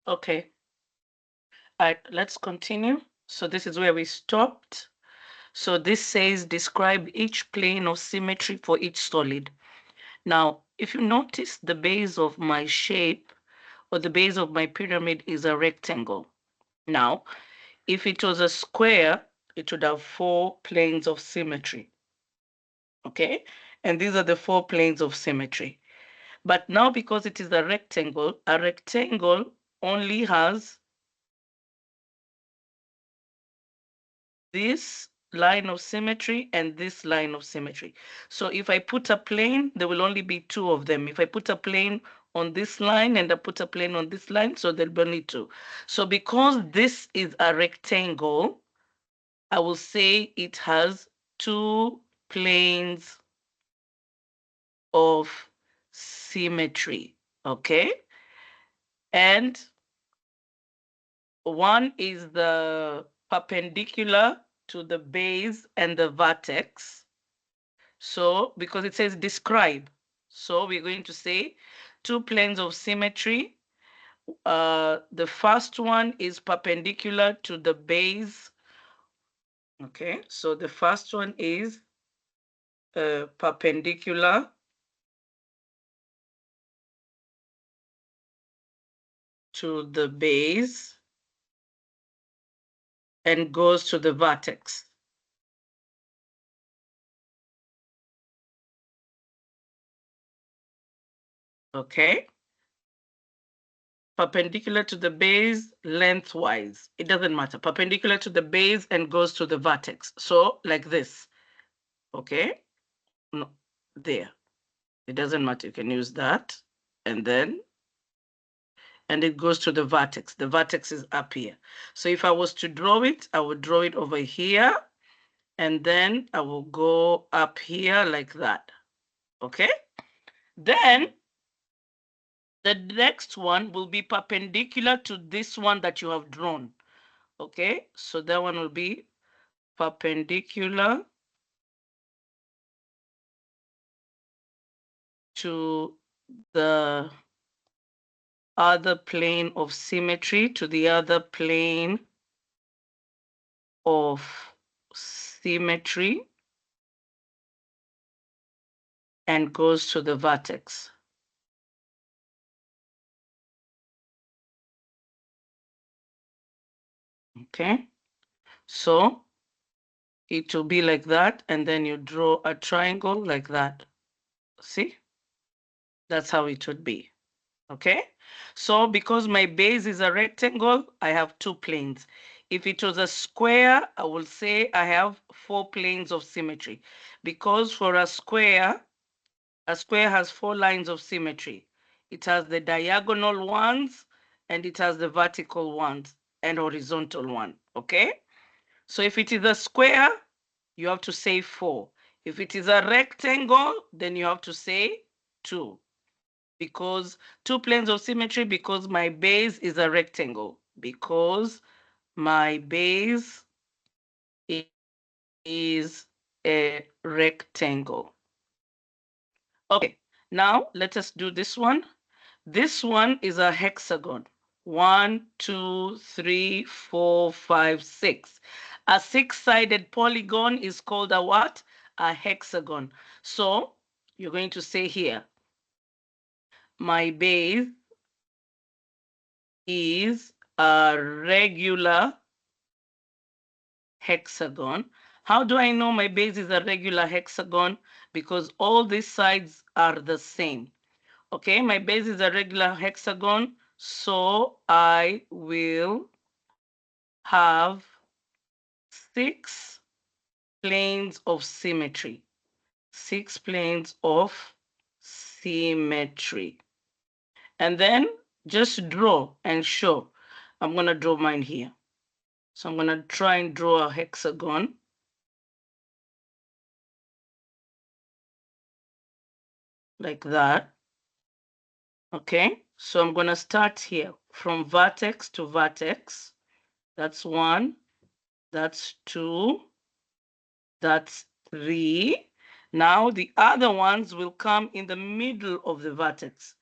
Okay. All right, let's continue. So this is where we stopped. So this says describe each plane of symmetry for each solid. Now, if you notice, the base of my shape or the base of my pyramid is a rectangle. Now, if it was a square, it would have 4 planes of symmetry. Okay? And these are the 4 planes of symmetry. But now, because it is a rectangle only has this line of symmetry and this line of symmetry. So if I put a plane, there will only be 2 of them. If I put a plane on this line and I put a plane on this line, so there'll be only 2. So because this is a rectangle, I will say it has 2 planes of symmetry. Okay? And one is the perpendicular to the base and the vertex. So, because it says describe, so we're going to say 2 planes of symmetry. The first one is perpendicular to the base. Okay, so the first one is perpendicular to the base and goes to the vertex. Okay, perpendicular to the base lengthwise. It doesn't matter. Perpendicular to the base and goes to the vertex. So like this. Okay, no, there. It doesn't matter. You can use that. And it goes to the vertex. The vertex is up here. So if I was to draw it, I would draw it over here. And then I will go up here like that. Okay? Then the next one will be perpendicular to this one that you have drawn. Okay? So that one will be perpendicular to the other plane of symmetry, to the other plane of symmetry, and goes to the vertex. Okay, so it will be like that, and then you draw a triangle like that. See, that's how it would be. Okay, so because my base is a rectangle, I have 2 planes. If it was a square, I will say I have 4 planes of symmetry, because for a square has 4 lines of symmetry. It has the diagonal ones, and it has the vertical ones and horizontal one. Okay, so if it is a square, you have to say 4. If it is a rectangle, then you have to say 2. Because 2 planes of symmetry, because my base is a rectangle. Because my base is a rectangle. Okay, now let us do this one. This one is a hexagon. 1, 2, 3, 4, 5, 6. A 6-sided polygon is called a what? A hexagon. So you're going to say here, my base is a regular hexagon. How do I know my base is a regular hexagon? Because all these sides are the same. Okay, my base is a regular hexagon, so I will have 6 planes of symmetry. 6 planes of symmetry. And then just draw and show. I'm going to draw mine here. So I'm going to try and draw a hexagon. Like that. Okay, so I'm going to start here from vertex to vertex. That's 1, that's 2, that's 3. Now the other ones will come in the middle of the vertex,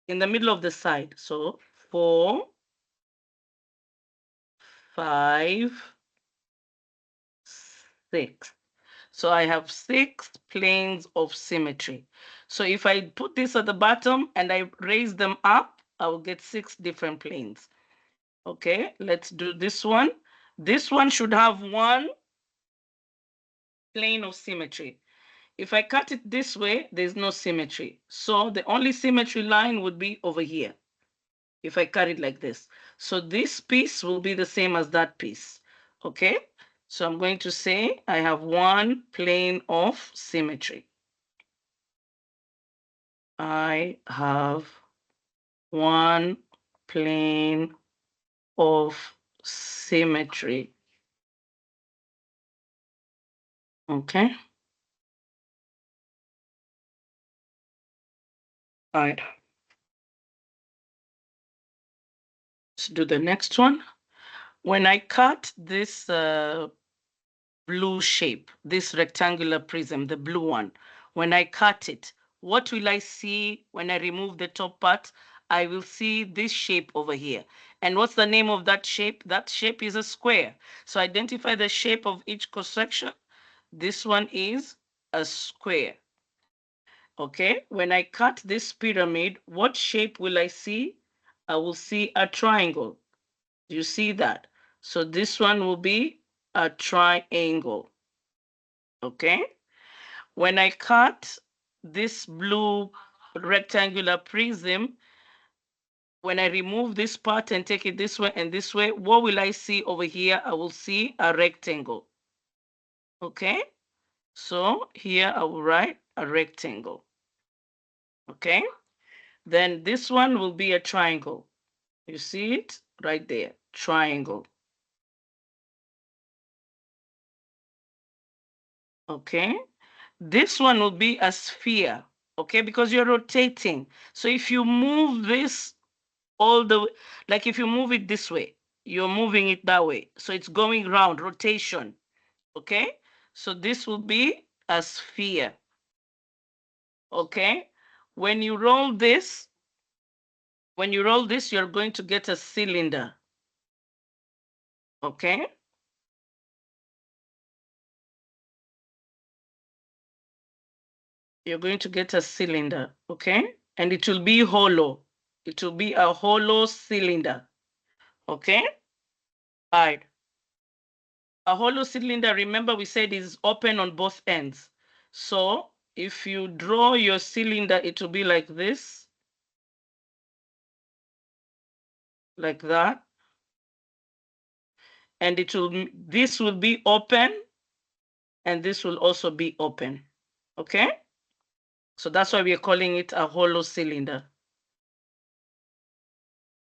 in the middle of the side. So 4, 5, 6. So I have 6 planes of symmetry. So if I put this at the bottom and I raise them up, I will get 6 different planes. Okay, let's do this one. This one should have 1 plane of symmetry. If I cut it this way, there's no symmetry. So the only symmetry line would be over here if I cut it like this. So this piece will be the same as that piece. Okay, so I'm going to say I have 1 plane of symmetry. I have 1 plane of symmetry. Okay. All right. Let's do the next one. When I cut this blue shape, this rectangular prism, the blue one, when I cut it, what will I see when I remove the top part? I will see this shape over here. And what's the name of that shape? That shape is a square. So identify the shape of each cross-section. This one is a square. Okay, when I cut this pyramid, what shape will I see? I will see a triangle. Do you see that? So this one will be a triangle. Okay, when I cut this blue rectangular prism, when I remove this part and take it this way and this way, what will I see over here? I will see a rectangle. Okay, so here I will write a rectangle. Okay, then this one will be a triangle. You see it right there, triangle. Okay, this one will be a sphere. Okay, because you're rotating. So if you move this all the way, like if you move it this way, you're moving it that way. So it's going round, rotation. Okay, so this will be a sphere. Okay, when you roll this, you're going to get a cylinder. Okay, you're going to get a cylinder. Okay, and it will be hollow. It will be a hollow cylinder. Okay, all right. A hollow cylinder, remember we said is open on both ends. So if you draw your cylinder, it will be like this, like that. And this will be open, and this will also be open. Okay? So that's why we are calling it a hollow cylinder.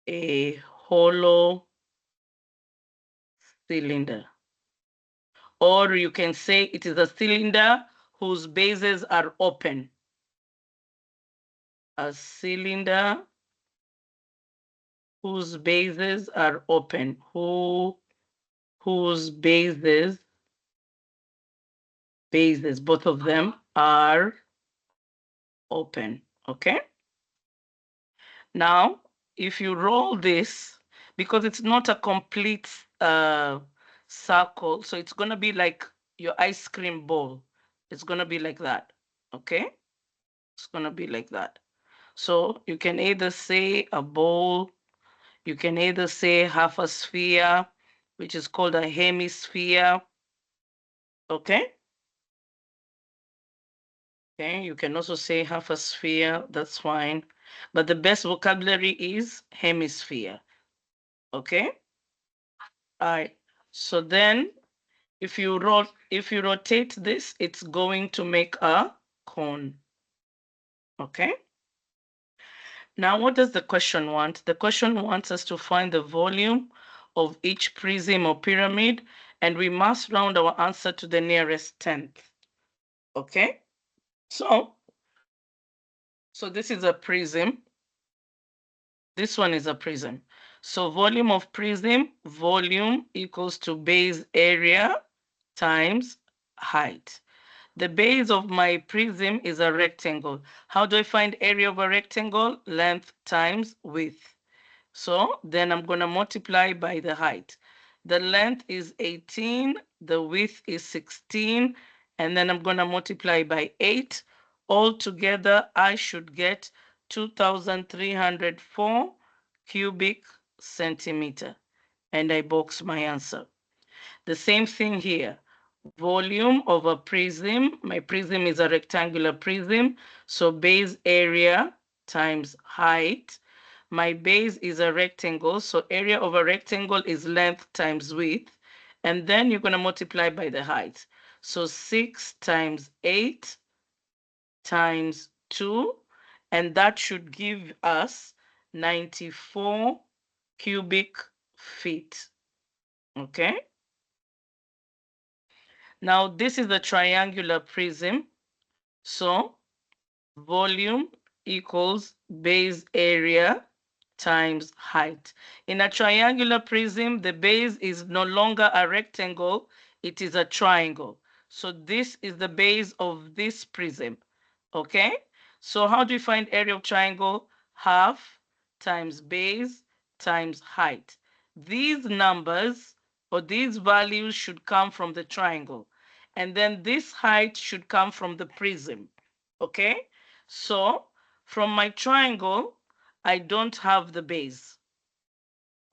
A hollow cylinder. Or you can say it is a cylinder whose bases are open. A cylinder whose bases are open. Whose bases, both of them are open. Okay? Now, if you roll this, because it's not a complete circle, so it's going to be like your ice cream bowl. It's going to be like that. Okay? It's going to be like that. So you can either say a bowl, you can either say half a sphere, which is called a hemisphere. Okay? Okay, you can also say half a sphere, that's fine. But the best vocabulary is hemisphere. Okay? All right. So then if you rotate this, it's going to make a cone. Okay? Now what does the question want? The question wants us to find the volume of each prism or pyramid, and we must round our answer to the nearest tenth. Okay? So this is a prism. This one is a prism. So volume of prism, volume equals to base area times height. The base of my prism is a rectangle. How do I find area of a rectangle? Length times width. So then I'm going to multiply by the height. The length is 18, the width is 16, and then I'm going to multiply by 8. Altogether, I should get 2,304 cubic centimeter. And I box my answer. The same thing here. Volume of a prism. My prism is a rectangular prism. So base area times height. My base is a rectangle. So area of a rectangle is length times width. And then you're going to multiply by the height. So 6 times 8 times 2. And that should give us 94 cubic feet. Okay. Now, this is a triangular prism. So, volume equals base area times height. In a triangular prism, the base is no longer a rectangle, it is a triangle. So, this is the base of this prism. Okay? So, how do we find area of triangle? Half times base times height. These numbers or these values should come from the triangle. And then this height should come from the prism. Okay? So from my triangle, I don't have the base.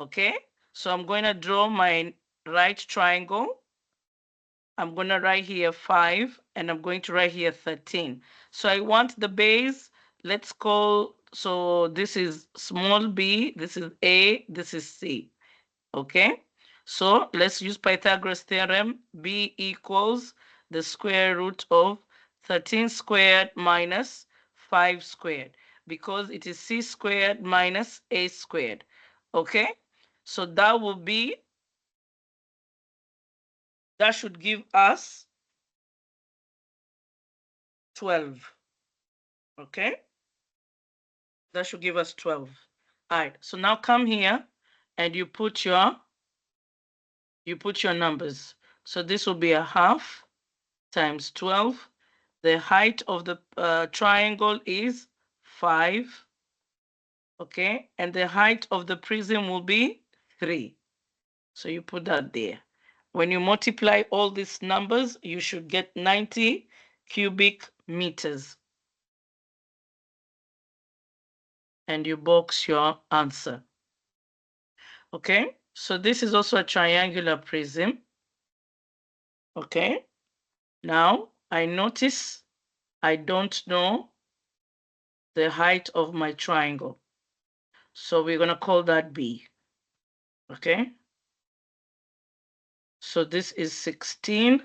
Okay? So I'm going to draw my right triangle. I'm going to write here 5 and I'm going to write here 13. So I want the base. Let's call, so this is small b, this is A, this is C. Okay, so let's use Pythagoras theorem. B equals the square root of 13 squared minus 5 squared, because it is C squared minus A squared. Okay, so that will be, that should give us 12. Okay, that should give us 12. All right, so now come here and you put your numbers. So this will be a half times 12. The height of the triangle is 5. Okay, and the height of the prism will be 3. So you put that there. When you multiply all these numbers, you should get 90 cubic meters. And you box your answer. Okay, so this is also a triangular prism. Okay, now I notice I don't know the height of my triangle. So we're going to call that B. Okay, so this is 16,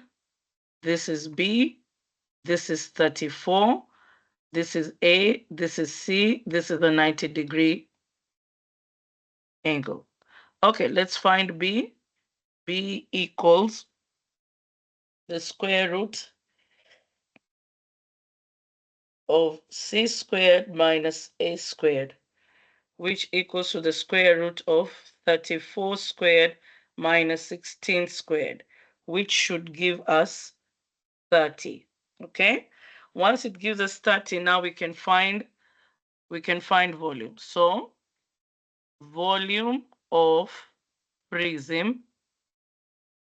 this is B, this is 34, this is A, this is C, this is a 90-degree angle. Okay, let's find B. B equals the square root of C squared minus A squared, which equals to the square root of 34 squared minus 16 squared, which should give us 30. Okay, once it gives us 30, now we can find volume. So volume of prism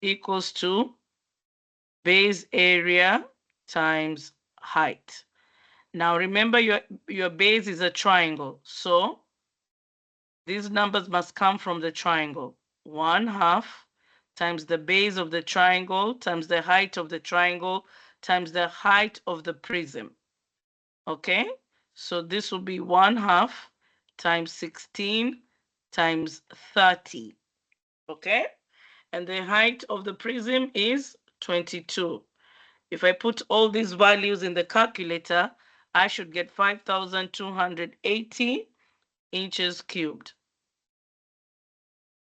equals to base area times height. Now remember, your base is a triangle, so these numbers must come from the triangle. 1/2 times the base of the triangle times the height of the triangle times the height of the prism. Okay, so this will be 1/2 times 16 times 30. Okay, and the height of the prism is 22. If I put all these values in the calculator, I should get 5,280 inches cubed.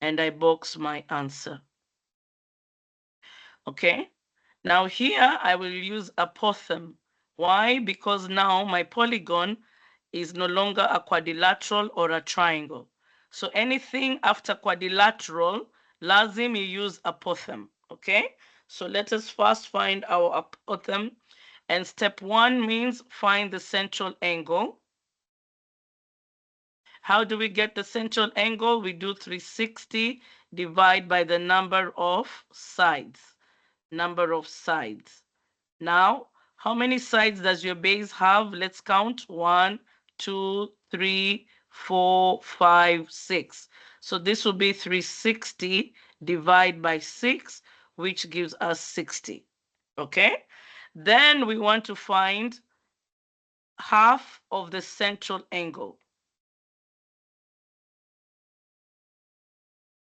And I box my answer. Okay, now here I will use apothem. Why? Because now my polygon is no longer a quadrilateral or a triangle. So anything after quadrilateral, lazim you use apothem. Okay, so let us first find our apothem. And step 1 means find the central angle. How do we get the central angle? We do 360 divide by the number of sides. Number of sides. Now, how many sides does your base have? Let's count. 1, 2, 3, 4, 5, 6. So this will be 360 divided by 6, which gives us 60. Okay? Then we want to find half of the central angle.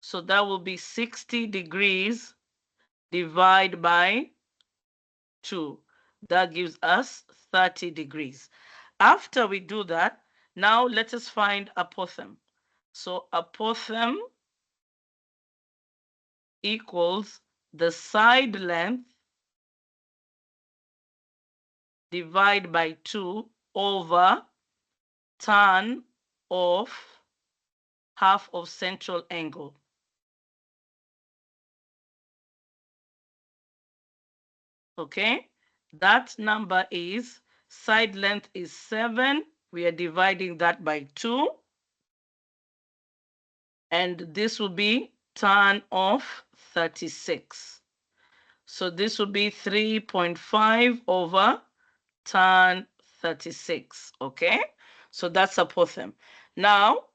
So that will be 60 degrees divided by 2. That gives us 30 degrees. After we do that, now let us find apothem. So apothem equals the side length divided by 2 over tan of half of central angle. Okay, that number is, side length is 7. We are dividing that by 2. And this will be tan of 36. So this will be 3.5 over tan 36. Okay, so that's apothem. Now,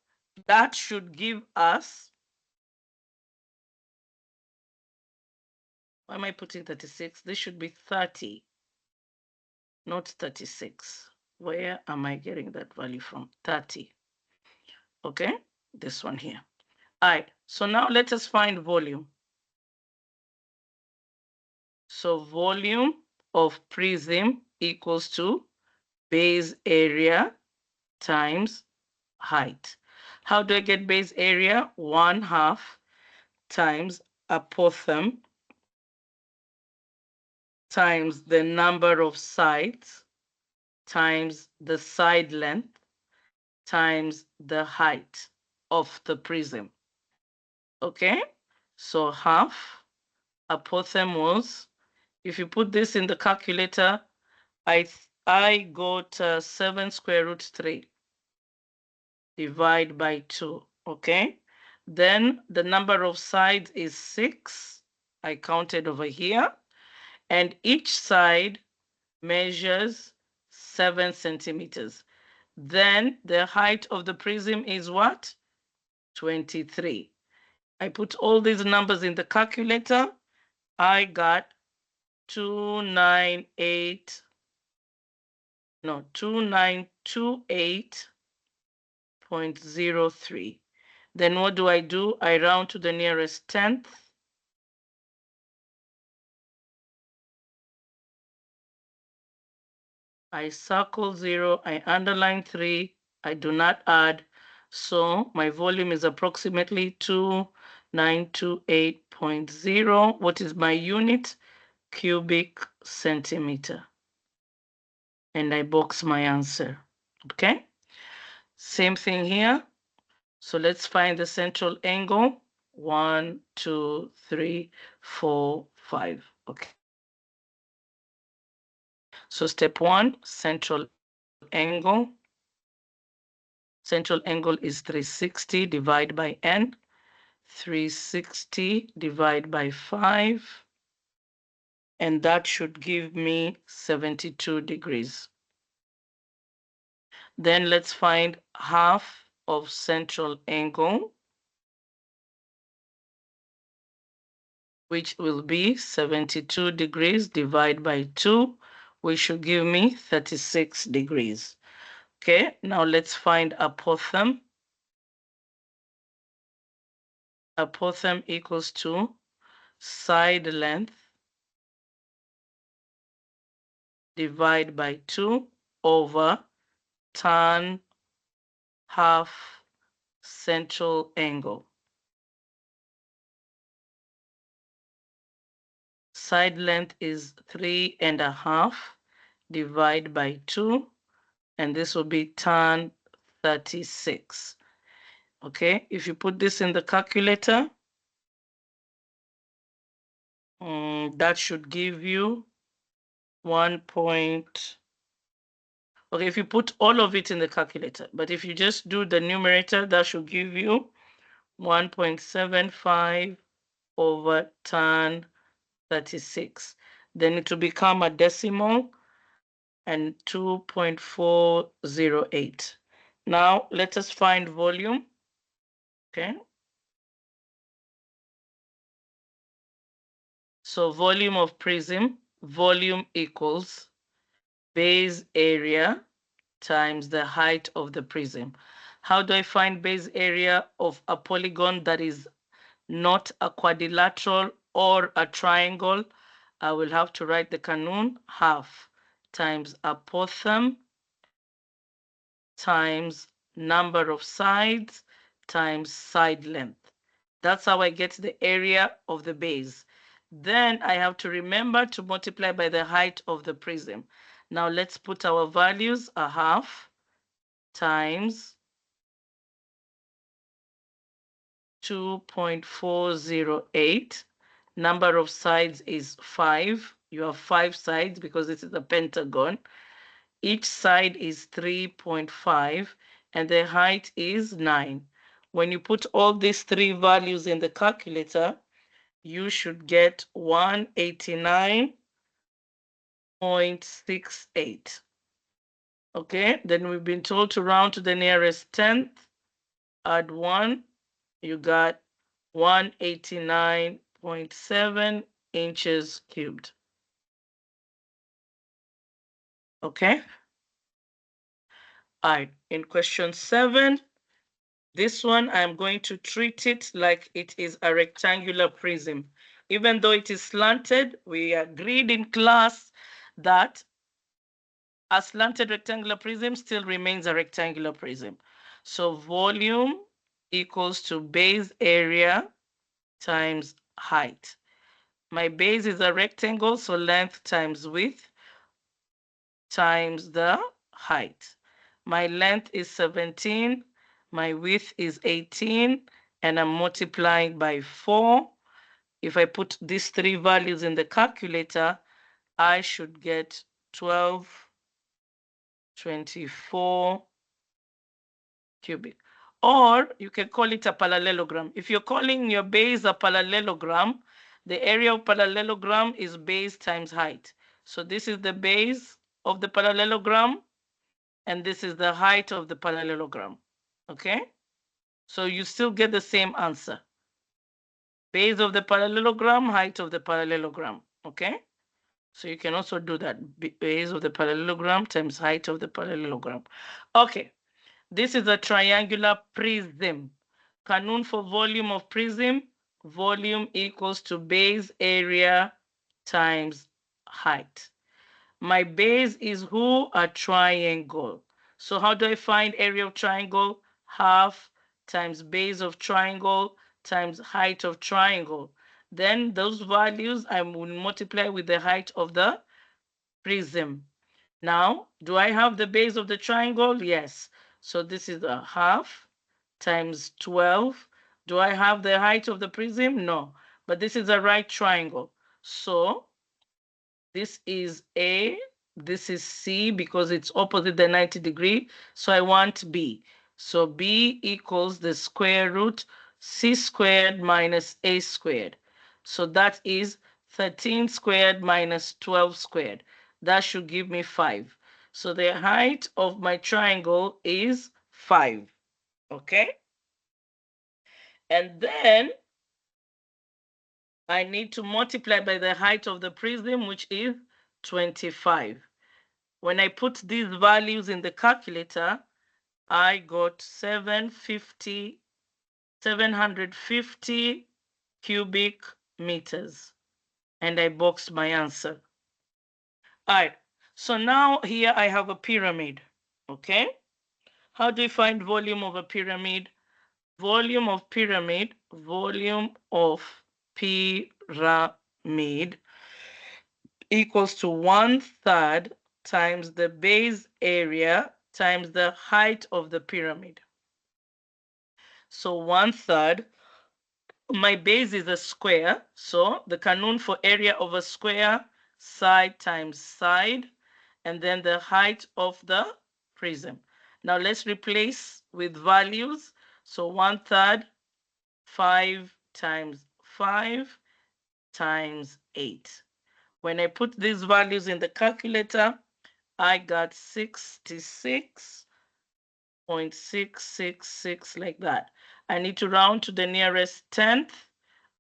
that should give us, why am I putting 36? This should be 30, not 36. Where am I getting that value from? 30. Okay, this one here. All right, so now let us find volume. So volume of prism equals to base area times height. How do I get base area? 1/2 times apothem times the number of sides times the side length times the height of the prism. Okay, so half apothem was, if you put this in the calculator, I got 7 square root 3 divide by 2. Okay, then the number of sides is 6. I counted over here, and each side measures 7 centimeters. Then the height of the prism is what? 23. I put all these numbers in the calculator. I got 2928.03. Then what do? I round to the nearest tenth. I circle 0, I underline 3, I do not add. So my volume is approximately 2928.0. What is my unit? Cubic centimeter. And I box my answer. Okay? Same thing here. So let's find the central angle. 1, 2, 3, 4, 5. Okay. So step 1, central angle. Central angle is 360 divided by n. 360 divided by 5. And that should give me 72 degrees. Then let's find half of central angle, which will be 72 degrees divided by 2, which should give me 36 degrees. Okay, now let's find apothem. Apothem equals to side length divided by 2 over tan half central angle. Side length is 3.5 divided by 2, and this will be tan 36. Okay, if you put this in the calculator, that should give you 1. Okay, if you put all of it in the calculator, but if you just do the numerator, that should give you 1.75 over tan 36. Then it will become a decimal and 2.408. Now let us find volume. Okay. So volume of prism, volume equals base area times the height of the prism. How do I find base area of a polygon that is not a quadrilateral or a triangle? I will have to write the kanun, half times apothem times number of sides times side length. That's how I get the area of the base. Then I have to remember to multiply by the height of the prism. Now let's put our values, a half times 2.408. Number of sides is 5. You have 5 sides because this is a pentagon. Each side is 3.5 and the height is 9. When you put all these three values in the calculator, you should get 189.68. Okay, then we've been told to round to the nearest tenth. Add 1, you got 189.7 inches cubed. Okay. All right, in question 7, this one I'm going to treat it like it is a rectangular prism. Even though it is slanted, we agreed in class that a slanted rectangular prism still remains a rectangular prism. So volume equals to base area times height. My base is a rectangle, so length times width times the height. My length is 17, my width is 18, and I'm multiplying by 4. If I put these three values in the calculator, I should get 1224 cubic. Or you can call it a parallelogram. If you're calling your base a parallelogram, the area of parallelogram is base times height. So this is the base of the parallelogram, and this is the height of the parallelogram. Okay? So you still get the same answer. Base of the parallelogram, height of the parallelogram. Okay? So you can also do that. Base of the parallelogram times height of the parallelogram. Okay. This is a triangular prism. Kanun for volume of prism, volume equals to base area times height. My base is who? A triangle. So how do I find area of triangle? Half times base of triangle times height of triangle. Then those values I will multiply with the height of the prism. Now, do I have the base of the triangle? Yes. So this is a half times 12. Do I have the height of the prism? No. But this is a right triangle. So this is A, this is C because it's opposite the 90-degree. So I want B. So B equals the square root C squared minus A squared. So that is 13 squared minus 12 squared. That should give me 5. So the height of my triangle is 5. Okay? And then I need to multiply by the height of the prism, which is 25. When I put these values in the calculator, I got 750 cubic meters. And I boxed my answer. All right. So now here I have a pyramid. Okay. How do you find volume of a pyramid? Volume of pyramid equals to 1/3 times the base area times the height of the pyramid. So 1/3, my base is a square. So the kanun for area of a square, side times side, and then the height of the prism. Now let's replace with values. So 1/3 5 times 5 times 8. When I put these values in the calculator, I got 66.666 like that. I need to round to the nearest tenth.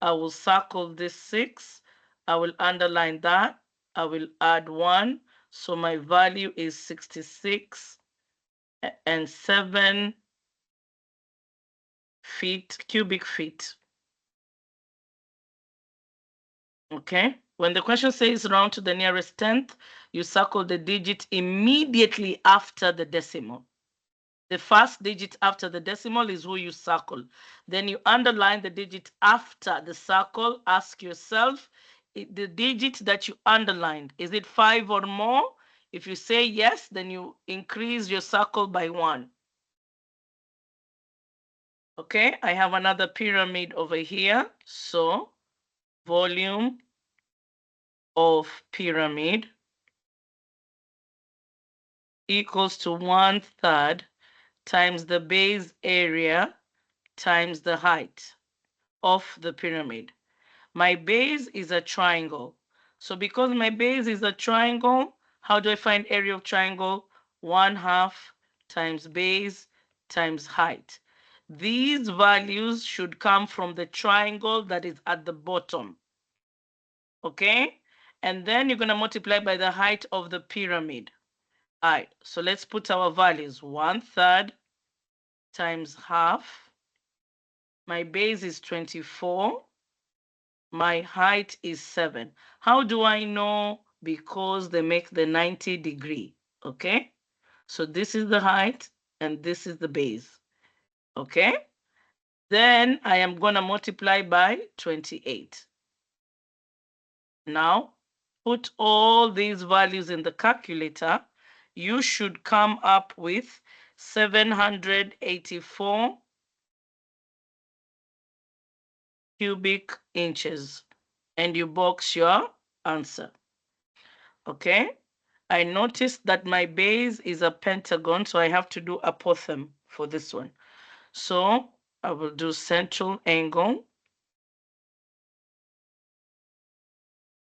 I will circle this 6. I will underline that. I will add 1. So my value is 66 and 7 cubic feet. Okay. When the question says round to the nearest tenth, you circle the digit immediately after the decimal. The first digit after the decimal is who you circle. Then you underline the digit after the circle. Ask yourself, the digit that you underlined, is it 5 or more? If you say yes, then you increase your circle by 1. Okay, I have another pyramid over here. So volume of pyramid equals to 1/3 times the base area times the height of the pyramid. My base is a triangle. So because my base is a triangle, how do I find area of triangle? 1/2 times base times height. These values should come from the triangle that is at the bottom. Okay? And then you're going to multiply by the height of the pyramid. All right, so let's put our values. 1/3 times half. My base is 24. My height is 7. How do I know? Because they make the 90-degree. Okay, so this is the height and this is the base. Okay, then I am going to multiply by 28. Now put all these values in the calculator. You should come up with 784 cubic inches, and you box your answer. Okay, I noticed that my base is a pentagon, so I have to do apothem for this one. So I will do central angle,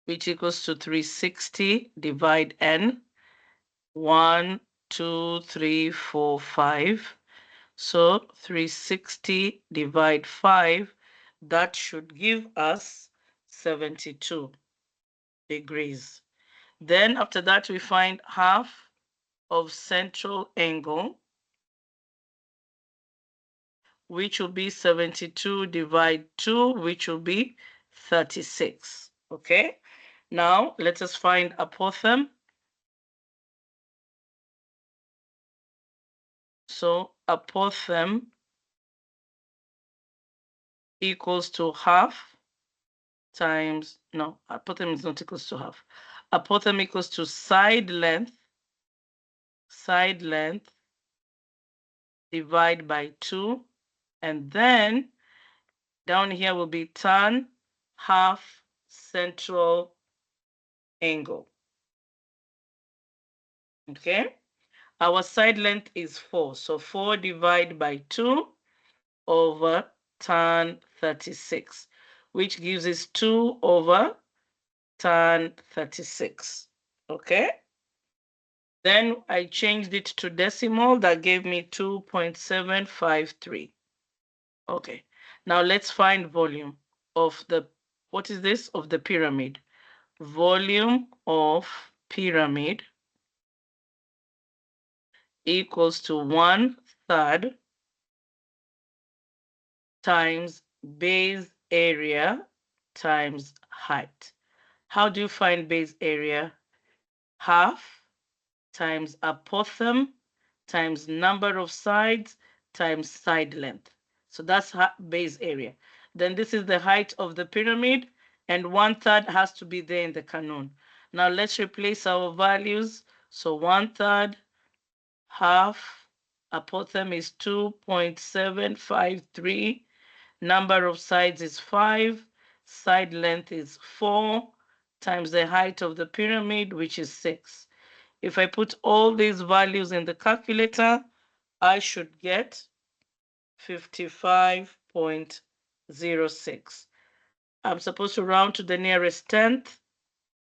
which equals to 360 divide n. 1, 2, 3, 4, 5. So 360 divide 5, that should give us 72 degrees. Then after that, we find half of central angle, which will be 72 divide 2, which will be 36. Okay, now let us find apothem. So apothem equals to half times, no, apothem is not equals to half. Apothem equals to side length divide by 2, and then down here will be tan half central angle. Okay, our side length is 4, so 4 divided by 2 over tan 36, which gives us 2 over tan 36. Okay, then I changed it to decimal. That gave me 2.753. Okay, now let's find volume of the, what is this? Of the pyramid. Volume of pyramid equals to 1/3 times base area times height. How do you find base area? Half times apothem times number of sides times side length. So that's base area. Then this is the height of the pyramid, and 1/3 has to be there in the canon. Now let's replace our values. So 1/3, half, apothem is 2.753, number of sides is 5, side length is 4, times the height of the pyramid, which is 6. If I put all these values in the calculator, I should get 55.0. 0.06. I'm supposed to round to the nearest tenth.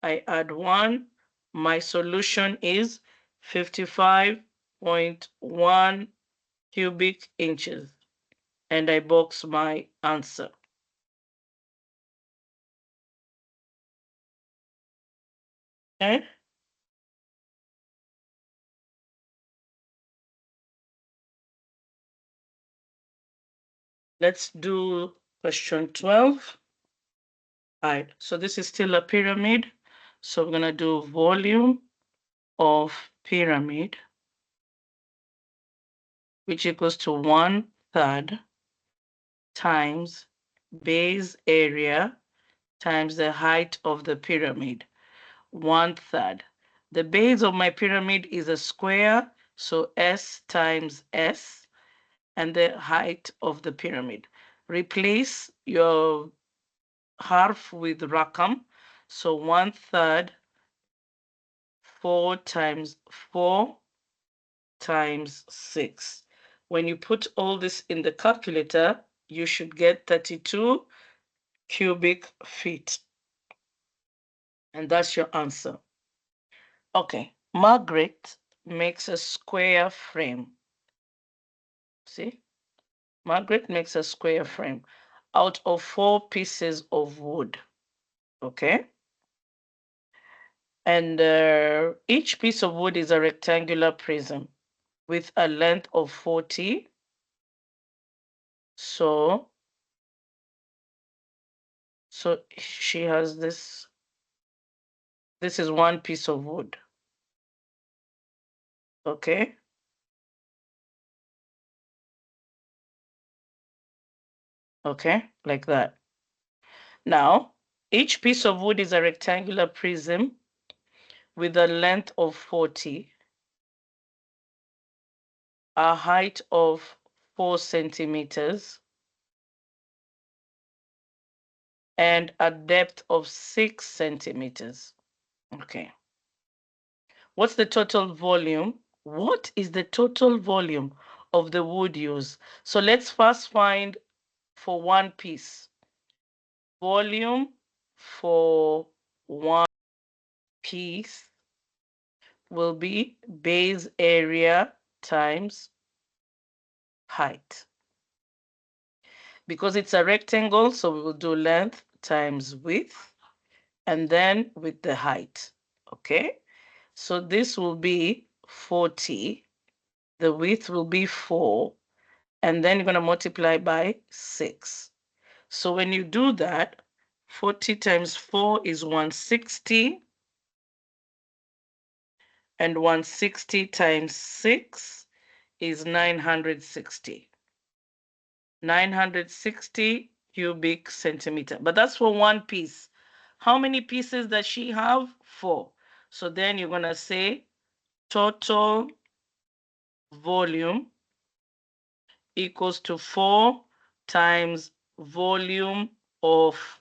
I add 1. My solution is 55.1 cubic inches. And I box my answer. Okay? Let's do question 12. All right, so this is still a pyramid. So we're going to do volume of pyramid, which equals to 1/3 times base area times the height of the pyramid. 1/3. The base of my pyramid is a square, so S times S, and the height of the pyramid. Replace your half with rakam, so 1/3, 4 times 4 times 6. When you put all this in the calculator, you should get 32 cubic feet. And that's your answer. Okay, Margaret makes a square frame. See? Margaret makes a square frame out of 4 pieces of wood. Okay? And each piece of wood is a rectangular prism with a length of 40. So she has this. This is one piece of wood. Okay? Okay, like that. Now, each piece of wood is a rectangular prism with a length of 40, a height of 4 centimeters, and a depth of 6 centimeters. Okay. What's the total volume? What is the total volume of the wood used? So let's first find for one piece. Volume for one piece will be base area times height. Because it's a rectangle, so we will do length times width, and then with the height. Okay? So this will be 40. The width will be 4. And then you're going to multiply by 6. So when you do that, 40 times 4 is 160. And 160 times 6 is 960. 960 cubic centimeter. But that's for one piece. How many pieces does she have? 4. So then you're going to say total volume equals to 4 times volume of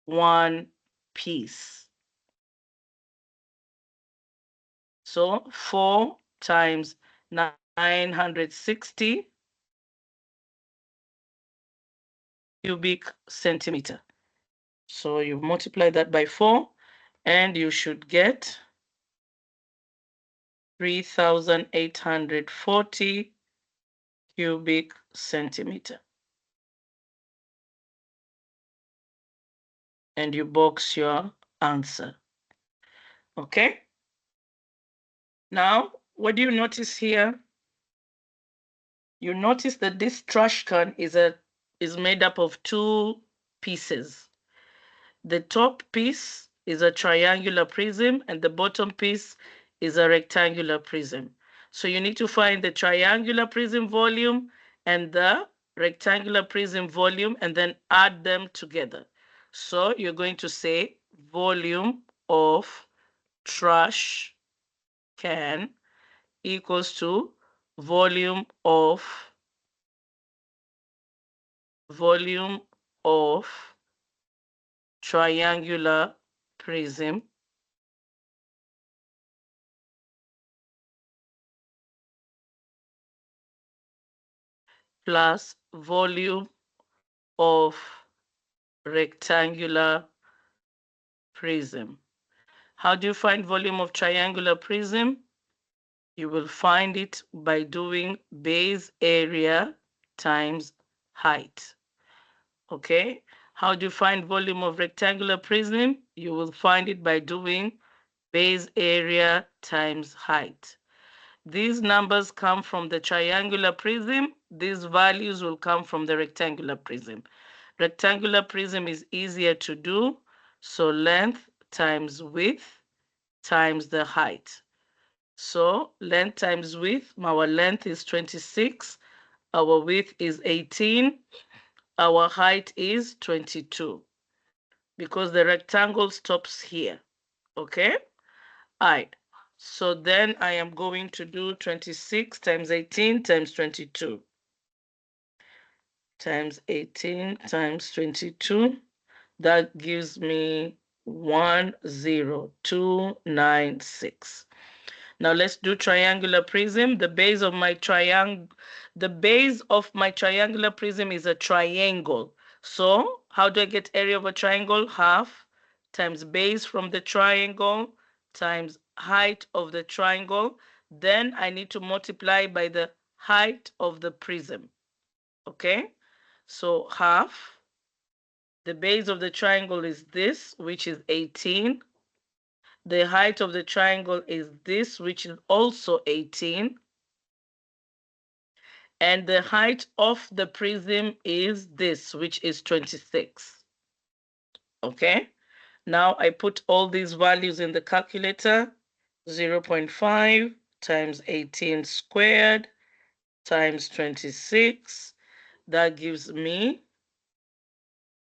one piece. So 4 times 960 cubic centimeter. So you multiply that by 4 and you should get 3,840 cubic centimeter. And you box your answer. Okay? Now, what do you notice here? You notice that this trash can is made up of 2 pieces. The top piece is a triangular prism and the bottom piece is a rectangular prism. So you need to find the triangular prism volume and the rectangular prism volume and then add them together. So you're going to say volume of trash can equals to volume of triangular prism plus volume of rectangular prism. How do you find volume of triangular prism? You will find it by doing base area times height. Okay? How do you find volume of rectangular prism? You will find it by doing base area times height. These numbers come from the triangular prism. These values will come from the rectangular prism. Rectangular prism is easier to do, so length times width times the height. So length times width, our length is 26, our width is 18, our height is 22, because the rectangle stops here. Okay? All right. So then I am going to do 26 times 18 times 22. Times 18 times 22. That gives me 10296. Now let's do triangular prism. The base of my triangular prism is a triangle. So how do I get area of a triangle? Half times base from the triangle times height of the triangle. Then I need to multiply by the height of the prism. Okay? So half, the base of the triangle is this, which is 18. The height of the triangle is this, which is also 18. And the height of the prism is this, which is 26. Okay? Now I put all these values in the calculator. 0.5 times 18 squared times 26. That gives me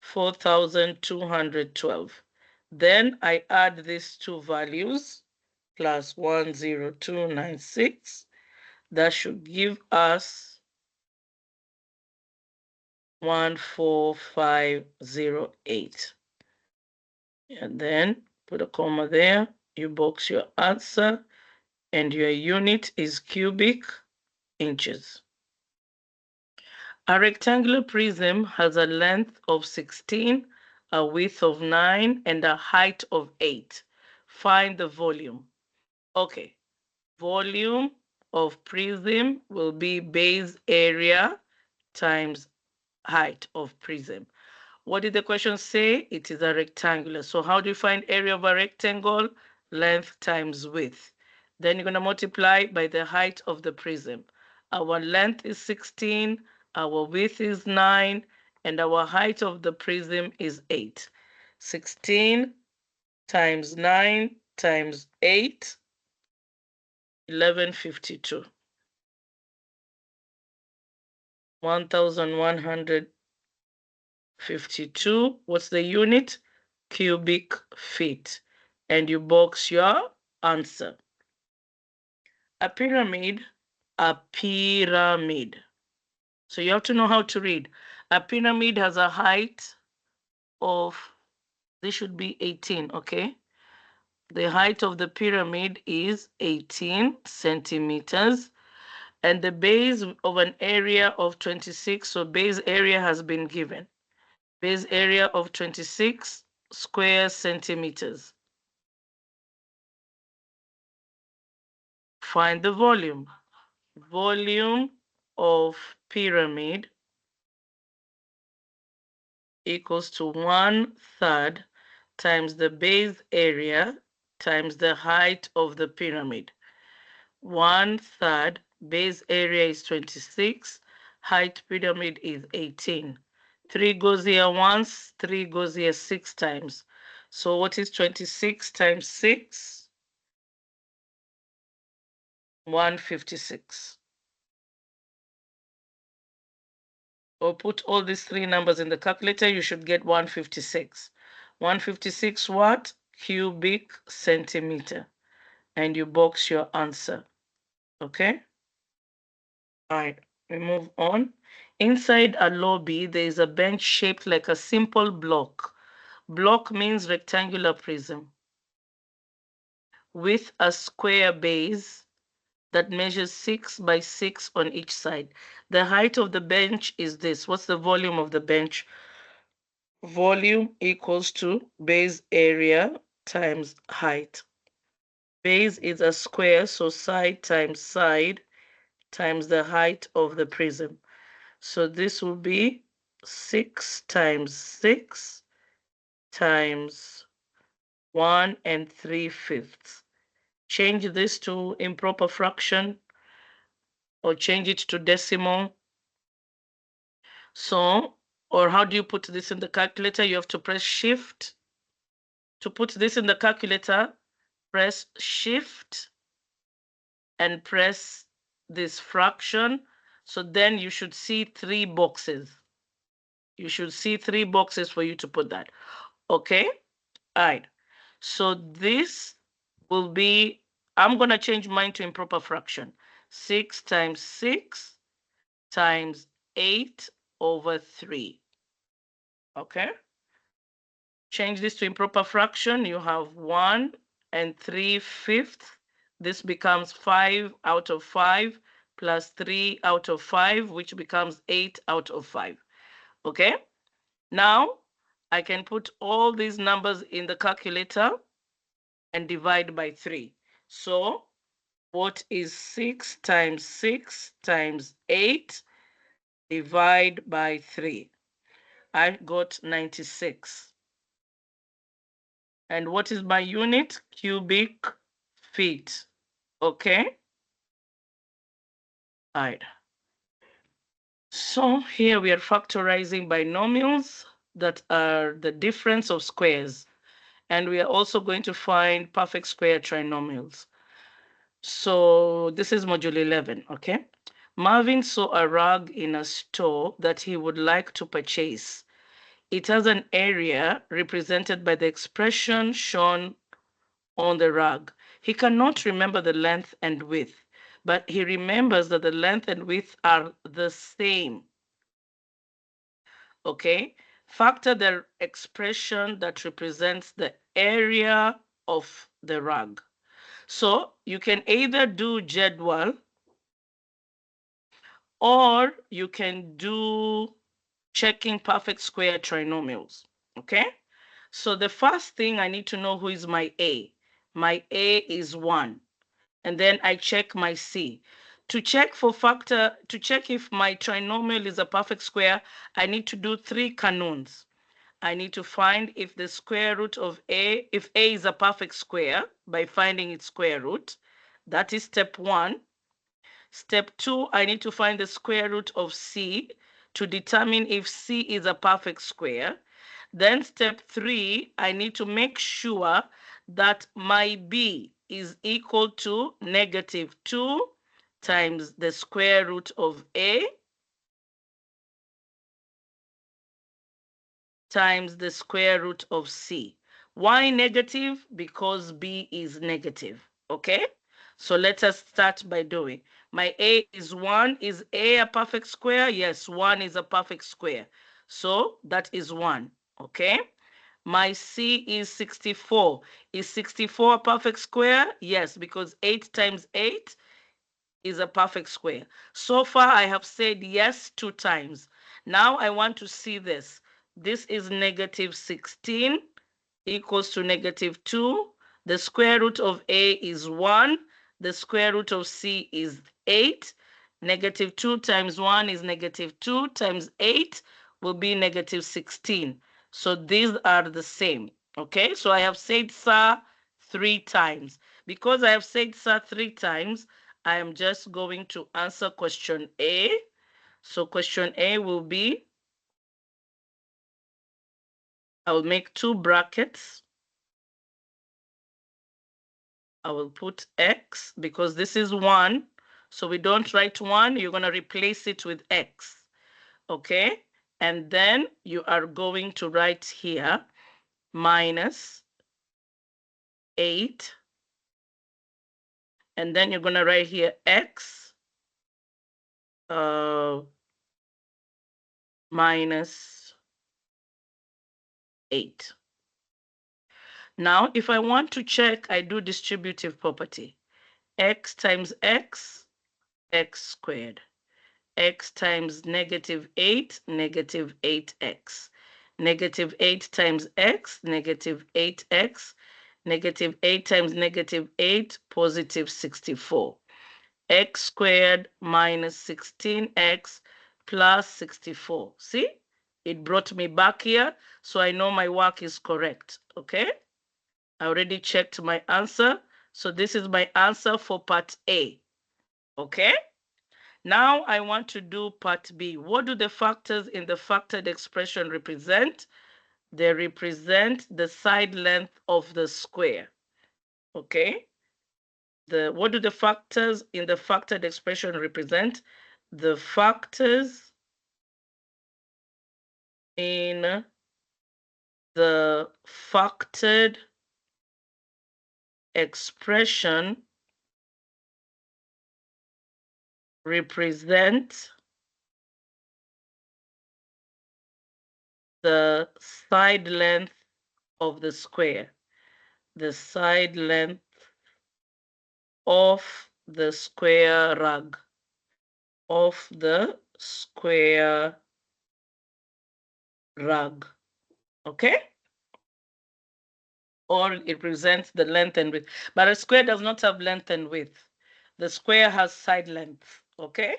4,212. Then I add these two values, plus 10296. That should give us 14508. And then put a comma there. You box your answer, and your unit is cubic inches. A rectangular prism has a length of 16, a width of 9, and a height of 8. Find the volume. Okay, volume of prism will be base area times height of prism. What did the question say? It is a rectangular. So how do you find area of a rectangle? Length times width. Then you're going to multiply by the height of the prism. Our length is 16, our width is 9, and our height of the prism is 8. 16 times 9 times 8, 1152. 1152. What's the unit? Cubic feet. And you box your answer. A pyramid. So you have to know how to read. A pyramid has a height of, this should be 18, okay? The height of the pyramid is 18 centimeters. And the base of an area of 26, so base area has been given. Base area of 26 square centimeters. Find the volume. Volume of pyramid equals to 1/3 times the base area times the height of the pyramid. 1/3, base area is 26, height pyramid is 18. 3 goes here once, 3 goes here 6 times. So what is 26 times 6? 156. Or put all these three numbers in the calculator, you should get 156. 156 what? Cubic centimeter. And you box your answer. Okay? All right, we move on. Inside a lobby, there is a bench shaped like a simple block. Block means rectangular prism with a square base. that measures 6 by 6 on each side. The height of the bench is this. What's the volume of the bench? Volume equals to base area times height. Base is a square, so side times the height of the prism. So this will be 6 times 6 times 1 3/5. Change this to improper fraction or change it to decimal. So, or how do you put this in the calculator? You have to press shift. To put this in the calculator, press shift and press this fraction. So then you should see 3 boxes. You should see 3 boxes for you to put that. Okay? All right. So this will be, I'm going to change mine to improper fraction. 6 times 6 times 8 over 3. Okay? Change this to improper fraction. You have 1 3/5. This becomes 5 out of 5 plus 3 out of 5, which becomes 8 out of 5. Okay? Now, I can put all these numbers in the calculator and divide by 3. So, what is 6 times 6 times 8? Divide by 3. I got 96. And what is my unit? Cubic feet. Okay? All right. So here we are factorizing binomials that are the difference of squares. And we are also going to find perfect square trinomials. So this is module 11, okay? Marvin saw a rug in a store that he would like to purchase. It has an area represented by the expression shown on the rug. He cannot remember the length and width, but he remembers that the length and width are the same. Okay? Factor the expression that represents the area of the rug. So you can either do jadwal or you can do checking perfect square trinomials. Okay? So the first thing I need to know who is my A. My A is 1. And then I check my C. To check if my trinomial is a perfect square, I need to do 3 canons. I need to find if the square root of A, if A is a perfect square by finding its square root. That is step 1. Step 2, I need to find the square root of C to determine if C is a perfect square. Then step 3, I need to make sure that my B is equal to -2 times the square root of A times the square root of C. Why negative? Because B is negative. Okay? So let us start by doing. My A is 1. Is A a perfect square? Yes, 1 is a perfect square. So that is 1. Okay? My C is 64. Is 64 a perfect square? Yes, because 8 times 8 is a perfect square. So far, I have said yes 2 times. Now I want to see this. This is -16 equals to -2. The square root of A is 1. The square root of C is 8. -2 times 1 is -2 times 8 will be -16. So these are the same. Okay, so I have said sir 3 times. Because I have said sir 3 times, I am just going to answer question A. So question A will be, I will make 2 brackets. I will put X because this is 1. So we don't write 1. You're going to replace it with X. Okay? And then you are going to write here minus 8. And then you're going to write here X minus 8. Now, if I want to check, I do distributive property. x times x, x squared. X times negative 8, negative 8x. Negative 8 times x, negative 8x. Negative 8 times negative 8, positive 64. X squared minus 16x plus 64. See? It brought me back here, so I know my work is correct. Okay? I already checked my answer. So this is my answer for part A. Okay? Now I want to do part B. What do the factors in the factored expression represent? They represent the side length of the square. Okay? What do the factors in the factored expression represent? The factors in the factored expression represent the side length of the square. The side length of the square rug. Of the square rug. Okay? Or it represents the length and width. But a square does not have length and width. The square has side length. Okay?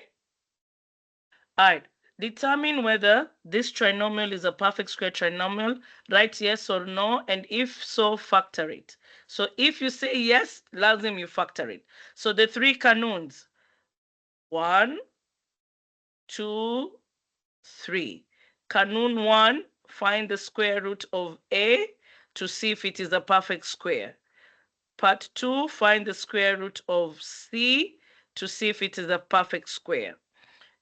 All right. Determine whether this trinomial is a perfect square trinomial. Write yes or no, and if so, factor it. So if you say yes, lazim you factor it. So the three canons, 1, 2, 3. Canon 1, find the square root of A to see if it is a perfect square. Part 2, find the square root of C to see if it is a perfect square.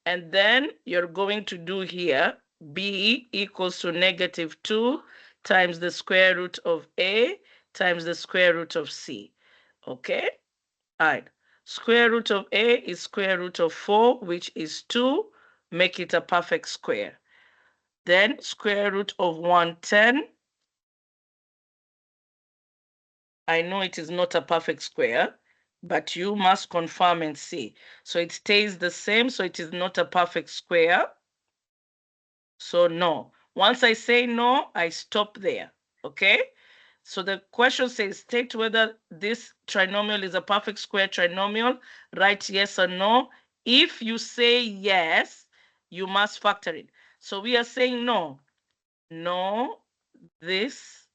And then you're going to do here, B equals to negative 2 times the square root of A times the square root of C. Okay? All right. Square root of A is square root of 4, which is 2. Make it a perfect square. Then square root of 110. I know it is not a perfect square, but you must confirm and see. So it stays the same, so it is not a perfect square. So no. Once I say no, I stop there. Okay? So the question says, state whether this trinomial is a perfect square trinomial. Write yes or no. If you say yes, you must factor it. So we are saying no. No, this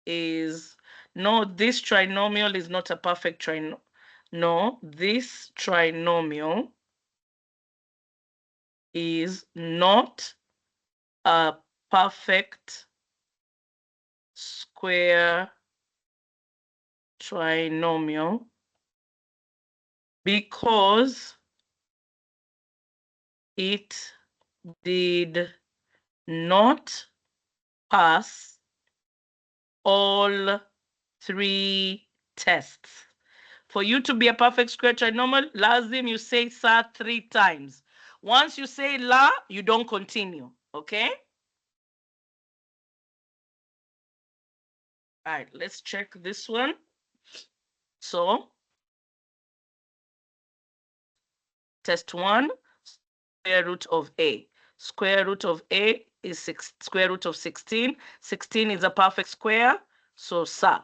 is no, this trinomial is not a perfect trinomial. No, this trinomial is not a perfect square trinomial because it did not pass all three tests. For you to be a perfect square trinomial, lazim you say sa 3 times. Once you say la, you don't continue. Okay? All right, let's check this one. So, test 1, square root of A. Square root of A is square root of 16. 16 is a perfect square, so sa.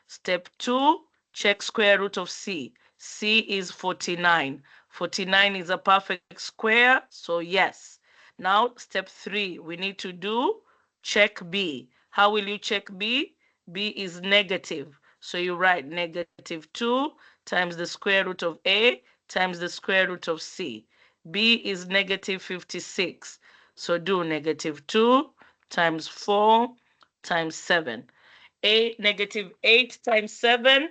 Step 2, check square root of C. C is 49. 49 is a perfect square, so yes. Now, step 3, we need to do check B. How will you check B? B is negative. So you write negative 2 times the square root of A times the square root of C. B is negative 56. So do negative 2 times 4 times 7. Negative 8 times 7,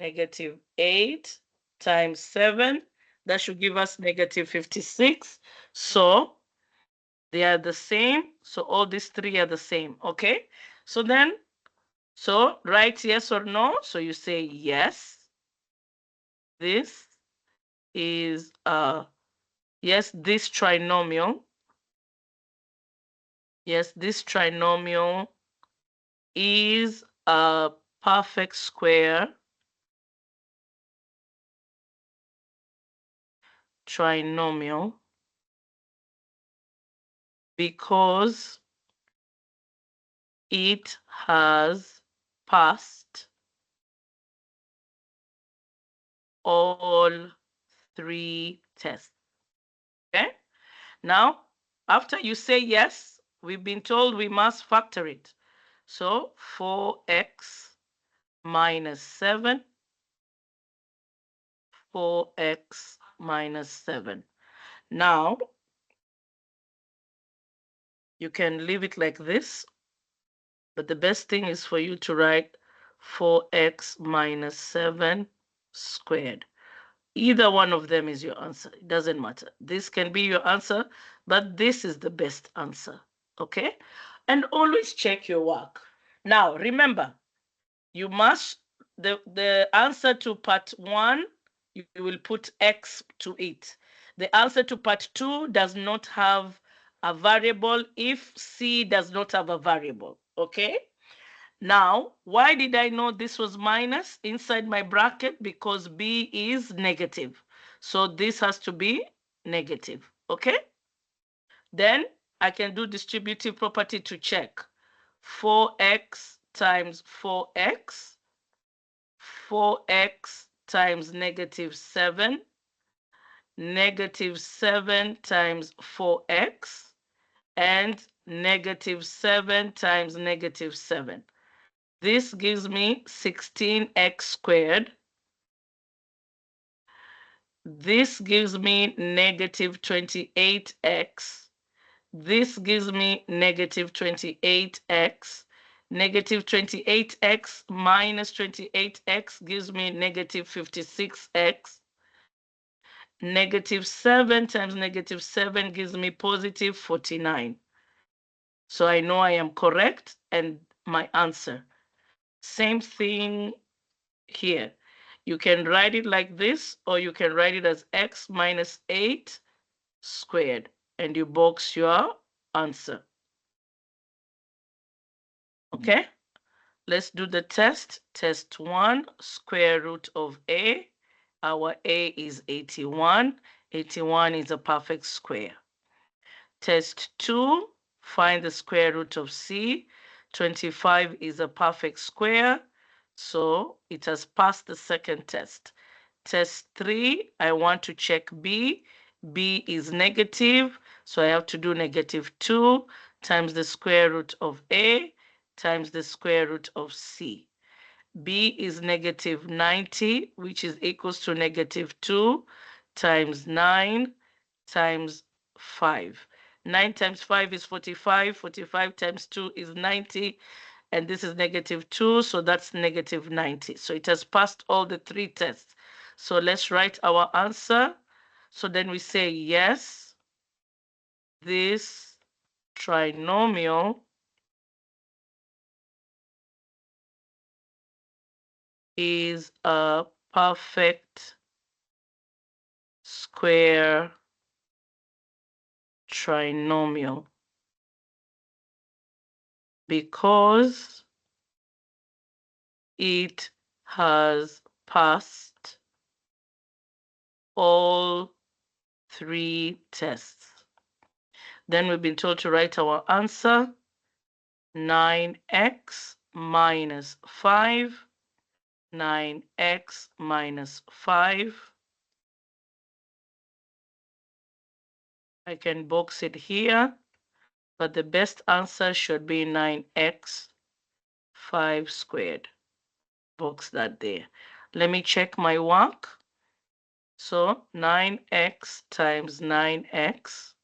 negative 8 times 7, that should give us negative 56. So they are the same. So all these three are the same. Okay. So then, so write yes or no. So you say yes. This is yes, this trinomial. Yes, this trinomial is a perfect square trinomial because it has passed all 3 tests. Okay? Now, after you say yes, we've been told we must factor it. So 4x minus 7, 4x minus 7. Now, you can leave it like this, but the best thing is for you to write 4x minus 7 squared. Either one of them is your answer. It doesn't matter. This can be your answer, but this is the best answer. Okay? And always check your work. Now, remember, you must, the answer to part 1, you will put x to it. The answer to part 2 does not have a variable if C does not have a variable. Okay? Now, why did I know this was minus inside my bracket? Because B is negative. So this has to be negative. Okay? Then I can do distributive property to check. 4x times 4x, 4x times negative 7, negative 7 times 4x, and negative 7 times negative 7. This gives me 16x squared. This gives me negative 28x. This gives me negative 28x. Negative 28x minus 28x gives me negative 56x. Negative 7 times negative 7 gives me positive 49. So I know I am correct and my answer. Same thing here. You can write it like this, or you can write it as x minus 8 squared, and you box your answer. Okay, let's do the test. Test 1, square root of a. Our a is 81. 81 is a perfect square. Test 2, find the square root of c. 25 is a perfect square, so it has passed the second test. Test 3, I want to check b. B is negative, so I have to do negative 2 times the square root of a times the square root of c. B is negative 90, which is equals to negative 2 times 9 times 5. 9 times 5 is 45. 45 times 2 is 90. And this is negative 2, so that's negative 90. So it has passed all the 3 tests. So let's write our answer. So then we say, yes, this trinomial is a perfect square trinomial because it has passed all 3 tests. Then we've been told to write our answer. 9x minus 5. 9x minus 5. I can box it here, but the best answer should be 9x 5 squared. Box that there. Let me check my work. So 9x times 9x,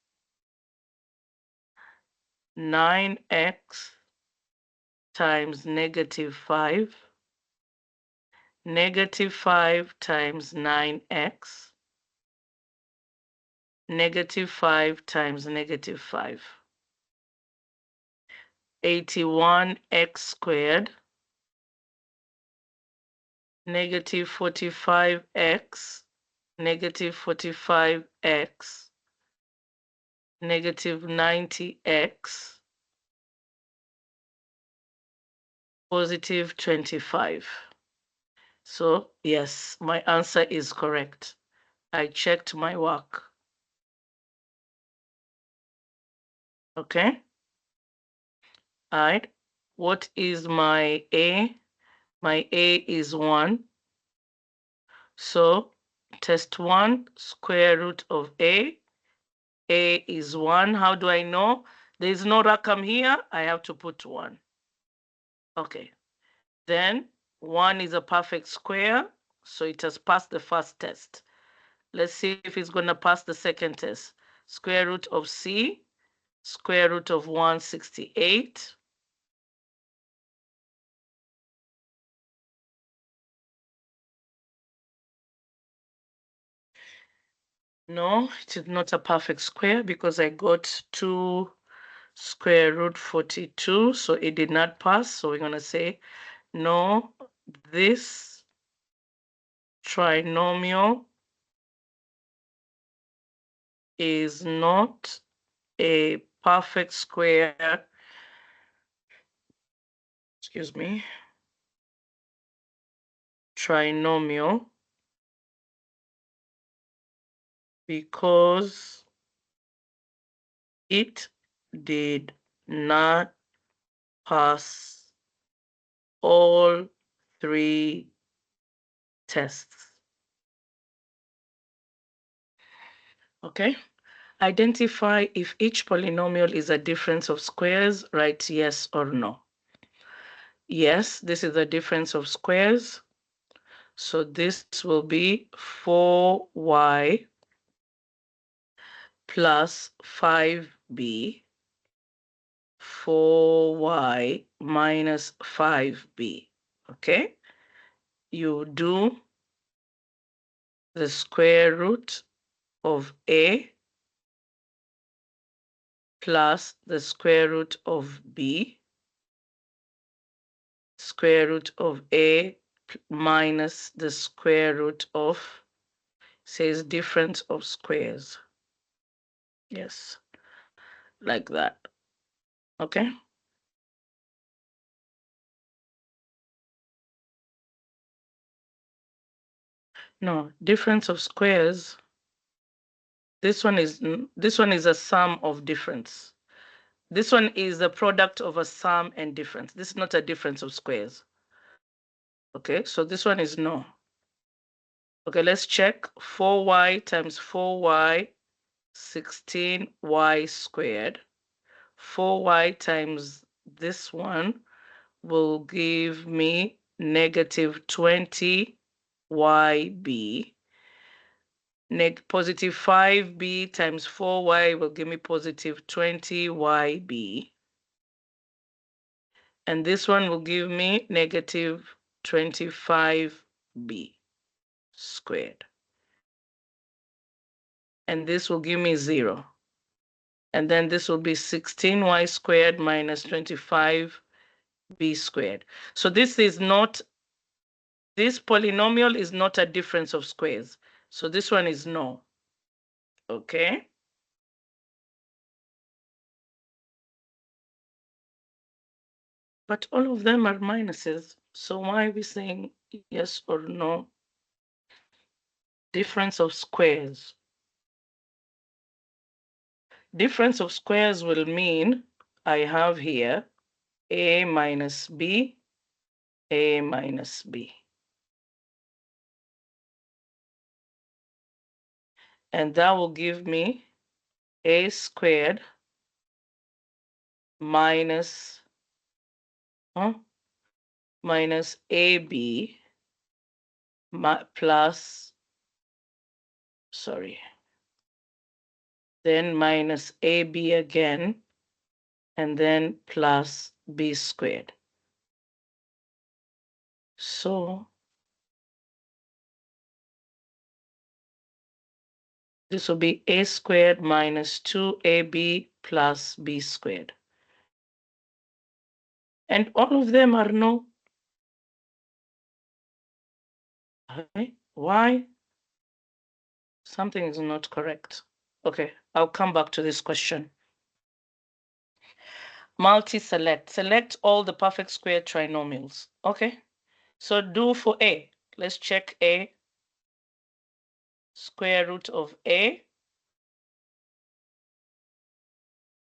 9x times negative 5, negative 5 times 9x, negative 5 times negative 5. 81x squared, negative 45x, negative 45x, negative 90x, positive 25. So yes, my answer is correct. I checked my work. Okay. All right. What is my A? My A is 1. So test 1, square root of A. A is 1. How do I know? There is no rakam here. I have to put 1. Okay. Then 1 is a perfect square. So it has passed the first test. Let's see if it's going to pass the second test. Square root of C, square root of 168. No, it is not a perfect square because I got 2 square root 42, so it did not pass. So we're going to say, no, this trinomial is not a perfect square, excuse me, trinomial because it did not pass all 3 tests. Okay? Identify if each polynomial is a difference of squares. Write yes or no. Yes, this is a difference of squares. So this will be 4y plus 5b, 4y minus 5b. Okay? You do the square root of a plus the square root of b, square root of a minus the square root of, says difference of squares. Yes, like that. Okay? No, difference of squares. This one is a sum of difference. This one is the product of a sum and difference. This is not a difference of squares. Okay, so this one is no. Okay, let's check. 4y times 4y, 16y squared. 4y times this one will give me negative 20yb. Positive 5b times 4y will give me positive 20yb. And this one will give me negative 25b squared. And this will give me 0. And then this will be 16y squared minus 25b squared. So this polynomial is not a difference of squares. So this one is no. Okay? But all of them are minuses. So why are we saying yes or no? Difference of squares. Difference of squares will mean I have here a minus b, a minus b. And that will give me a squared minus, minus ab plus, sorry, then minus ab again, and then plus b squared. So this will be a squared minus 2ab plus b squared. And all of them are no. Why? Something is not correct. Okay, I'll come back to this question. Multi-select. Select all the perfect square trinomials. Okay, so do for A. Let's check A. square root of A.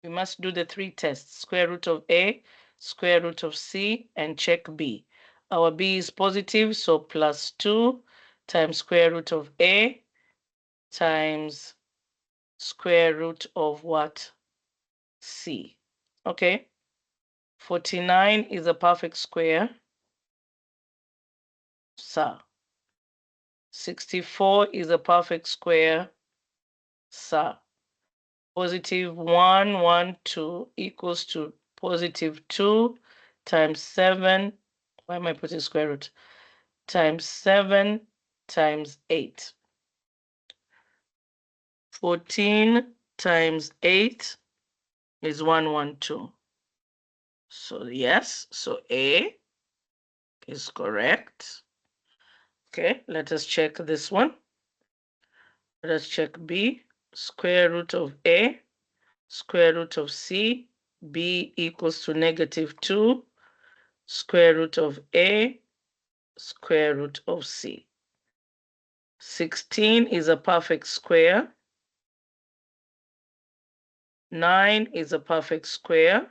We must do the 3 tests, square root of A, square root of C, and check B. Our B is positive, so plus 2 times square root of A times square root of what? C. Okay. 49 is a perfect square. Sir. 64 is a perfect square. Sir. Positive 1, 1, 2 equals to positive 2 times 7. Why am I putting square root? Times 7 times 8. 14 times 8 is 112. So yes, so A is correct. Okay, let us check this one. Let us check B. Square root of A, square root of C. B equals to negative 2. Square root of A, square root of C. 16 is a perfect square. 9 is a perfect square.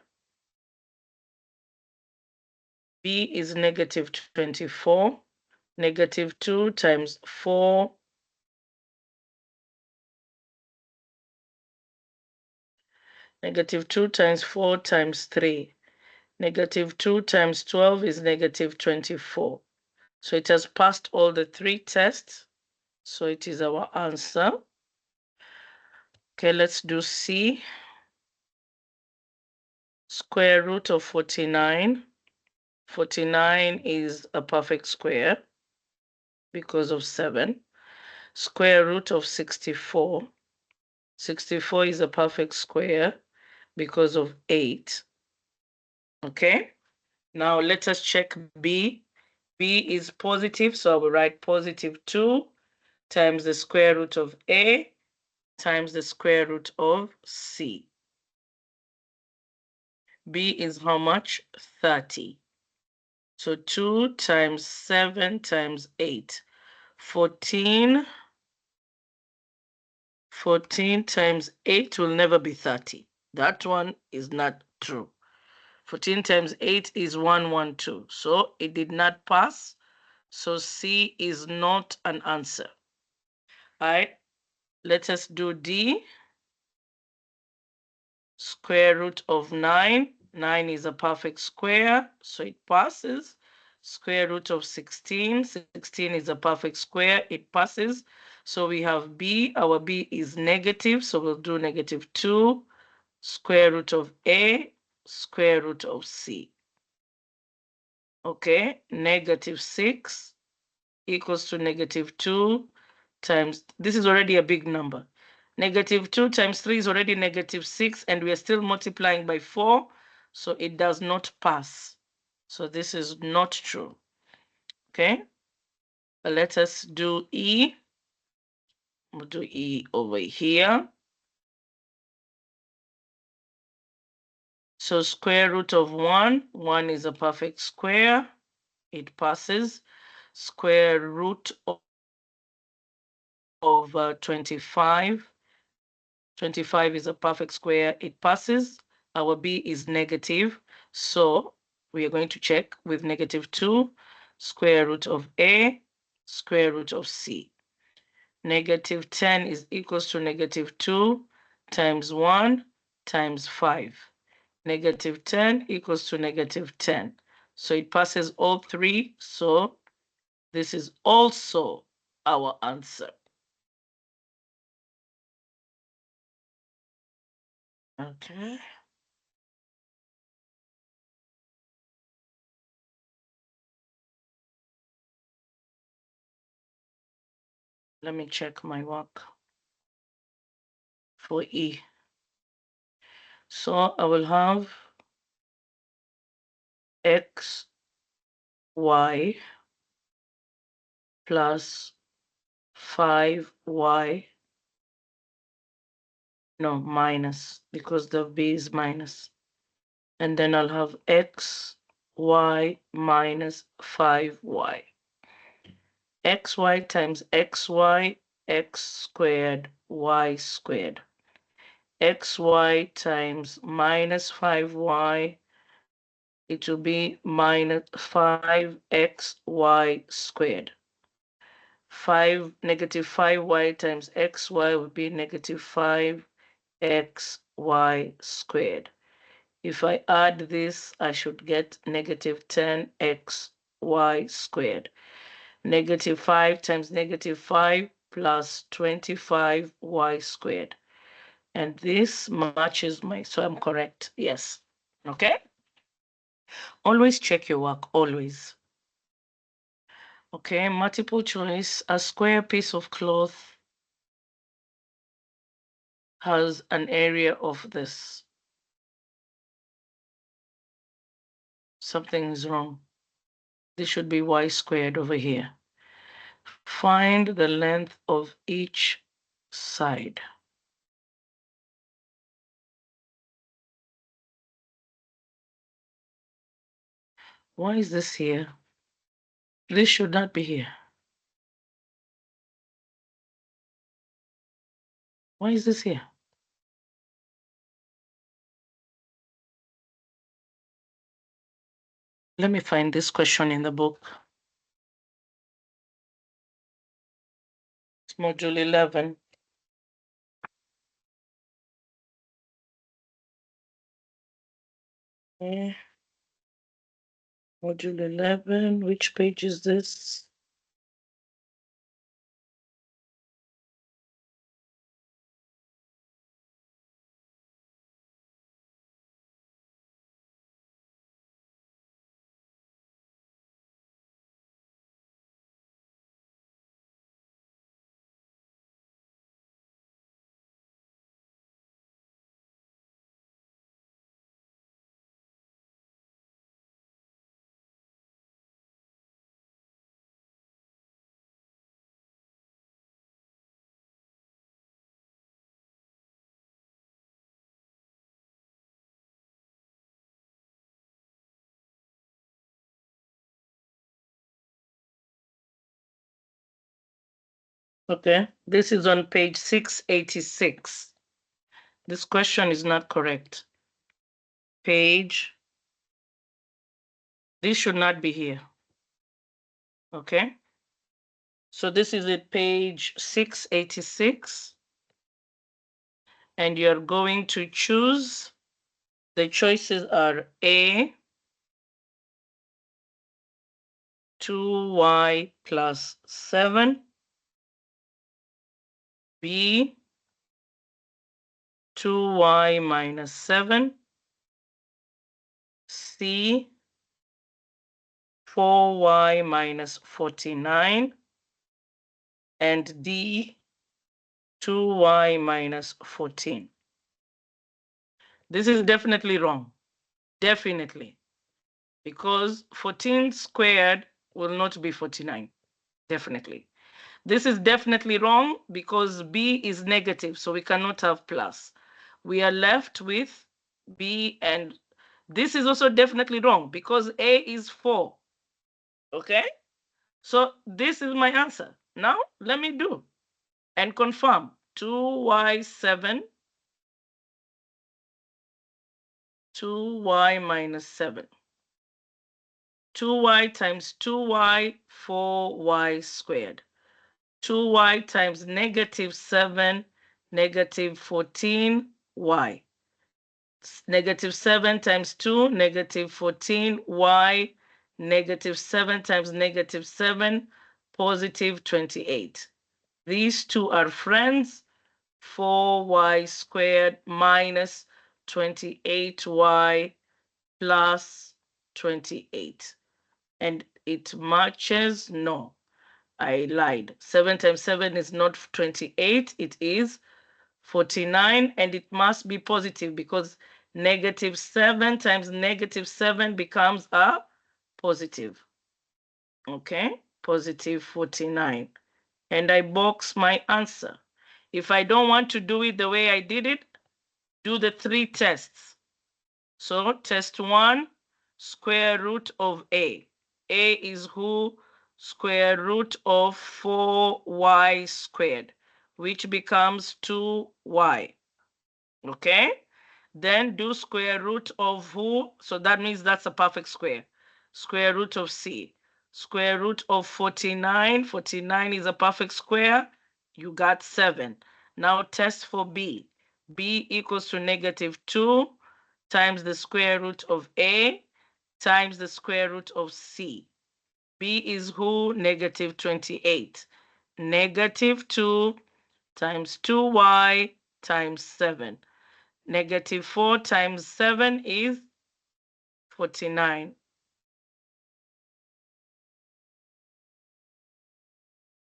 B is negative 24. Negative 2 times 4. Negative 2 times 4 times 3. Negative 2 times 12 is negative 24. So it has passed all the 3 tests. So it is our answer. Okay, let's do C. Square root of 49. 49 is a perfect square because of 7. Square root of 64. 64 is a perfect square because of 8. Okay, now let us check B. B is positive, so I will write positive 2 times the square root of A times the square root of C. B is how much? 30. So 2 times 7 times 8. 14. 14 times 8 will never be 30. That one is not true. 14 times 8 is 112. So it did not pass. So C is not an answer. All right, let us do D. Square root of 9. 9 is a perfect square, so it passes. Square root of 16. 16 is a perfect square, it passes. So we have B. Our B is negative, so we'll do negative 2. Square root of A, square root of C. Okay, negative 6 equals to negative 2 times, this is already a big number. Negative 2 times 3 is already negative 6, and we are still multiplying by 4, so it does not pass. So this is not true. Okay, but let us do E. We'll do E over here. So square root of 1, 1 is a perfect square, it passes. Square root of 25. 25 is a perfect square, it passes. Our B is negative, so we are going to check with negative 2, square root of A, square root of C. Negative 10 is equals to negative 2 times 1 times 5. Negative 10 equals to negative 10. So it passes all 3, so this is also our answer. Okay. Let me check my work for E. So I will have x, y plus 5y, no, minus, because the b is minus. And then I'll have x, y minus 5y. xy times xy x squared y squared. Xy times minus 5y, it will be minus 5xy squared. Negative 5y times xy would be negative 5xy squared. If I add this, I should get negative 10xy squared. Negative 5 times negative 5 plus 25y squared. And this matches so I'm correct. Yes. Okay? Always check your work, always. Okay, multiple choice. A square piece of cloth has an area of this. Something is wrong. This should be y squared over here. Find the length of each side. Why is this here? This should not be here. Why is this here? Let me find this question in the book. It's module 11. Okay. Module 11, which page is this? Okay, this is on page 686. This question is not correct. Page, this should not be here. Okay, so this is at page 686. And you're going to choose, the choices are A, 2y plus 7, B, 2y minus 7, C, 4y minus 49, and D, 2y minus 14. This is definitely wrong. Definitely. Because 14 squared will not be 49. Definitely. This is definitely wrong because B is negative, so we cannot have plus. We are left with B, and this is also definitely wrong because A is 4. Okay? So this is my answer. Now let me do and confirm. 2y7, 2y minus 7. 2y times 2y, 4y squared. 2y times negative 7, negative 14y. Negative 7 times 2, negative 14y. Negative 7 times negative 7, positive 28. These two are friends. 4y squared minus 28y plus 28. And it matches? No, I lied. 7 times 7 is not 28, it is 49, and it must be positive because negative 7 times negative 7 becomes a positive. Okay, positive 49. And I box my answer. If I don't want to do it the way I did it, do the 3 tests. So test 1, square root of A. A is who? square root of 4y squared, which becomes 2y. Okay? Then do square root of who? So that means that's a perfect square. Square root of c. Square root of 49. 49 is a perfect square. You got 7. Now test for b. b equals to -2 times the square root of a times the square root of c. b is who? -28. -2 times 2y times 7. -4 times 7 is 49.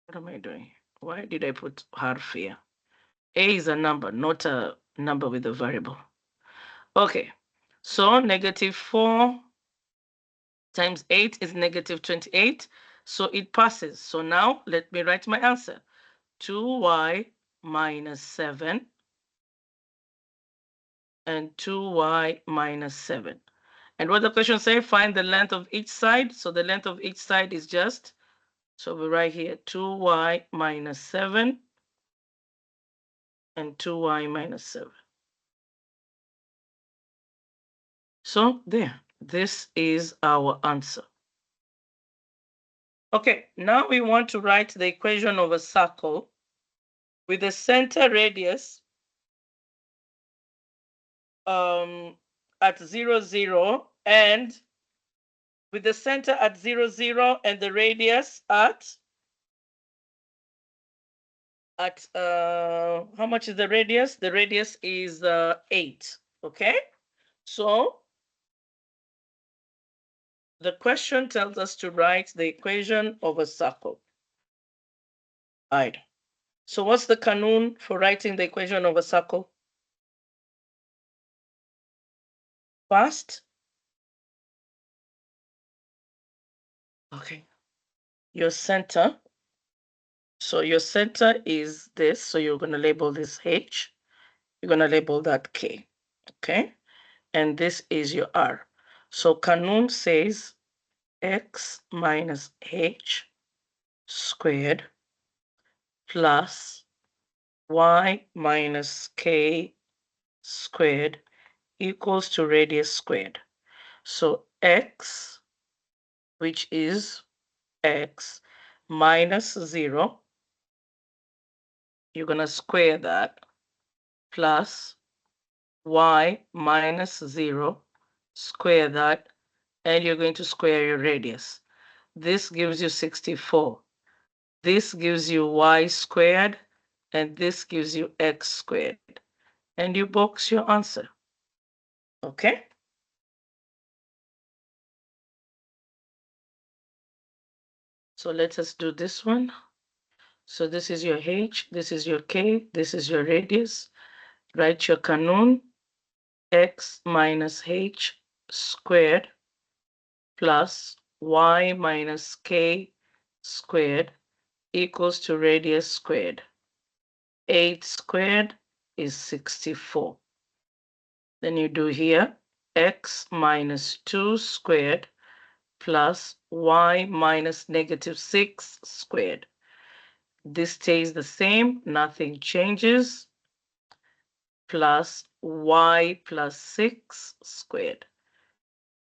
What am I doing? Why did I put harf here? A is a number, not a number with a variable. Okay, so -4 times 8 is -28. So it passes. So now let me write my answer. 2y minus 7 and 2y minus 7. And what the question say? Find the length of each side. So the length of each side is just, so we write here 2y minus 7 and 2y minus 7. So there, this is our answer. Okay, now we want to write the equation of a circle with the center radius at 0, 0, and with the center at 0, 0 and the radius at how much is the radius? The radius is 8. Okay, so the question tells us to write the equation of a circle. All right. So what's the kanun for writing the equation of a circle? First, okay, your center. So your center is this. So you're going to label this H. You're going to label that K. Okay. And this is your R. So kanun says X minus H squared plus Y minus K squared equals to radius squared. So X, which is X minus 0, you're going to square that, plus y minus 0, square that, and you're going to square your radius. This gives you 64. This gives you y squared, and this gives you x squared. And you box your answer. Okay? So let us do this one. So this is your h, this is your k, this is your radius. Write your kanun, x minus h squared plus y minus k squared equals to radius squared. 8 squared is 64. Then you do here x minus 2 squared plus y minus -6 squared. This stays the same, nothing changes, plus y plus 6 squared.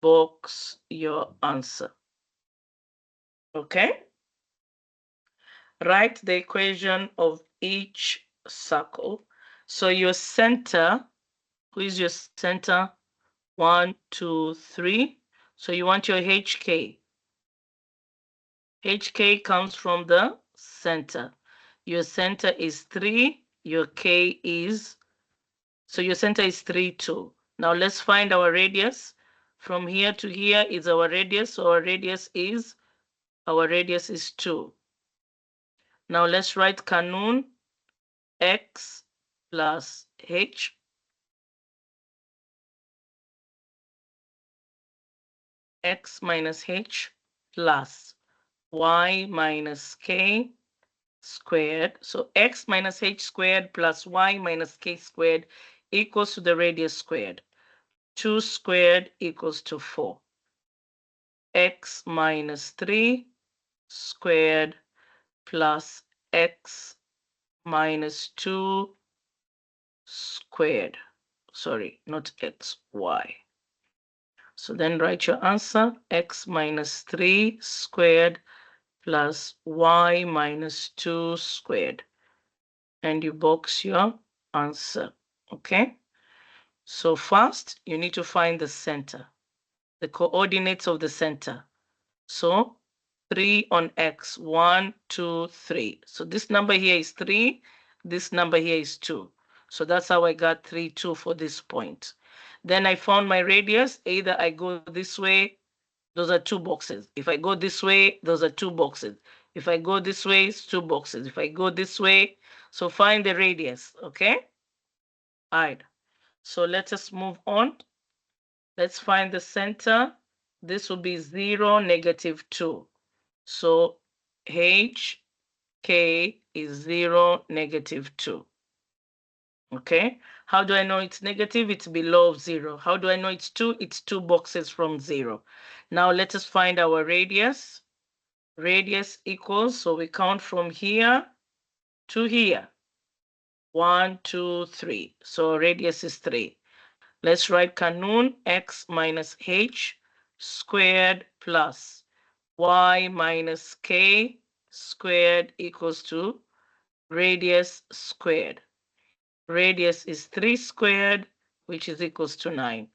Box your answer. Okay? Write the equation of each circle. So your center, who is your center? 1, 2, 3. So you want your HK. HK comes from the center. Your center is 3. Your K is, so your center is 3, 2. Now let's find our radius. From here to here is our radius. So our radius is 2. Now let's write kanun x plus h. X minus h plus y minus k squared. So x minus h squared plus y minus k squared equals to the radius squared. 2 squared equals to 4. X minus 3 squared plus x minus 2 squared. Sorry, not x, y. So then write your answer, x minus 3 squared plus y minus 2 squared. And you box your answer, okay? So first, you need to find the center, the coordinates of the center. So 3 on x, 1, 2, 3. So this number here is 3, this number here is 2. So that's how I got 3, 2 for this point. Then I found my radius. Either I go this way, those are 2 boxes. If I go this way, those are 2 boxes. If I go this way, it's 2 boxes. If I go this way, so find the radius, okay? All right. So let us move on. Let's find the center. This will be 0, negative 2. So h, k is 0, negative 2. Okay. How do I know it's negative? It's below 0. How do I know it's 2? It's 2 boxes from 0. Now let us find our radius. Radius equals, so we count from here to here. 1, 2, 3. So radius is 3. Let's write Kanun, x minus h squared plus y minus k squared equals to radius squared. Radius is 3 squared, which is equals to 9.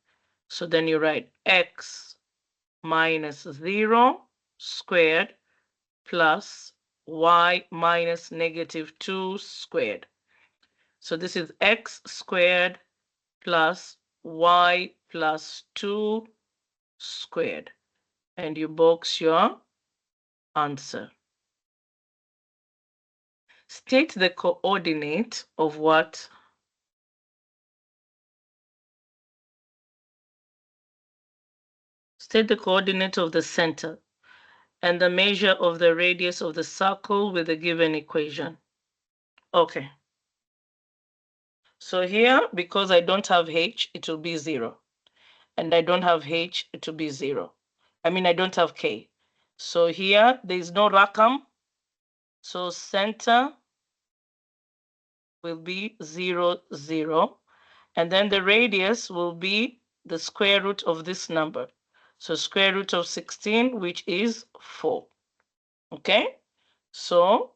So then you write x minus 0 squared plus y minus negative 2 squared. So this is x squared plus y plus 2 squared. And you box your answer. State the coordinate of what? State the coordinate of the center and the measure of the radius of the circle with the given equation. Okay. So here, because I don't have h, it will be 0. And I don't have h, it will be 0. I mean, I don't have k. So here, there is no rakam. So center will be 0, 0. And then the radius will be the square root of this number. So square root of 16, which is 4. Okay? So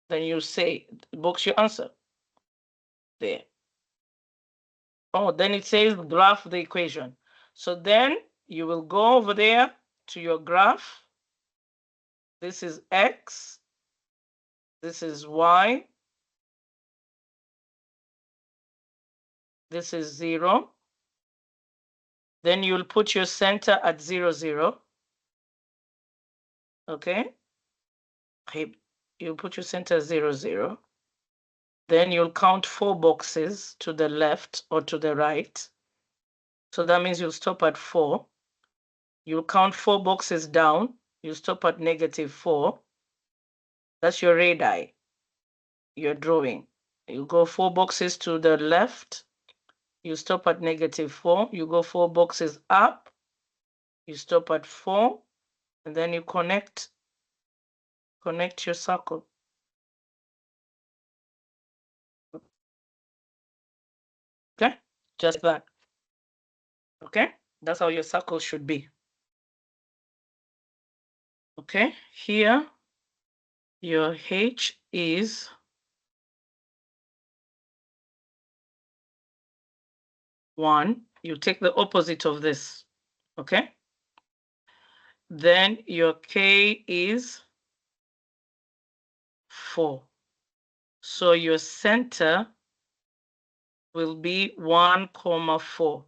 then you say, box your answer there. Oh, then it says graph the equation. So then you will go over there to your graph. This is x. This is y. This is 0. Then you'll put your center at 0, 0. Okay? You'll put your center at 0, 0. Then you'll count 4 boxes to the left or to the right. So that means you'll stop at 4. You'll count 4 boxes down. You stop at negative 4. That's your radii you're drawing. You go 4 boxes to the left. You stop at negative 4. You go 4 boxes up. You stop at 4. And then you connect your circle. Okay? Just that. Okay? That's how your circle should be. Okay? Here, your h is 1. You take the opposite of this. Okay? Then your k is 4. So your center will be 1, 4.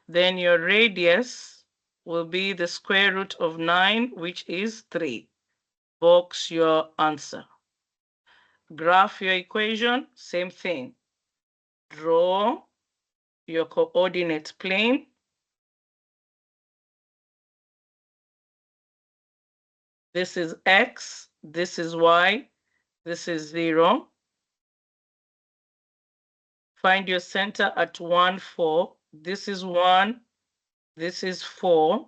Then your radius will be the square root of 9, which is 3. Box your answer. Graph your equation, same thing. Draw your coordinate plane. This is x, this is y, this is 0. Find your center at 1, 4. This is 1, this is 4.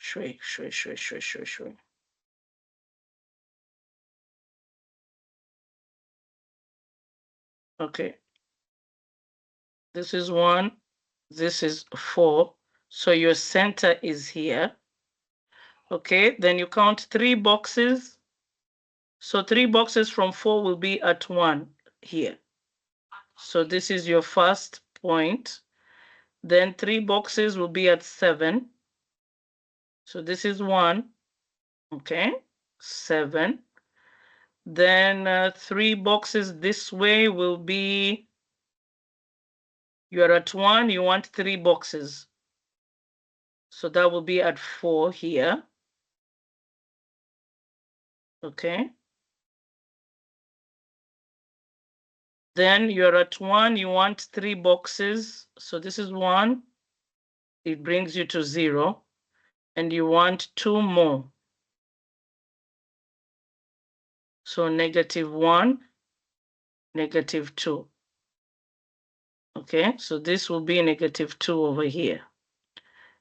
Shui. Okay. This is 1. This is 4. So your center is here. Okay. Then you count 3 boxes. So 3 boxes from 4 will be at 1 here. So this is your first point. Then 3 boxes will be at 7. So this is 1. Okay. 7. Then 3 boxes this way will be, you're at 1, you want 3 boxes. So that will be at 4 here. Okay. Then you're at 1, you want 3 boxes. So this is 1. It brings you to 0. And you want 2 more. So -1, -2. Okay, so this will be -2 over here.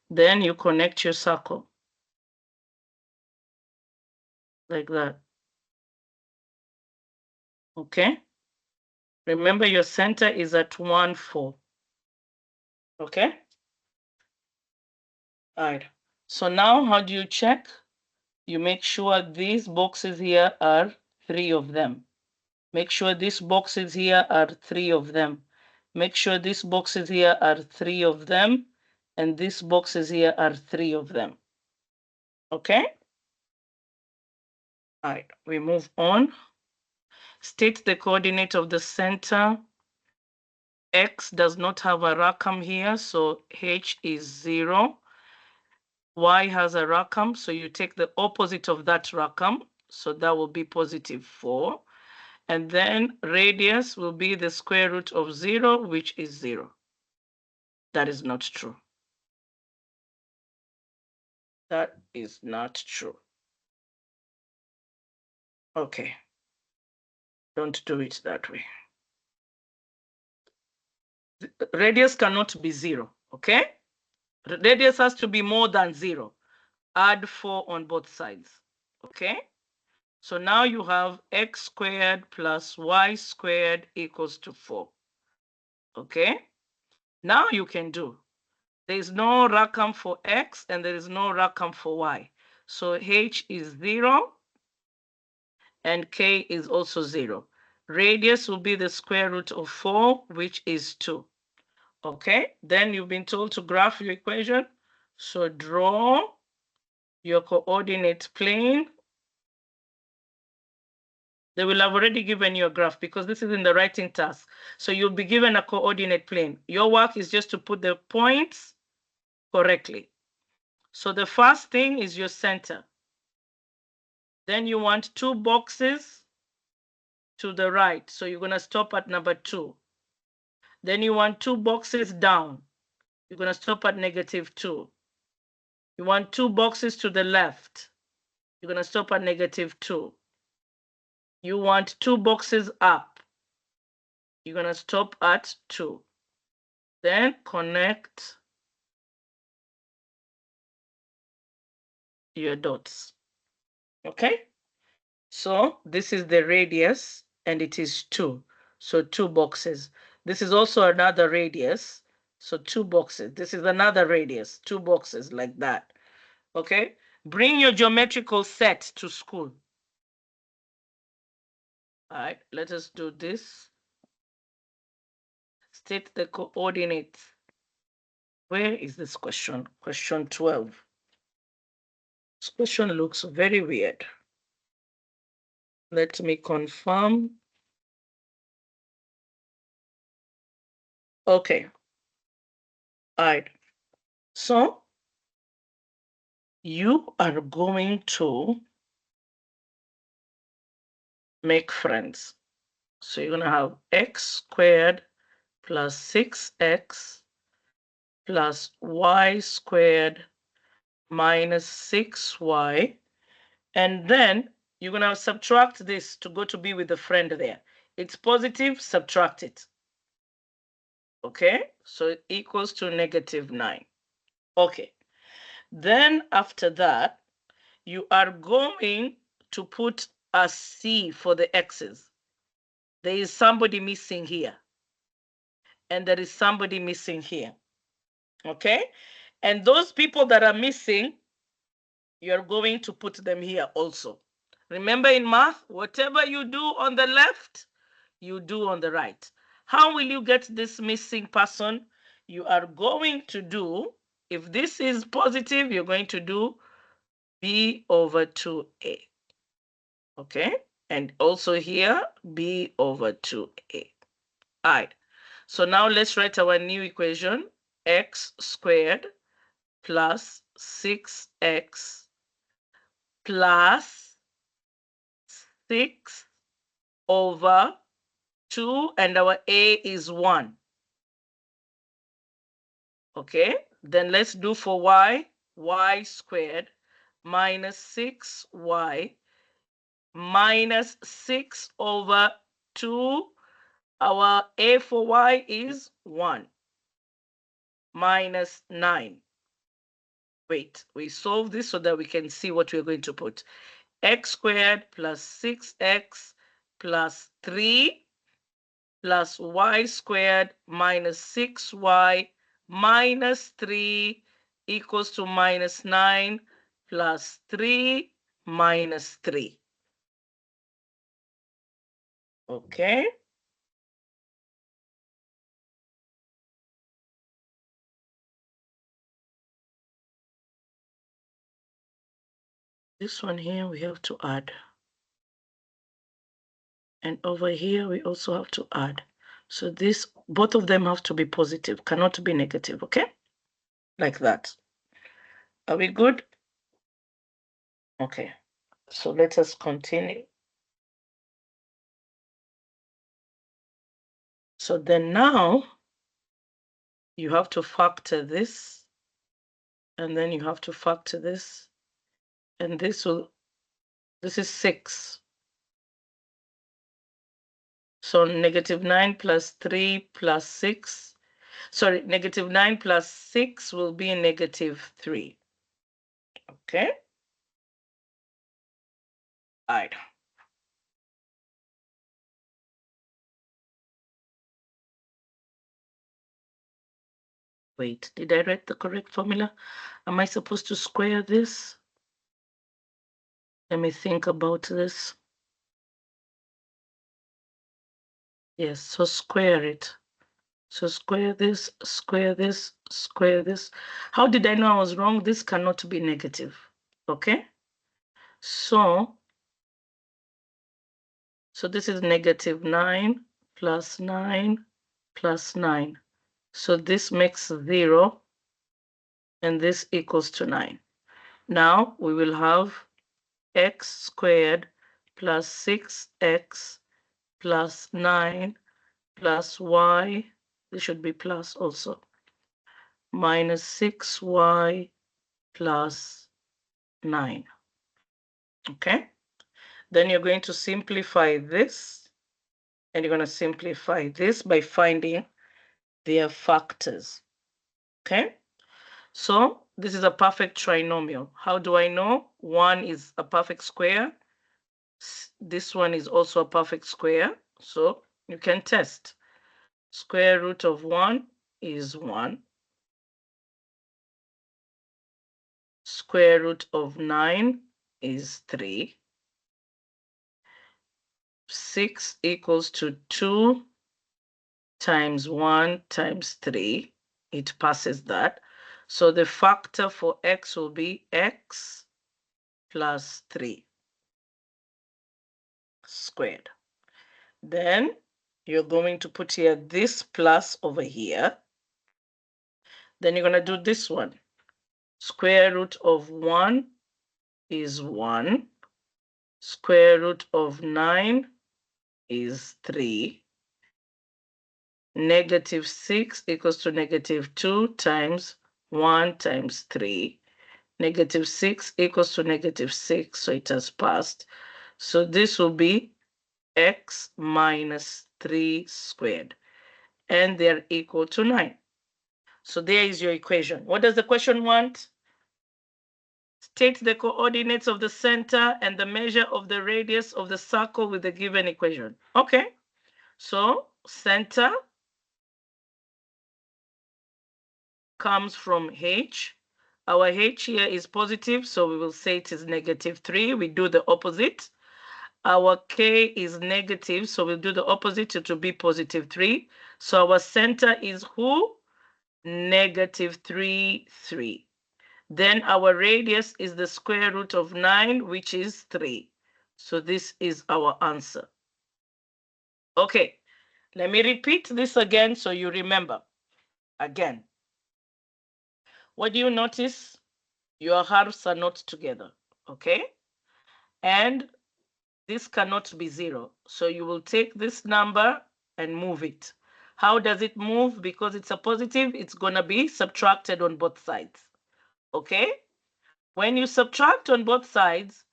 Then you connect your circle like that. Okay. Remember your center is at 1, 4. Okay. All right. So now how do you check? You make sure these boxes here are 3 of them. Make sure these boxes here are 3 of them. Make sure these boxes here are 3 of them. And these boxes here are 3 of them. Okay? All right, we move on. State the coordinate of the center. X does not have a rackham here, so H is 0. Y has a rackham, so you take the opposite of that rackham. So that will be +4. And then radius will be the square root of 0, which is 0. That is not true. That is not true. Okay. Don't do it that way. Radius cannot be 0, okay? Radius has to be more than 0. Add 4 on both sides, okay? So now you have x squared plus y squared equals to 4, okay? Now you can do, there is no rackham for x and there is no rackham for y. So h is 0 and k is also 0. Radius will be the square root of 4, which is 2. Okay, then you've been told to graph your equation. So draw your coordinate plane. They will have already given you a graph because this is in the writing task. So you'll be given a coordinate plane. Your work is just to put the points correctly. So the first thing is your center. Then you want 2 boxes to the right. So you're going to stop at number 2. Then you want 2 boxes down. You're going to stop at -2. You want 2 boxes to the left. You're going to stop at -2. You want 2 boxes up. You're going to stop at 2. Then connect your dots. Okay? So this is the radius and it is 2. So 2 boxes. This is also another radius. So 2 boxes. This is another radius. 2 boxes like that. Okay? Bring your geometrical set to school. All right, let us do this. State the coordinates. Where is this question? Question 12. This question looks very weird. Let me confirm. Okay. All right. So you are going to make friends. So you're going to have x squared plus 6x plus y squared minus 6y. And then you're going to subtract this to go to be with the friend there. It's positive, subtract it. Okay, so it equals to -9. Okay, Then after that, you are going to put a C for the x's. There is somebody missing here. And there is somebody missing here. Okay? And those people that are missing, you're going to put them here also. Remember in math, whatever you do on the left, you do on the right. How will you get this missing person? You are going to do, if this is positive, you're going to do b over 2a. Okay? And also here, b over 2a. All right. So now let's write our new equation, x squared plus 6x plus 6 over 2, and our a is 1. Okay, then let's do for y squared minus 6y minus 6 over 2. Our a for y is 1 minus 9. Wait, we solve this so that we can see what we're going to put. X squared plus 6x plus 3 plus y squared minus 6y minus 3 equals to minus 9 plus 3 minus 3. Okay. This one here we have to add. And over here we also have to add. So this, both of them have to be positive, cannot be negative, okay? Like that. Are we good? Okay. So let us continue. So then now you have to factor this, and then you have to factor this, and this is 6. So negative 9 plus 3 plus 6, sorry, negative 9 plus 6 will be negative 3. Okay? All right. Wait, did I write the correct formula? Am I supposed to square this? Let me think about this. Yes, so square it. So square this, square this, square this. How did I know I was wrong? This cannot be negative. Okay? So this is negative 9 plus 9 plus 9. So this makes 0, and this equals to 9. Now we will have x squared plus 6x plus 9 plus y, this should be plus also, minus 6y plus 9. Okay? Then you're going to simplify this, and you're going to simplify this by finding their factors. Okay? So this is a perfect trinomial. How do I know? 1 is a perfect square. This one is also a perfect square. So you can test. Square root of 1 is 1. Square root of 9 is 3. 6 equals to 2 times 1 times 3. It passes that. So the factor for x will be x plus 3 squared. Then you're going to put here this plus over here. Then you're going to do this one. Square root of 1 is 1. Square root of 9 is 3. Negative 6 equals to negative 2 times 1 times 3. Negative 6 equals to negative 6, so it has passed. So this will be x minus 3 squared, and they're equal to 9. So there is your equation. What does the question want? State the coordinates of the center and the measure of the radius of the circle with the given equation. Okay, so center comes from H. Our H here is positive, so we will say it is -3. We do the opposite. Our K is negative, so we'll do the opposite. It will be +3. So our center is who? -3, 3. Then our radius is the square root of 9, which is 3. So this is our answer. Okay, let me repeat this again so you remember. Again, what do you notice? Your halves are not together, okay? And this cannot be 0. So you will take this number and move it. How does it move? Because it's a positive, it's going to be subtracted on both sides, okay? When you subtract on both sides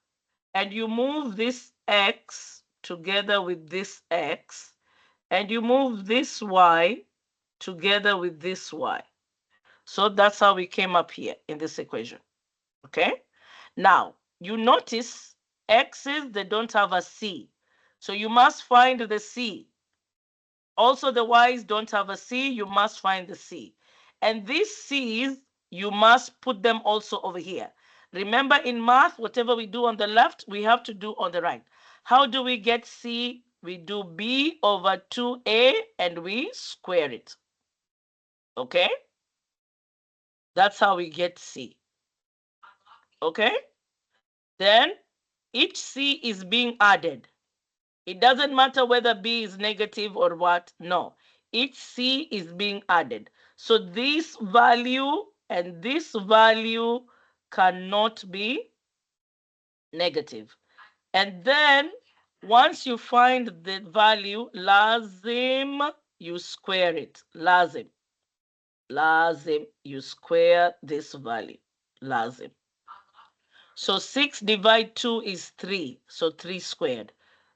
and you move this x together with this x, and you move this y together with this y. So that's how we came up here in this equation, okay? Now, you notice x's, they don't have a c. So you must find the c. Also, the y's don't have a c. You must find the c. And these c's, you must put them also over here. Remember, in math, whatever we do on the left, we have to do on the right. How do we get c? We do b over 2a and we square it. Okay? That's how we get c. Okay? Then each c is being added. It doesn't matter whether b is negative or what. No. Each c is being added. So this value and this value cannot be negative. And then once you find the value, lazim, you square it. Lazim. Lazim, you square this value. Lazim. So 6 divide 2 is 3. So 3 squared.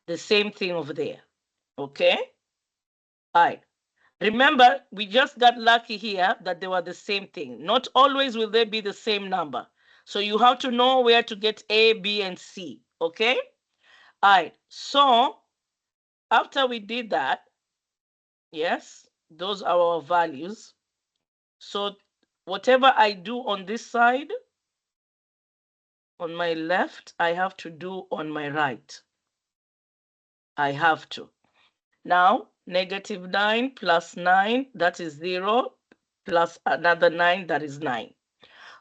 The same thing over there. Okay? All right. Remember, we just got lucky here that they were the same thing. Not always will they be the same number. So you have to know where to get A, B, and C. Okay? All right. So after we did that, yes, those are our values. So whatever I do on this side, on my left, I have to do on my right. I have to. Now, -9 plus 9, that is 0, plus another 9, that is 9.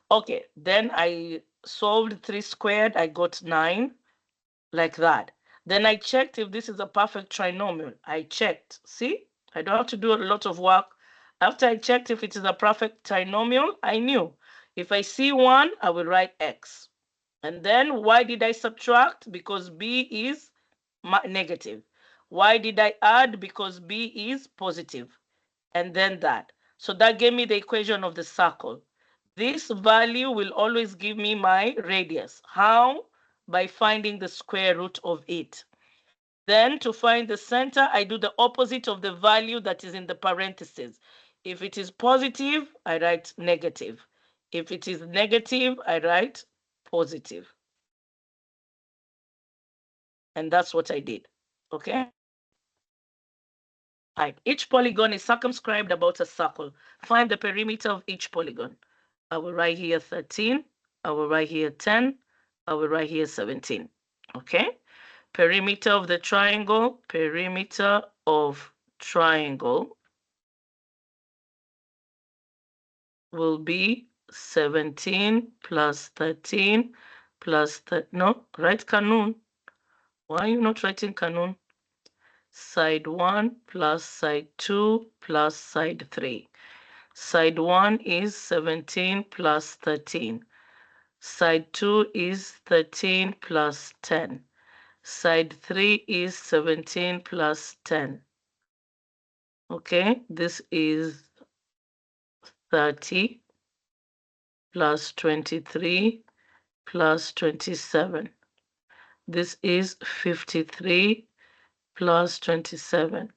Okay, then I solved 3 squared, I got 9, like that. Then I checked if this is a perfect trinomial. I checked. See, I don't have to do a lot of work. After I checked if it is a perfect trinomial, I knew. If I see 1, I will write x. And then why did I subtract? Because b is negative. Why did I add? Because b is positive. And then that. So that gave me the equation of the circle. This value will always give me my radius. How? By finding the square root of it. Then to find the center, I do the opposite of the value that is in the parentheses. If it is positive, I write negative. If it is negative, I write positive. And that's what I did. Okay? Right. Each polygon is circumscribed about a circle. Find the perimeter of each polygon. I will write here 13. I will write here 10. I will write here 17. Okay? Perimeter of the triangle. Perimeter of triangle will be 17 plus 13 plus no, write Kanun. Why are you not writing Kanun? Side 1 plus side 2 plus side 3. Side 1 is 17 plus 13. Side 2 is 13 plus 10. Side 3 is 17 plus 10. Okay, this is 30 plus 23 plus 27. This is 53 plus 27.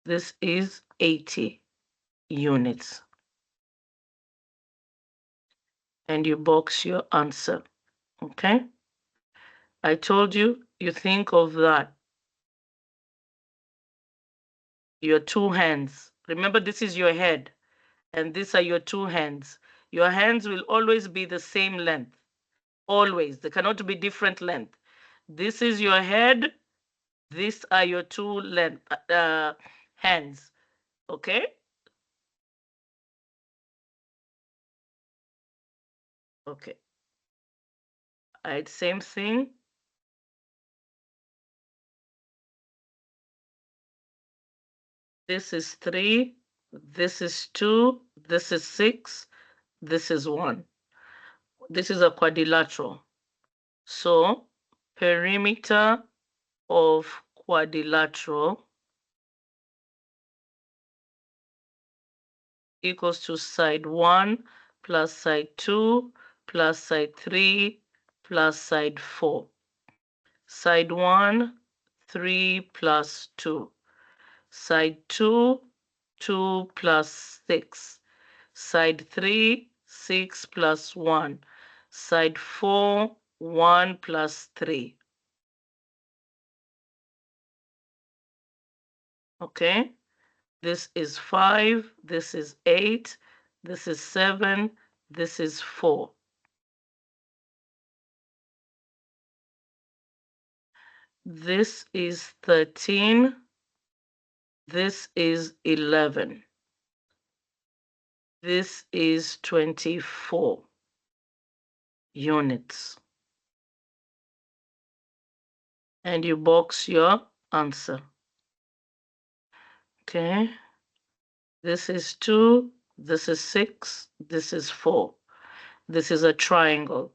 This is 80 units. And you box your answer. Okay? I told you, you think of that. Your two hands. Remember, this is your head, and these are your two hands. Your hands will always be the same length. Always. They cannot be different length. This is your head. These are your two hands. Okay? Okay. All right, same thing. This is 3. This is 2. This is 6. This is 1. This is a quadrilateral. So, perimeter of quadrilateral equals to side 1 plus side 2 plus side 3 plus side 4. Side 1, 3 plus 2. Side 2, 2 plus 6. Side 3, 6 plus 1. Side 4, 1 plus 3. Okay? This is 5, this is 8, this is 7, this is 4. This is 13, this is 11. This is 24 units. And you box your answer. Okay? This is 2, this is 6, this is 4. This is a triangle.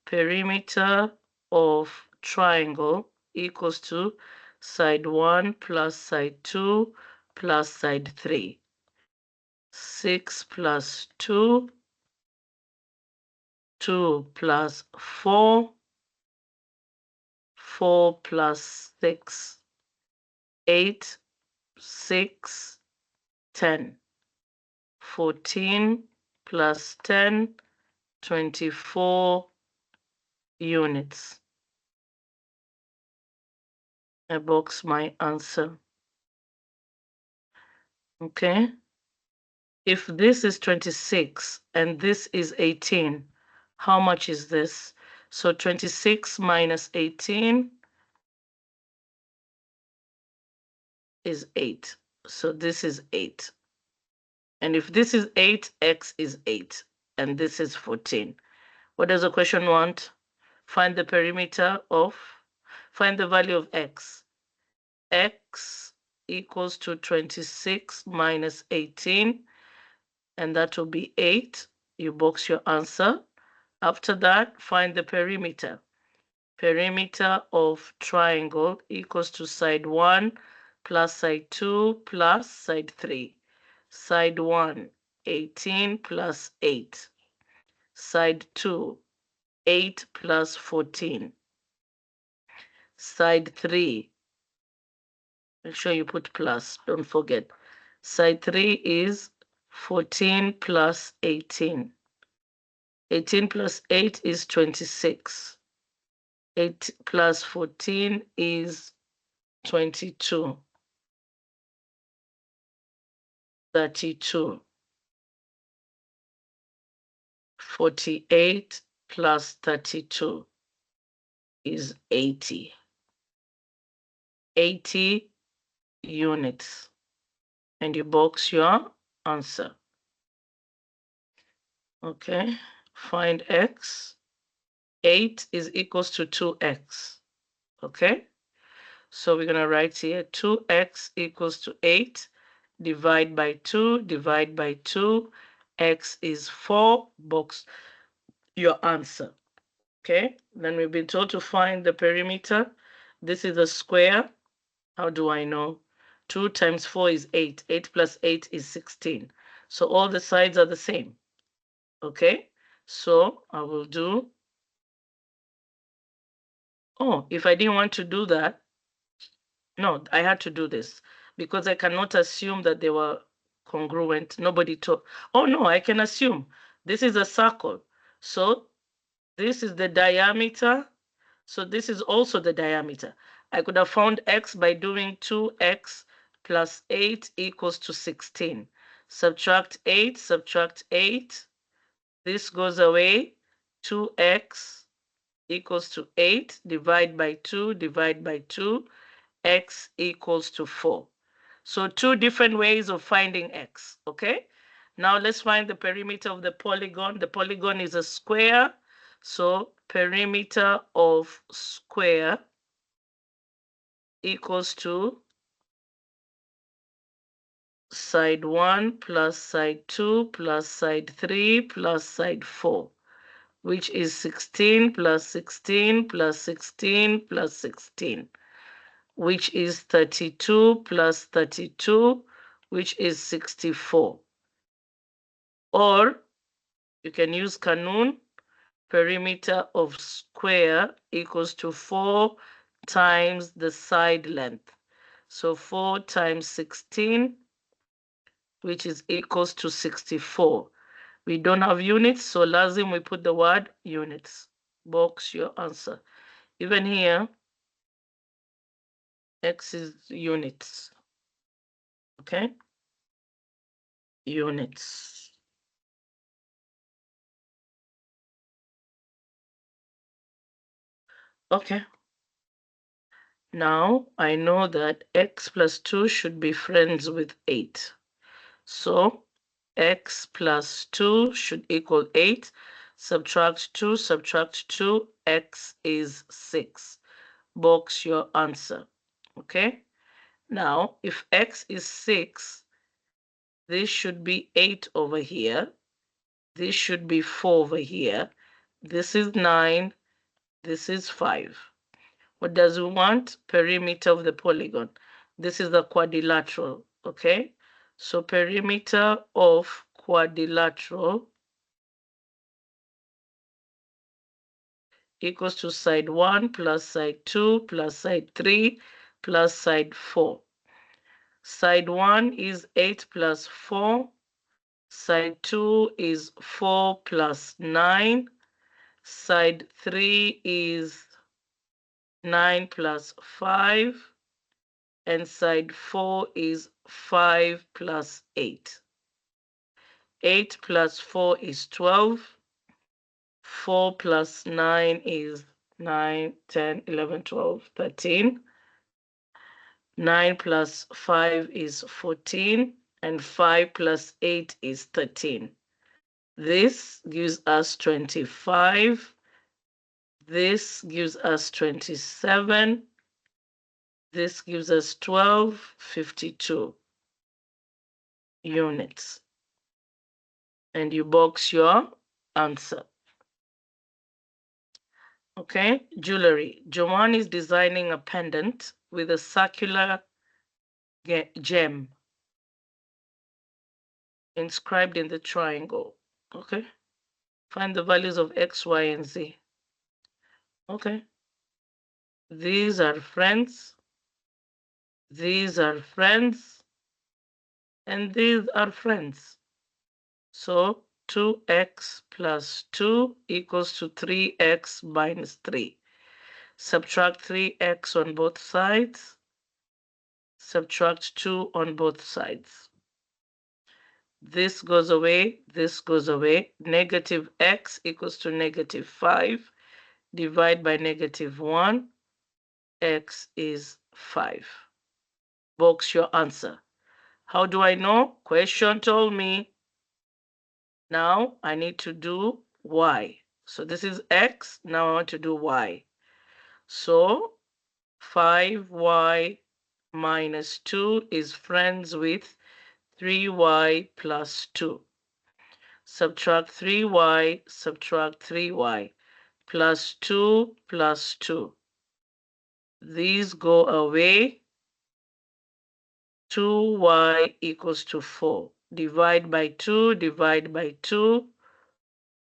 Perimeter of triangle equals to side 1 plus side 2 plus side 3. 6 plus 2, 2 plus 4, 4 plus 6, 8, 6, 10. 14 plus 10, 24 units. I box my answer. Okay? If this is 26 and this is 18, how much is this? So 26 minus 18 is 8. So this is 8. And if this is 8, x is 8. And this is 14. What does the question want? Find the perimeter of, find the value of x. X equals to 26 minus 18, and that will be 8. You box your answer. After that, find the perimeter. Perimeter of triangle equals to side 1 plus side 2 plus side 3. Side 1, 18 plus 8. Side 2, 8 plus 14. Side 3, make sure you put plus, don't forget. Side 3 is 14 plus 18. 18 plus 8 is 26. 8 plus 14 is 22. 32. 48 plus 32 is 80. 80 units. And you box your answer. Okay, find x. 8 is equals to 2x. Okay, so we're going to write here 2x equals to 8. Divide by 2, divide by 2. X is 4. Box your answer. Okay, then we've been told to find the perimeter. This is a square. How do I know? 2 times 4 is 8. 8 plus 8 is 16. So all the sides are the same. Okay, so I will do. Oh, if I didn't want to do that, no, I had to do this because I cannot assume that they were congruent. Nobody told. Oh, no, I can assume this is a circle. So This is the diameter. So this is also the diameter. I could have found x by doing 2x plus 8 equals to 16. Subtract 8, subtract 8. This goes away. 2x equals to 8. Divide by 2, divide by 2. X equals to 4. So two different ways of finding x, okay? Now let's find the perimeter of the polygon. The polygon is a square. So perimeter of square equals to side 1 plus side 2 plus side 3 plus side 4, which is 16 plus 16 plus 16 plus 16, which is 32 plus 32, which is 64. Or you can use Kanun, perimeter of square equals to 4 times the side length. So 4 times 16, which is equals to 64. We don't have units, so lazim we put the word units. Box your answer. Even here, x is units. Okay? Units. Okay. Now I know that x plus 2 should be friends with 8. So x plus 2 should equal 8. Subtract 2, subtract 2, x is 6. Box your answer. Okay? Now, if x is 6, this should be 8 over here. This should be 4 over here. This is 9. This is 5. What does we want? Perimeter of the polygon. This is the quadrilateral, okay? So perimeter of quadrilateral equals to side 1 plus side 2 plus side 3 plus side 4. Side 1 is 8 plus 4. Side 2 is 4 plus 9. Side 3 is 9 plus 5. And side 4 is 5 plus 8. 8 plus 4 is 12. 4 plus 9 is 9, 10, 11, 12, 13. 9 plus 5 is 14. And 5 plus 8 is 13. This gives us 25. This gives us 27. This gives us 12, 52 units. And you box your answer. Okay, jewelry. Joanne is designing a pendant with a circular gem inscribed in the triangle. Okay, find the values of x, y, and z. Okay, these are friends. These are friends. And these are friends. So 2x plus 2 equals to 3x minus 3. Subtract 3x on both sides. Subtract 2 on both sides. This goes away, this goes away. Negative x equals to negative 5. Divide by negative 1. X is 5. Box your answer. How do I know? Question told me. Now I need to do y. So this is x. Now I want to do y. So 5y minus 2 is friends with 3y plus 2. Subtract 3y, subtract 3y, plus 2 plus 2. These go away. 2y equals to 4. Divide by 2, divide by 2.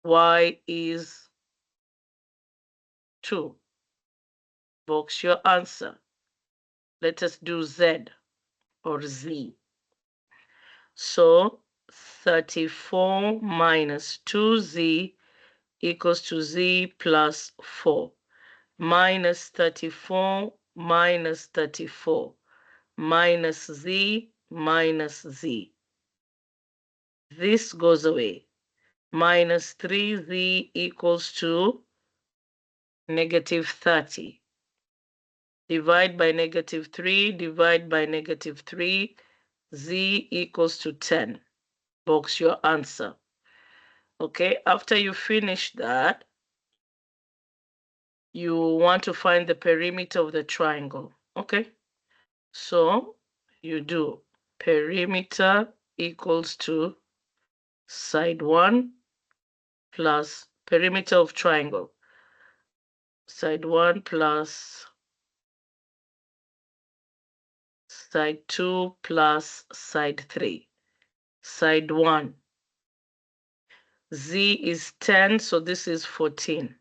Y is 2. Box your answer. Let us do z or z. So 34 minus 2z equals to z plus 4 minus 34 minus 34 minus z minus z. This goes away. Minus 3z equals to negative 30. Divide by negative 3, divide by negative 3, z equals to 10. Box your answer. Okay, after you finish that, you want to find the perimeter of the triangle. Okay, so you do perimeter equals to side 1 plus perimeter of triangle. Side 1 plus side 2 plus side 3. Side 1. Z is 10, so this is 14.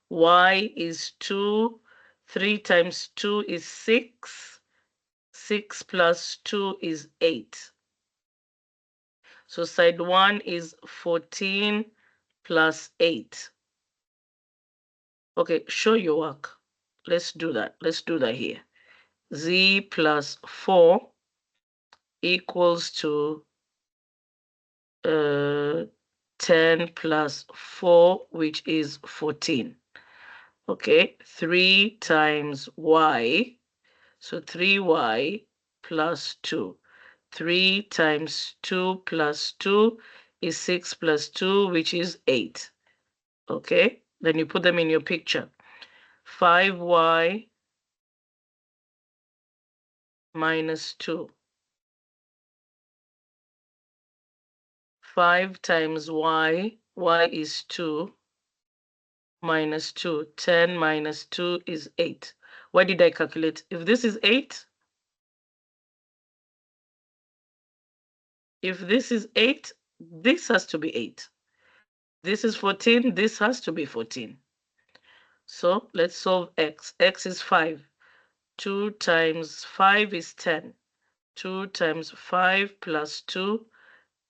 Y is 2. 3 times 2 is 6. 6 plus 2 is 8. So side 1 is 14 plus 8. Okay, show your work. Let's do that. Let's do that here. Z plus 4 equals to 10 plus 4, which is 14. Okay, 3 times y, so 3y plus 2. 3 times 2 plus 2 is 6 plus 2, which is 8. Okay, then you put them in your picture. 5y minus 2. 5 times y is 2, minus 2. 10 minus 2 is 8. Why did I calculate? If this is 8, this has to be 8. This is 14, this has to be 14. So let's solve x. X is 5. 2 times 5 is 10. 2 times 5 plus 2,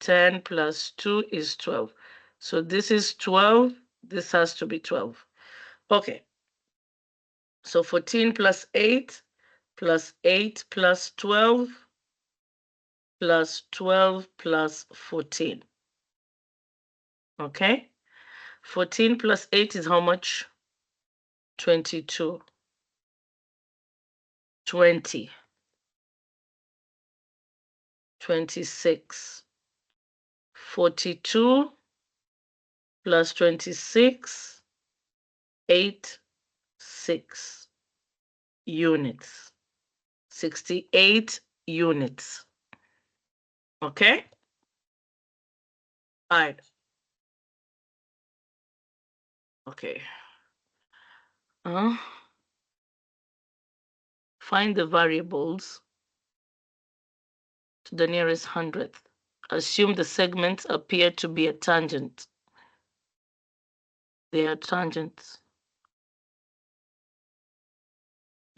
10 plus 2 is 12. So this is 12, this has to be 12. Okay, so 14 plus 8 plus 8 plus 12 plus 12 plus 14. Okay, 14 plus 8 is how much? 22. 20. 26. 42 plus 26, 8, 6 units. 68 units. Okay? All right. Okay. Find the variables to the nearest hundredth. Assume the segments appear to be a tangent. They are tangents.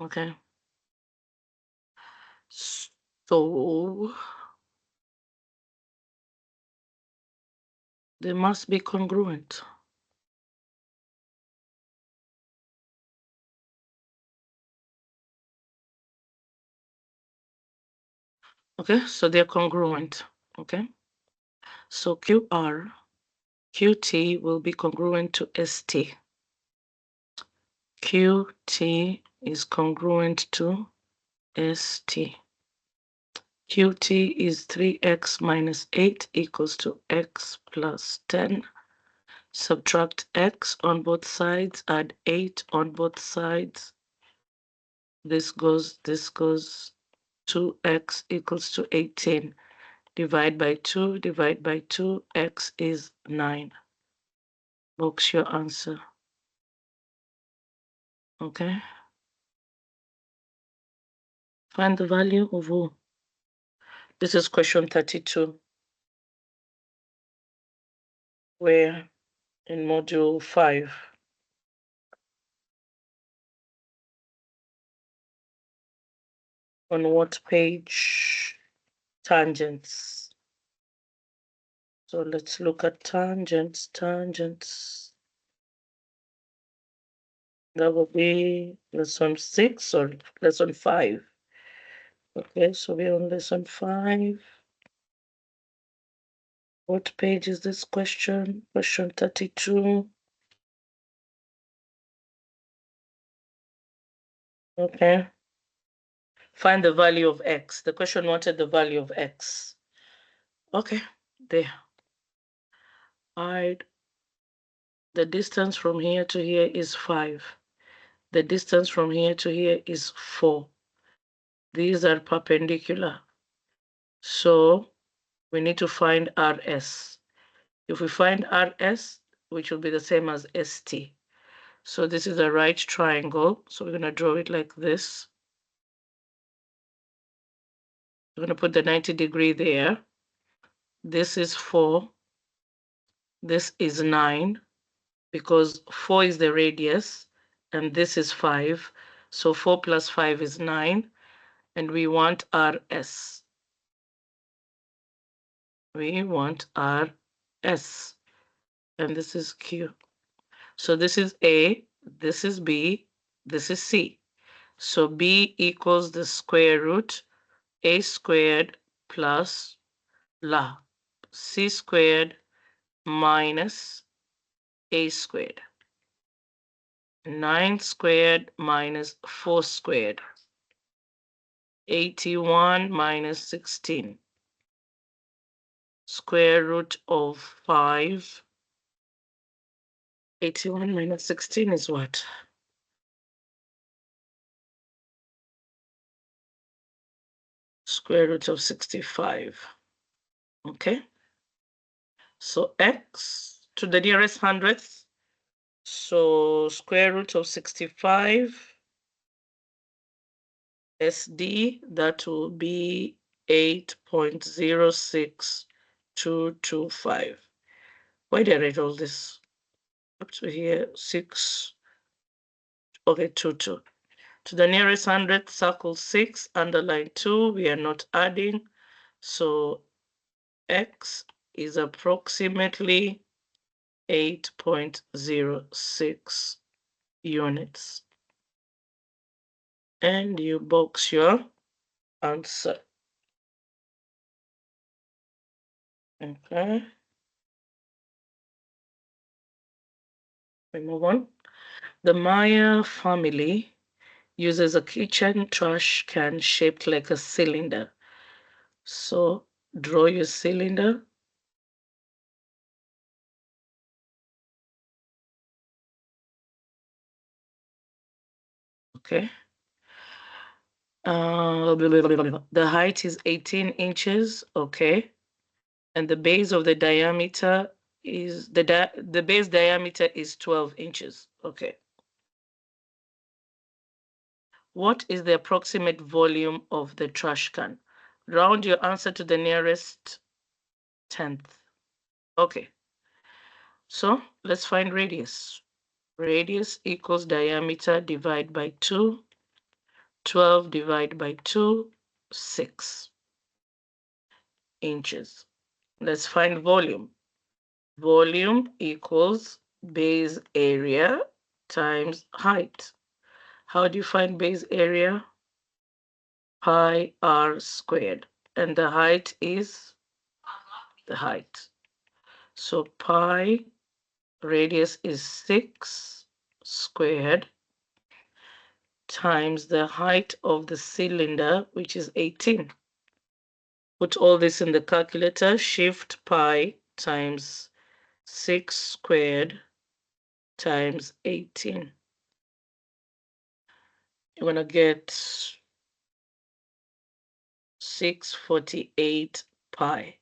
Okay. So they must be congruent. Okay, so they're congruent. Okay. So QT will be congruent to ST. QT is congruent to ST. QT is 3x minus 8 equals to x plus 10. Subtract x on both sides, add 8 on both sides. This goes, 2x equals to 18. Divide by 2, x is 9. Box your answer. Okay. Find the value of O. This is question 32. We're in module 5. On what page? Tangents. So let's look at tangents. That will be lesson 6 or lesson 5. Okay, so we're on lesson 5. What page is this question? Question 32. Okay. Find the value of x. The question wanted the value of x. Okay, there. Alright. The distance from here to here is 5. The distance from here to here is 4. These are perpendicular. So we need to find RS. If we find RS, which will be the same as ST. So this is a right triangle. So we're going to draw it like this. We're going to put the 90-degree there. This is 4. This is 9, because 4 is the radius, and this is 5. So 4 plus 5 is 9, and we want RS. We want RS, and this is Q. So this is A, this is B, this is C. So B equals the square root A squared plus La, C squared minus A squared. 9 squared minus 4 squared. 81 minus 16. Square root of 5. 81 minus 16 is what? Square root of 65. Okay. So x to the nearest hundredth. So square root of 65 SD, that will be 8.06225. Why did I write all this? Up to here, 6, okay, 2. To the nearest hundredth, circle 6, underline 2. We are not adding. So x is approximately 8.06 units. And you box your answer. Okay. We move on. The Maya family uses a kitchen trash can shaped like a cylinder. So draw your cylinder. Okay. The height is 18 inches. Okay. And the base of the diameter is the base diameter is 12 inches. Okay. What is the approximate volume of the trash can? Round your answer to the nearest tenth. Okay. So let's find radius. Radius equals diameter divided by 2. 12 divided by 2, 6 inches. Let's find volume. Volume equals base area times height. How do you find base area? Pi r squared. And the height is the height. So pi, radius is 6 squared, times the height of the cylinder, which is 18. Put all this in the calculator. Shift pi times 6 squared times 18. You're going to get 648 pi.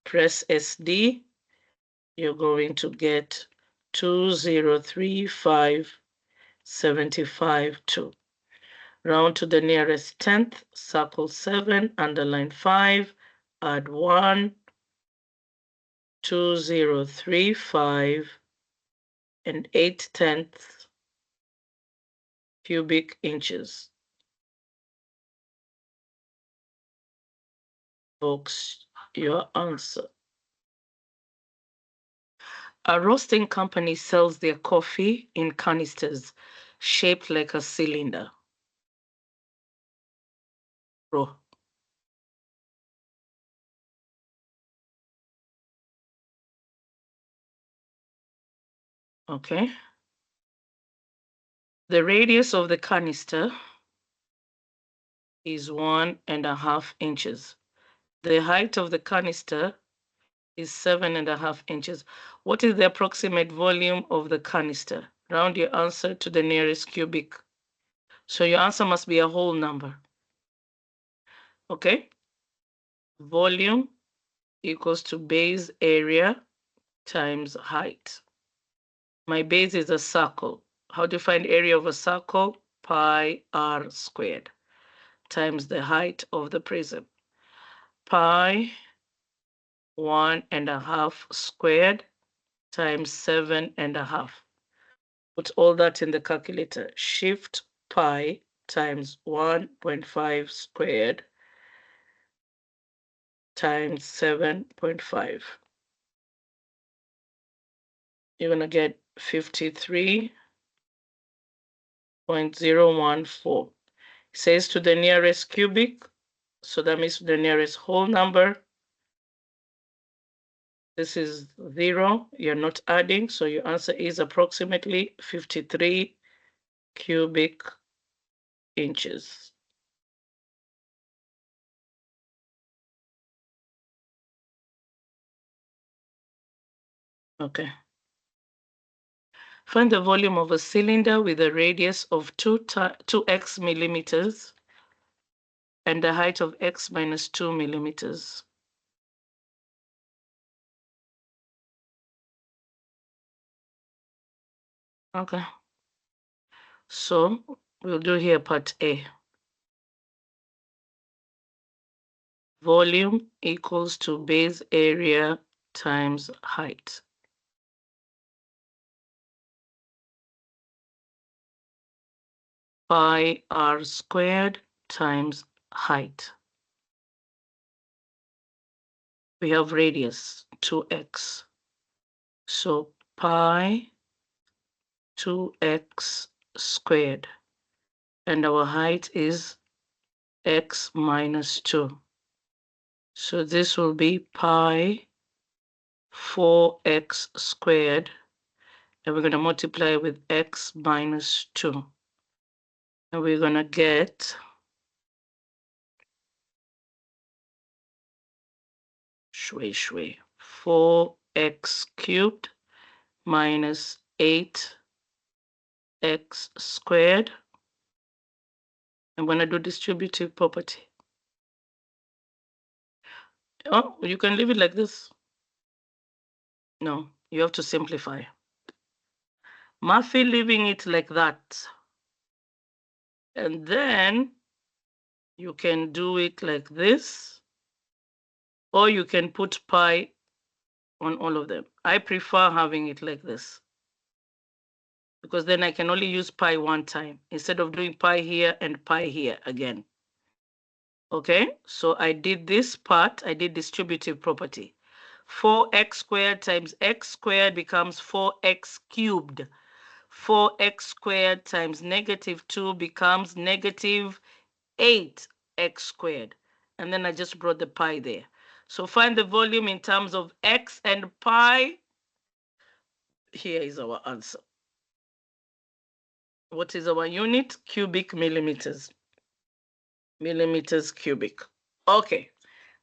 Press SD. You're going to get 2035752. Round to the nearest tenth, circle 7, underline 5, add 1, 2035, and 8/10 cubic inches. Box your answer. A roasting company sells their coffee in canisters shaped like a cylinder. Rho. Okay. The radius of the canister is 1.5 inches. The height of the canister is 7.5 inches. What is the approximate volume of the canister? Round your answer to the nearest cubic. So your answer must be a whole number. Okay? Volume equals to base area times height. My base is a circle. How do you find area of a circle? Pi r squared times the height of the prism. Pi 1.5 squared times 7.5. Put all that in the calculator. Shift pi times 1.5 squared times 7.5. You're going to get 53.014. It says to the nearest cubic, so that means the nearest whole number. This is 0. You're not adding, so your answer is approximately 53 cubic inches. Okay. Find the volume of a cylinder with a radius of 2x millimeters and the height of x minus 2 millimeters. Okay. So we'll do here part A. Volume equals to base area times height. Pi r squared times height. We have radius 2x. So pi 2x squared. And our height is x minus 2. So this will be pi 4x squared. And we're going to multiply with x minus 2. And we're going to get 4x cubed minus 8x squared. I'm going to do distributive property. Oh, you can leave it like this. No, you have to simplify. Murphy leaving it like that. And then you can do it like this, or you can put pi on all of them. I prefer having it like this because then I can only use pi one time instead of doing pi here and pi here again. Okay, so I did this part, I did distributive property. 4x squared times x squared becomes 4x cubed. 4x squared times negative 2 becomes negative 8x squared. And then I just brought the pi there. So find the volume in terms of x and pi. Here is our answer. What is our unit? Cubic millimeters. Millimeters cubic. Okay.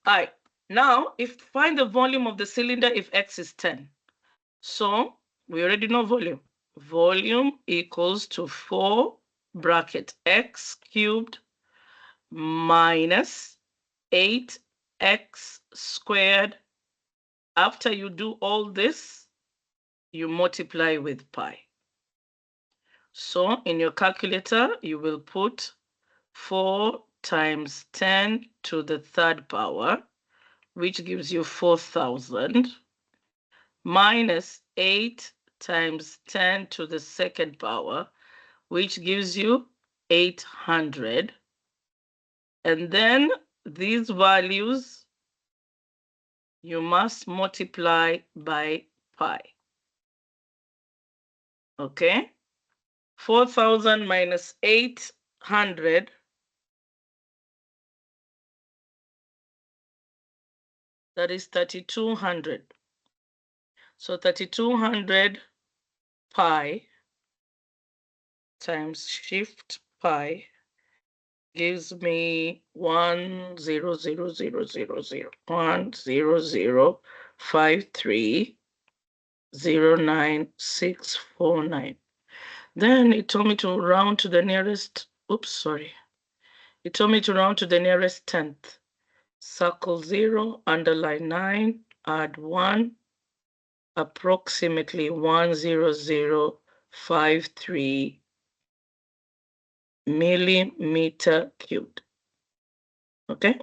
All right. Now, find the volume of the cylinder if x is 10. So we already know volume. Volume equals to 4 bracket x cubed minus 8x squared. After you do all this, you multiply with pi. So in your calculator, you will put 4 times 10 to the third power, which gives you 4,000, minus 8 times 10 to the second power, which gives you 800. And then these values you must multiply by pi. Okay? 4,000 minus 800 that is 3,200. So 3,200 pi times shift pi gives me 100,000,100,530,9,649. Then it told me to round to the nearest, oops, sorry. It told me to round to the nearest tenth. Circle 0, underline 9, add 1, approximately 10053 millimeter cubed. Okay,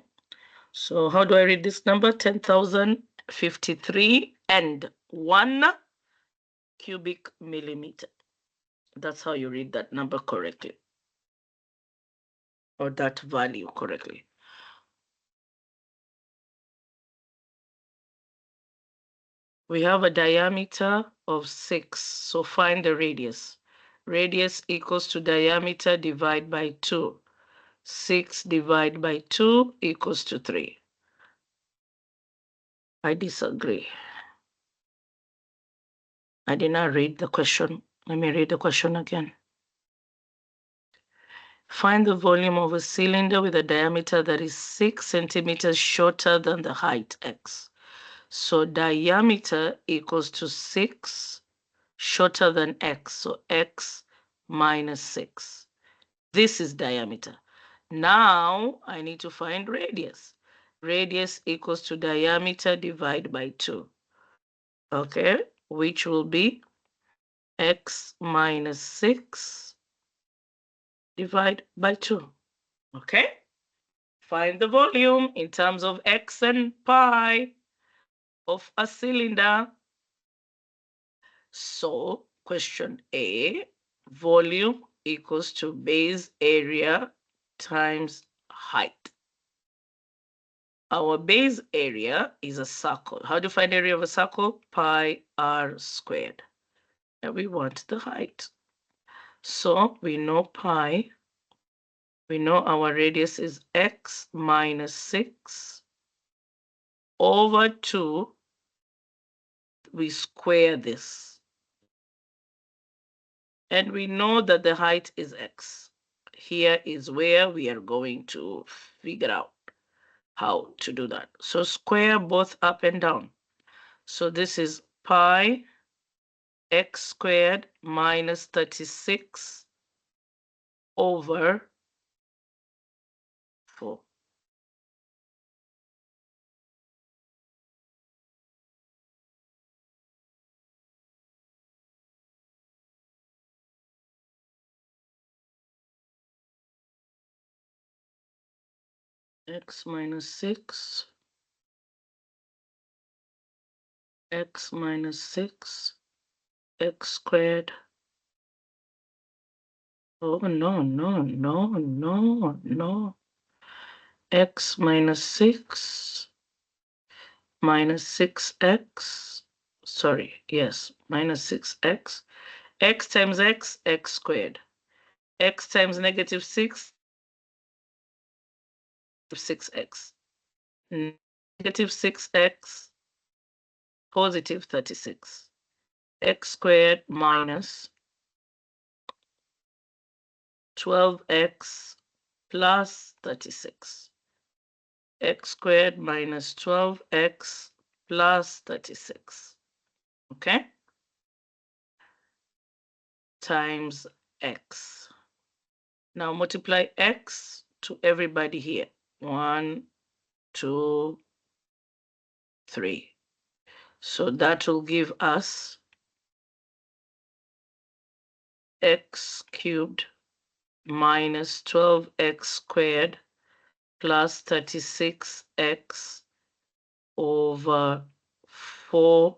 so how do I read this number? 10,053 and 1 cubic millimeter. That's how you read that number correctly, or that value correctly. We have a diameter of 6, so find the radius. Radius equals to diameter divided by 2. 6 divided by 2 equals to 3. I disagree. I did not read the question. Let me read the question again. Find the volume of a cylinder with a diameter that is 6 centimeters shorter than the height x. So diameter equals to 6 shorter than x. So x minus 6. This is diameter. Now I need to find radius. Radius equals to diameter divided by 2. Okay, which will be x minus 6 divided by 2. Okay, find the volume in terms of x and pi of a cylinder. So question A, volume equals to base area times height. Our base area is a circle. How do you find area of a circle? Pi r squared. And we want the height. So we know pi. We know our radius is x minus 6 over 2. We square this. And we know that the height is x. Here is where we are going to figure out how to do that. So square both up and down. So this is pi x squared minus 36 over 4. X minus 6, x minus 6, x squared. Oh, no, no, no, no, no. X minus 6 minus 6x. Sorry, yes, minus 6x. X times x, x squared. X times negative 6, 6x. Negative 6x, positive 36. X squared minus 12x plus 36. X squared minus 12x plus 36. Okay? Times x. Now multiply x to everybody here. 1, 2, 3. So that will give us x cubed minus 12x squared plus 36x over 4.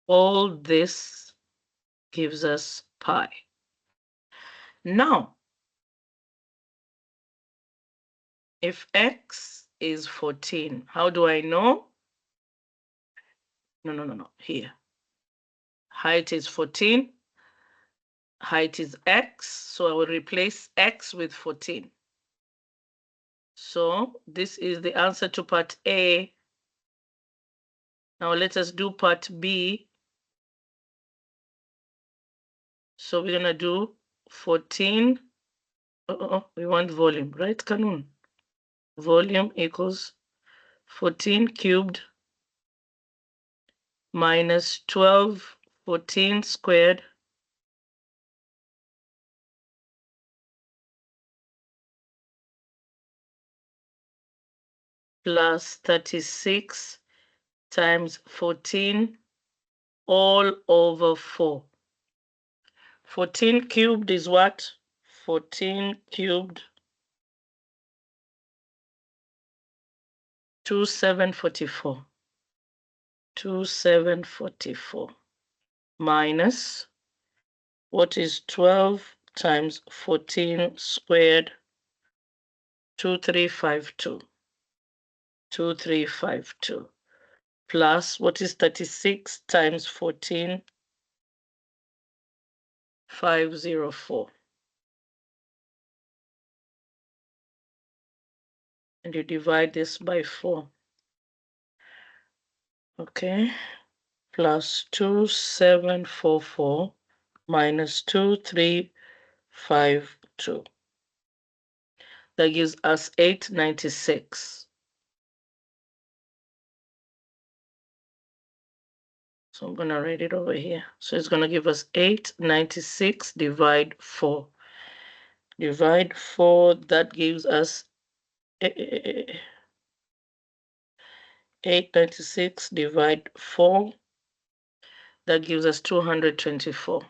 All this gives us pi. Now, if x is 14, how do I know? No. Here. Height is 14. height is x, so I will replace x with 14. So this is the answer to part A. Now let us do part B. So we're gonna do 14. We want volume, right, Kanun? Volume equals 14 cubed minus 12, 14 squared plus 36 times 14 all over 4. 14 cubed is what? 14 cubed, 2744. 2744 minus what is 12 times 14 squared? 2352. 2352 plus what is 36 times 14? 504. And you divide this by 4. Okay, plus 2744 minus 2352. That gives us 896. So I'm going to write it over here. So it's going to give us 896 divide 4. Divide 4, that gives us 896 divide 4. That gives us 224.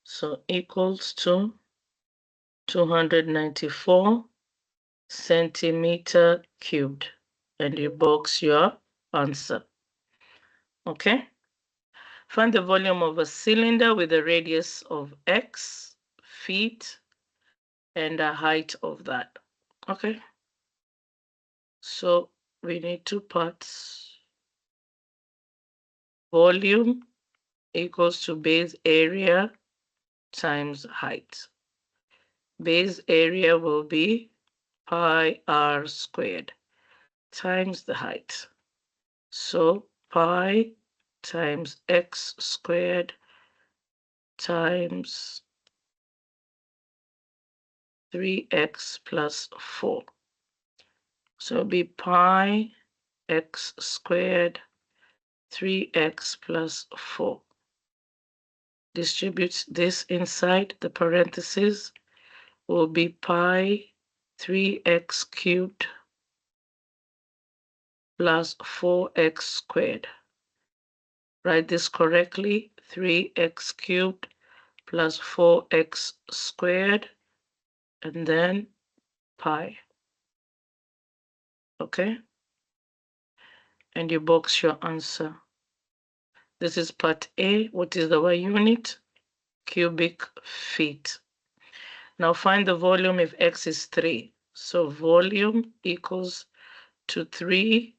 So equals to 294 centimeter cubed. And you box your answer. Okay? Find the volume of a cylinder with a radius of x feet and a height of that. Okay? So we need two parts. Volume equals to base area times height. Base area will be pi r squared times the height. So pi times x squared times 3x plus 4. So it'll be pi x squared 3x plus 4. Distribute this inside the parentheses, will be pi 3x cubed plus 4x squared. Write this correctly, 3x cubed plus 4x squared, and then pi. Okay? And you box your answer. This is part A. What is our unit? Cubic feet. Now find the volume if x is 3. So volume equals to 3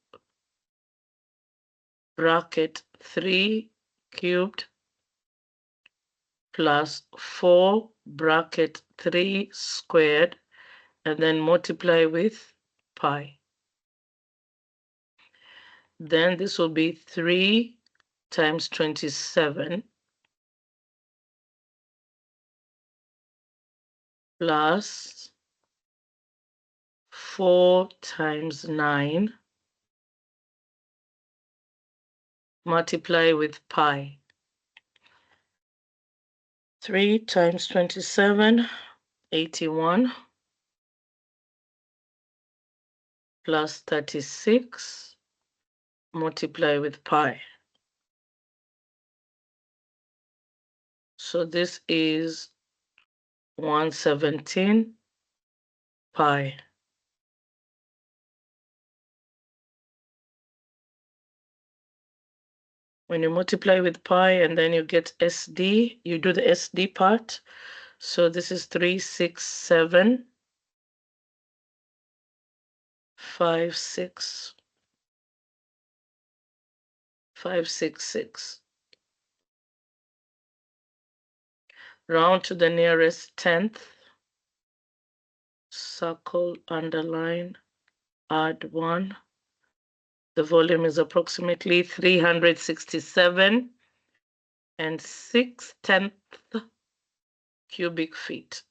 bracket 3 cubed plus 4 bracket 3 squared, and then multiply with pi. Then this will be 3 times 27 plus 4 times 9 multiply with pi. 3 times 27, 81 plus 36 multiply with pi. So this is 117 pi. When you multiply with pi and then you get SD, you do the SD part. So this is 36756. 566. Round to the nearest tenth. Circle, underline, add 1. The volume is approximately 367 and 6/10 cubic feet.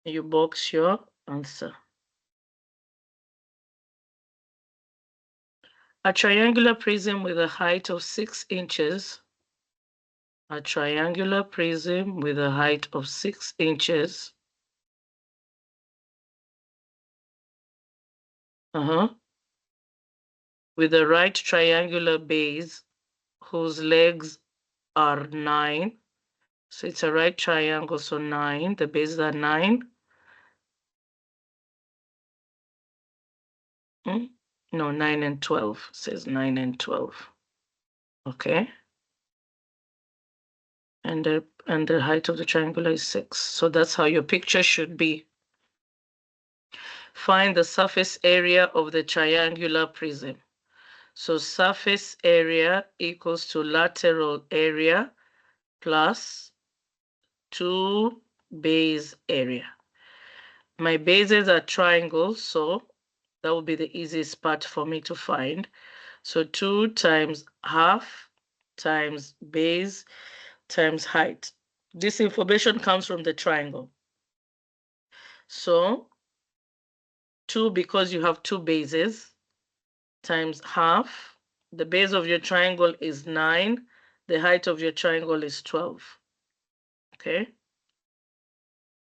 You box your answer. A triangular prism with a height of 6 inches. A triangular prism with a height of 6 inches. With a right triangular base whose legs are 9. So it's a right triangle, so 9. The bases are 9. No, 9 and 12. It says 9 and 12. Okay. And the height of the triangle is 6. So that's how your picture should be. Find the surface area of the triangular prism. So surface area equals to lateral area plus 2 base area. My bases are triangles, so that will be the easiest part for me to find. So 2 times half times base times height. This information comes from the triangle. So 2, because you have 2 bases, times half. The base of your triangle is 9. The height of your triangle is 12. Okay.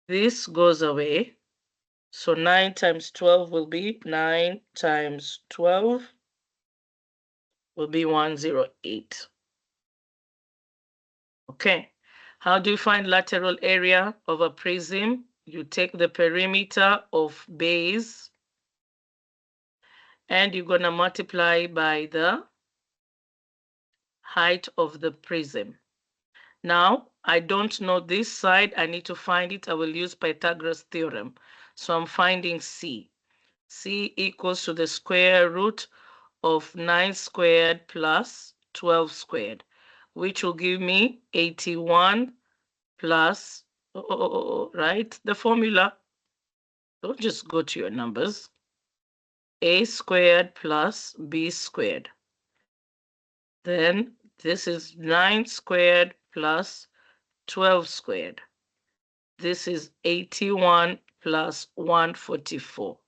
This goes away. So 9 times 12 will be 9 times 12 will be 108. Okay. How do you find lateral area of a prism? You take the perimeter of base and you're going to multiply by the height of the prism. Now, I don't know this side. I need to find it. I will use Pythagoras theorem. So I'm finding C. C equals to the square root of 9 squared plus 12 squared, which will give me 81 plus, right? The formula, don't just go to your numbers. A squared plus B squared. Then this is 9 squared plus 12 squared. This is 81 plus 144.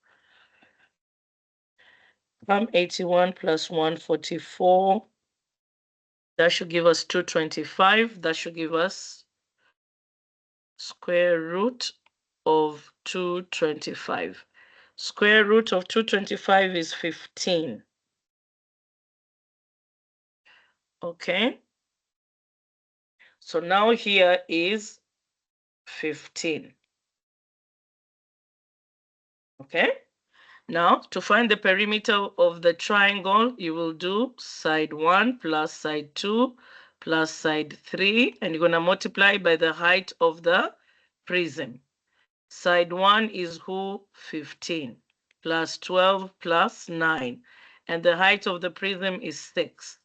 From 81 plus 144, that should give us 225. That should give us square root of 225. Square root of 225 is 15. Okay. So now here is 15. Okay. Now, to find the perimeter of the triangle, you will do side 1 plus side 2 plus side 3, and you're going to multiply by the height of the prism. Side 1 is 15 plus 12 plus 9, and the height of the prism is 6.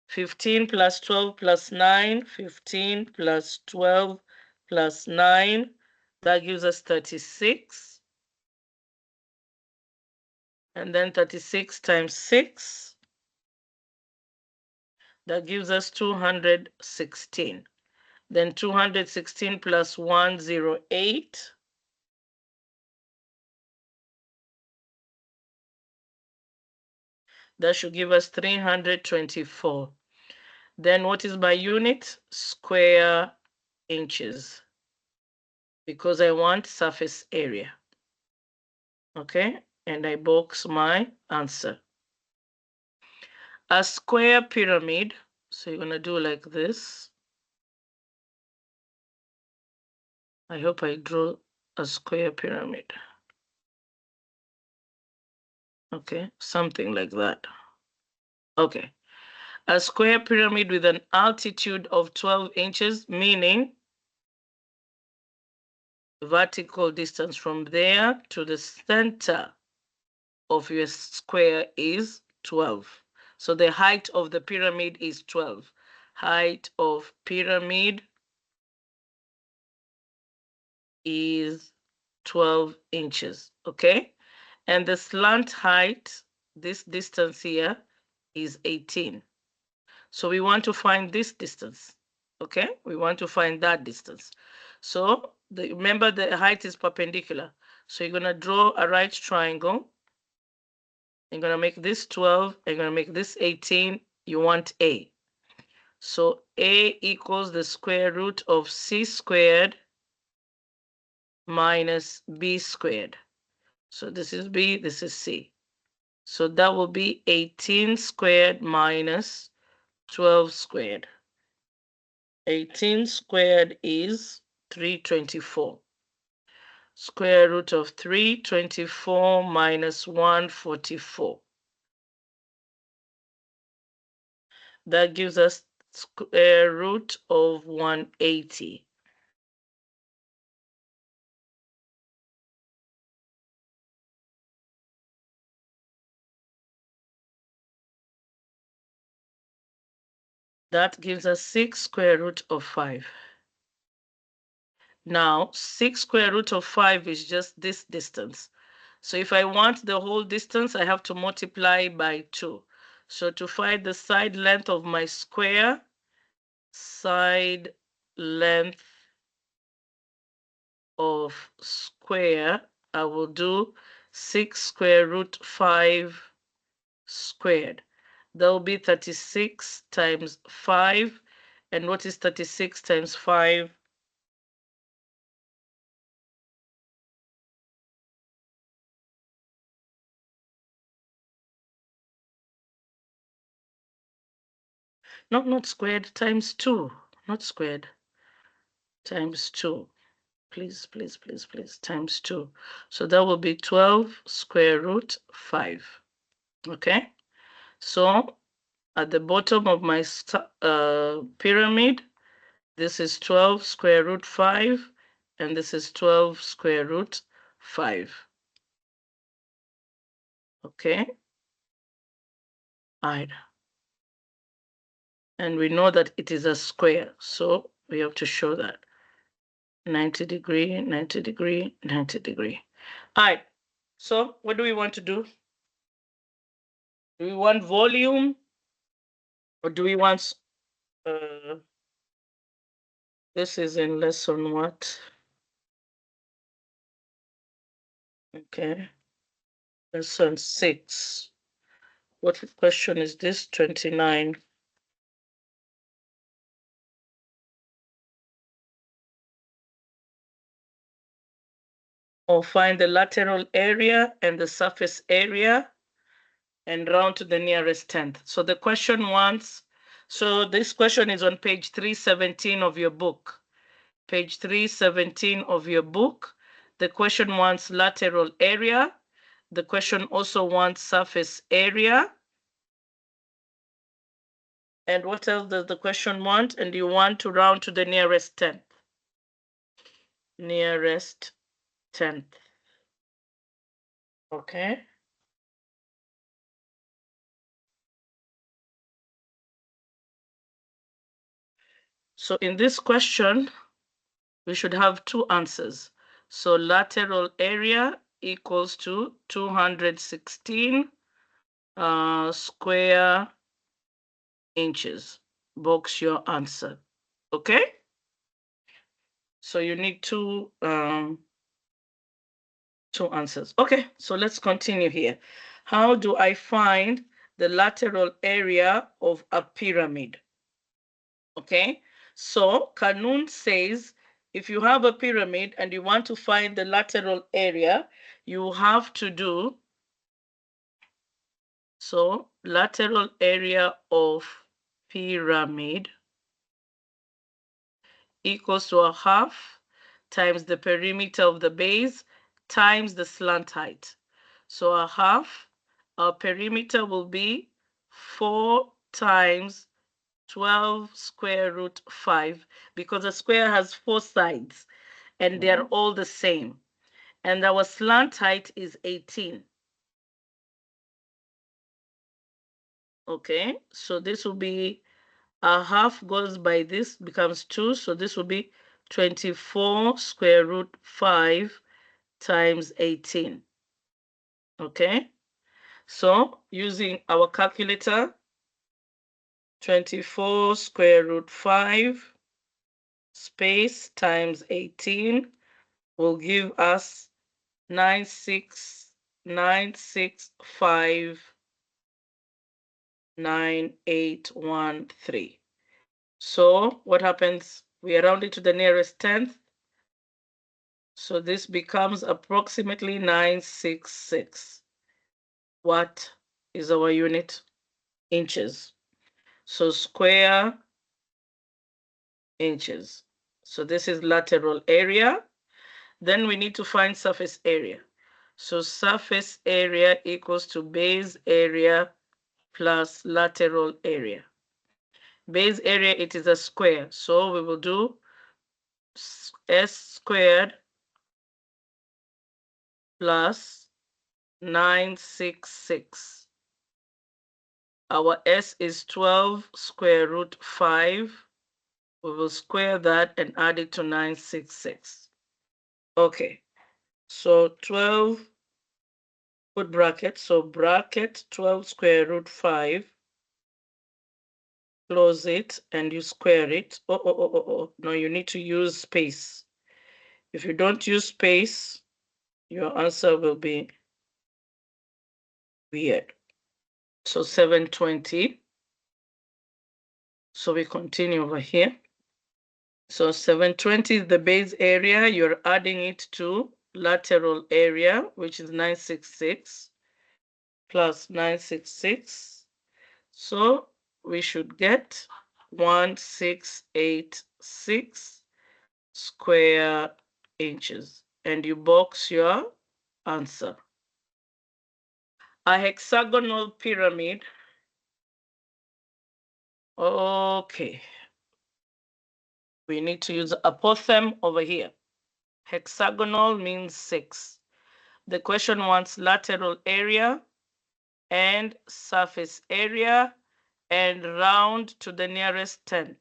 15 plus 12 plus 9, 15 plus 12 plus 9, that gives us 36. And then 36 times 6, that gives us 216. Then 216 plus 108, that should give us 324. Then what is my unit? Square inches, because I want surface area. Okay, and I box my answer. A square pyramid, so you're going to do like this. I hope I draw a square pyramid. Okay, something like that. Okay. A square pyramid with an altitude of 12 inches, meaning vertical distance from there to the center of your square is 12. So the height of the pyramid is 12. Height of pyramid is 12 inches, okay? And the slant height, this distance here, is 18. So we want to find this distance, okay? We want to find that distance. So remember the height is perpendicular. So you're gonna draw a right triangle. You're gonna make this 12, you're gonna make this 18, you want A. So A equals the square root of C squared minus B squared. So this is B, this is C. So that will be 18 squared minus 12 squared. 18 squared is 324. Square root of 324 minus 144. That gives us square root of 180. That gives us 6 square root of 5. Now, 6 square root of 5 is just this distance. So if I want the whole distance, I have to multiply by 2. So to find the side length of my square, side length of square, I will do 6 square root 5 squared. That will be 36 times 5. And what is 36 times 5? No, not squared, times 2. Not squared. Times 2. Please, please, please, please. Times 2. So that will be 12 square root 5. Okay? So at the bottom of my pyramid, this is 12 square root 5, and this is 12 square root 5. Okay? All right. And we know that it is a square, so we have to show that. 90 degree, 90 degree, 90 degree. All right. So what do we want to do? Do we want volume, or do we want this is in lesson what? Okay. Lesson 6. What question is this? 29. Or find the lateral area and the surface area and round to the nearest tenth. So the question wants, so this question is on page 317 of your book. Page 317 of your book. The question wants lateral area. The question also wants surface area. And what else does the question want? And you want to round to the nearest tenth. Nearest tenth. Okay. So in this question, we should have two answers. So lateral area equals to 216 square inches. Box your answer. Okay? So you need two answers. Okay, so let's continue here. How do I find the lateral area of a pyramid? Okay, so Kanun says if you have a pyramid and you want to find the lateral area, you have to do, so lateral area of pyramid equals to a half times the perimeter of the base times the slant height. So a half, our perimeter will be 4 times 12 square root 5, because a square has 4 sides. and they're all the same. And our slant height is 18. Okay, so this will be a half goes by this, becomes 2. So this will be 24 square root 5 times 18. Okay, so using our calculator, 24 square root 5 space times 18 will give us 969659813. So what happens? We round it to the nearest tenth. So this becomes approximately 966. What is our unit? Inches. So square inches. So this is lateral area. Then we need to find surface area. So surface area equals to base area plus lateral area. Base area, it is a square. So we will do s squared plus 966. Our s is 12 square root 5. We will square that and add it to 966. Okay, so 12, put bracket, so bracket 12 square root 5, close it, and you square it. No, you need to use space. If you don't use space, your answer will be weird. So 720. So we continue over here. So 720 is the base area. You're adding it to lateral area, which is 966 plus 966. So we should get 1686 square inches. And you box your answer. A hexagonal pyramid. Okay. We need to use apothem over here. Hexagonal means 6. The question wants lateral area and surface area and round to the nearest tenth.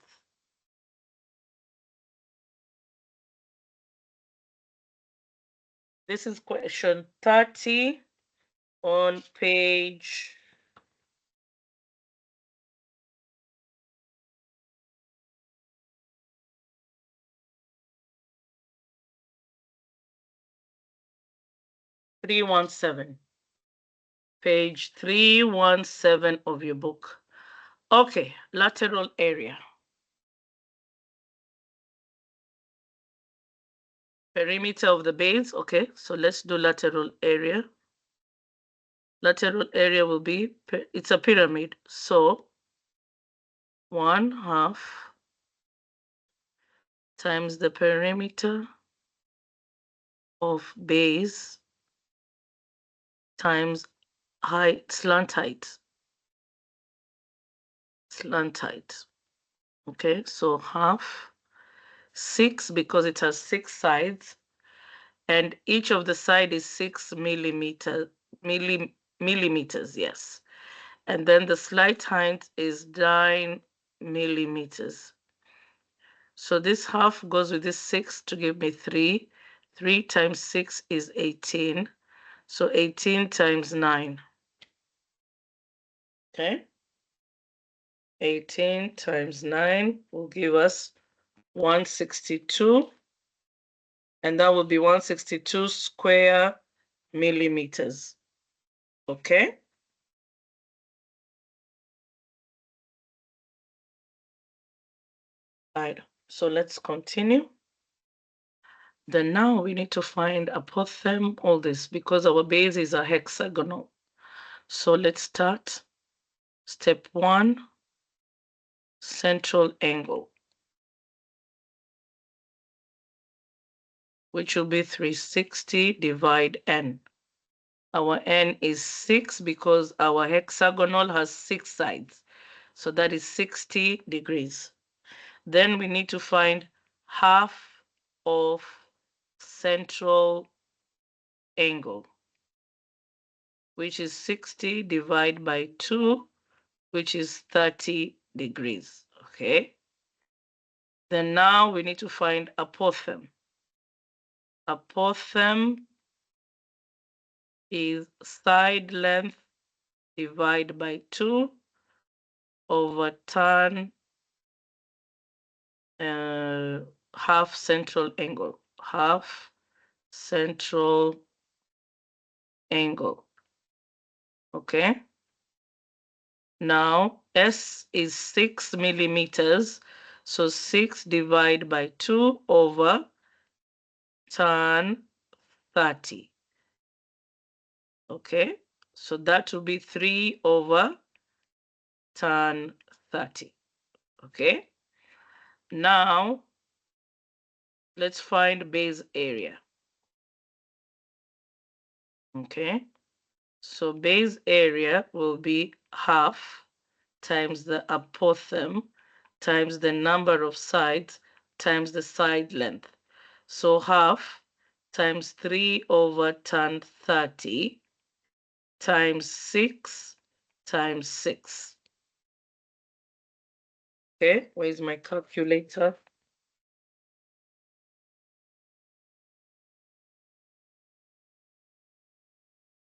This is question 30 on page 317. Page 317 of your book. Okay, lateral area. Perimeter of the base. Okay, so let's do lateral area. Lateral area will be, it's a pyramid. So 1/2 times the perimeter of base times height, slant height. Slant height. Okay, so 1/2, 6 because it has 6 sides, and each of the side is 6 millimeters, yes. And then the slight height is 9 millimeters. So this 1/2 goes with this 6 to give me 3. 3 times 6 is 18. So 18 times 9. Okay. 18 times 9 will give us 162. And that will be 162 square millimeters. Okay. All right. So let's continue. Then now we need to find apothem, all this, because our base is a hexagonal. So let's start. Step 1, central angle, which will be 360 divide n. Our n is 6 because our hexagonal has 6 sides. So that is 60 degrees. Then we need to find half of central angle, which is 60 divided by 2, which is 30 degrees. Okay. Then now we need to find apothem. Apothem is side length divided by 2 over tan half central angle. Half central angle. Okay. Now S is 6 millimeters. So 6 divided by 2 over tan 30. Okay. So that will be 3 over tan 30. Okay. Now let's find base area. Okay. So base area will be half times the apothem times the number of sides times the side length. So half times 3 over tan 30 times 6 times 6. Okay, where's my calculator?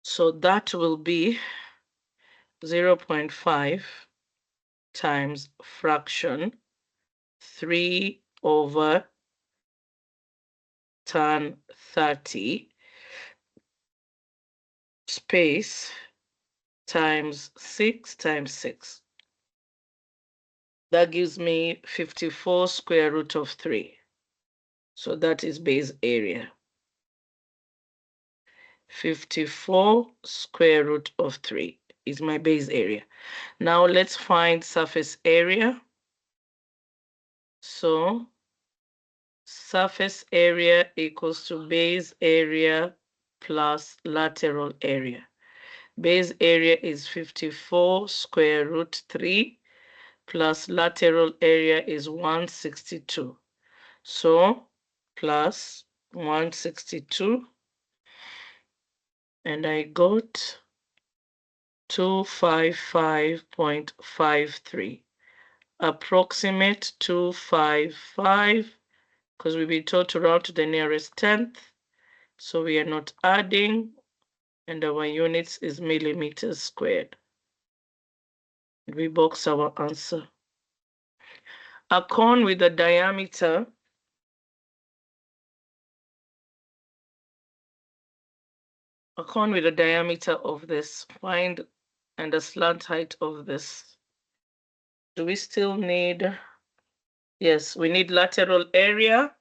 So that will be 0.5 times fraction 3 over tan 30 space times 6 times 6. That gives me 54 square root of 3. So that is base area. 54 square root of 3 is my base area. Now let's find surface area. So surface area equals to base area plus lateral area. Base area is 54 square root 3 plus lateral area is 162. So plus 162, and I got 255.53. Approximate 255, because we've been told to round to the nearest tenth. So we are not adding, and our units is millimeters squared. We box our answer. A cone with a diameter of this, find, and a slant height of this. Do we still need? Yes, we need lateral area.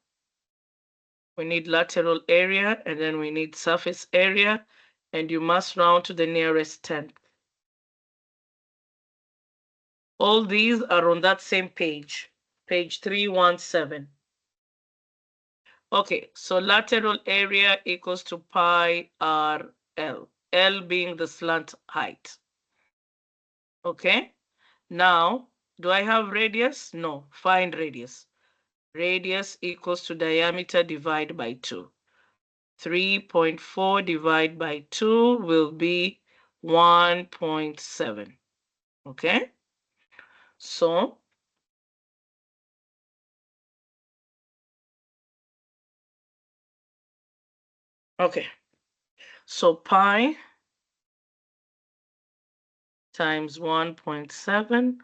We need lateral area, and then we need surface area, and you must round to the nearest tenth. All these are on that same page, page 317. Okay, so lateral area equals to pi r L, L being the slant height. Okay, now, do I have radius? No, find radius. Radius equals to diameter divided by 2. 3.4 divided by 2 will be 1.7. Okay, so so pi times 1.7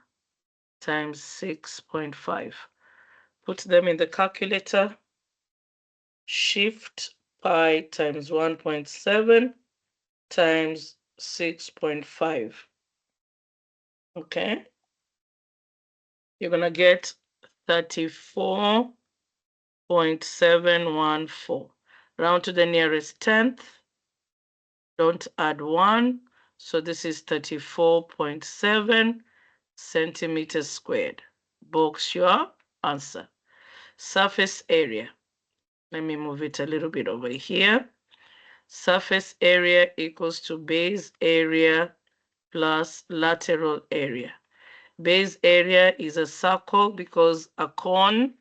times 6.5. Put them in the calculator. Shift pi times 1.7 times 6.5. Okay, you're going to get 34.714. Round to the nearest tenth. Don't add 1. So this is 34.7 centimeters squared. Box your answer. Surface area. Let me move it a little bit over here. Surface area equals to base area plus lateral area. Base area is a circle because a cone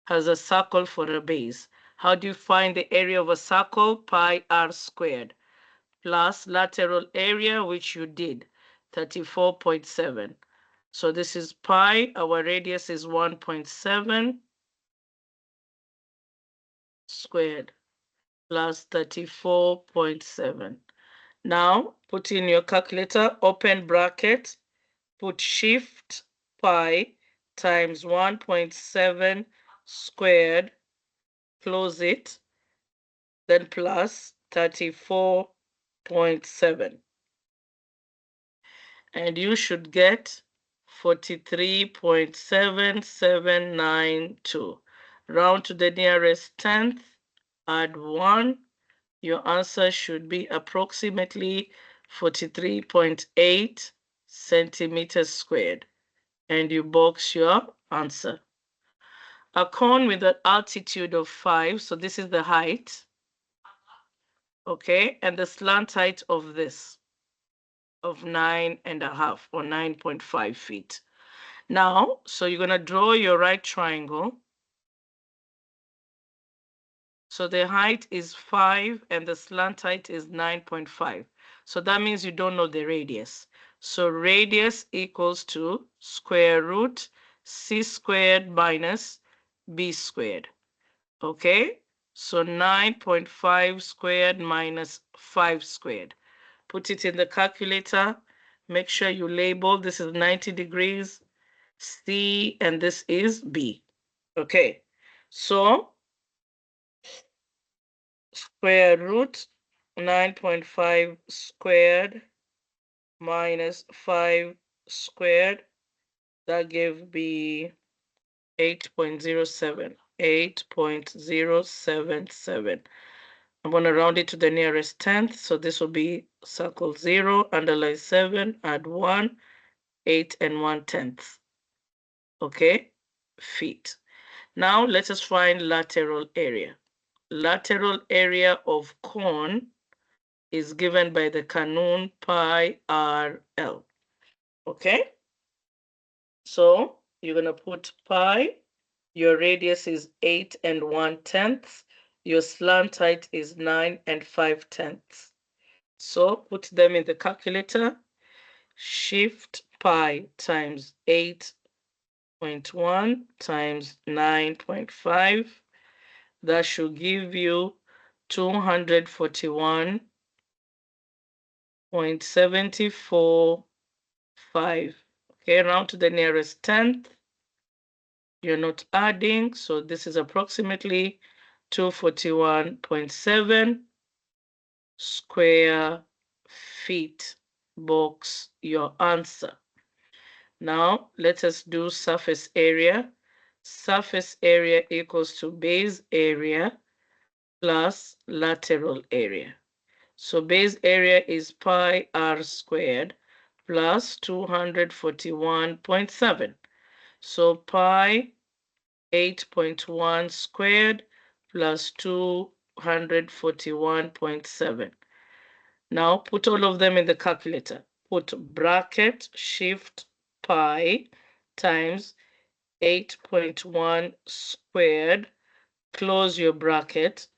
has a circle for a base. How do you find the area of a circle? Pi r squared plus lateral area, which you did, 34.7. So this is pi, our radius is 1.7 squared plus 34.7. Now put in your calculator, open bracket, put shift pi times 1.7 squared, close it, then plus 34.7. And you should get 43.7792. Round to the nearest tenth, add 1. Your answer should be approximately 43.8 centimeters squared. And you box your answer. A cone with an altitude of 5, so this is the height, okay, and the slant height of this, of 9.5 or 9.5 feet. Now, so you're going to draw your right triangle. So the height is 5 and the slant height is 9.5. So that means you don't know the radius. So radius equals to square root c squared minus b squared. Okay? So 9.5 squared minus 5 squared. Put it in the calculator. Make sure you label this is 90 degrees C and this is B. Okay, so square root 9.5 squared minus 5 squared, that gave me 8.07. 8.077. I'm going to round it to the nearest tenth. So this will be circle 0, underline 7, add 1, 8 and 1/10. Okay, feet. Now let us find lateral area. Lateral area of cone is given by the canon pi RL. Okay, so you're going to put pi. Your radius is 8 and 1/10. Your slant height is 9 and 5/10. So put them in the calculator. Shift pi times 8.1 times 9.5. That should give you 241.745. Okay, round to the nearest tenth. You're not adding, so this is approximately 241.7 square feet. Box your answer. Now let us do surface area. Surface area equals to base area plus lateral area. So base area is pi r squared plus 241.7. So pi 8.1 squared plus 241.7. Now put all of them in the calculator. Put bracket shift pi times 8.1 squared, close your bracket,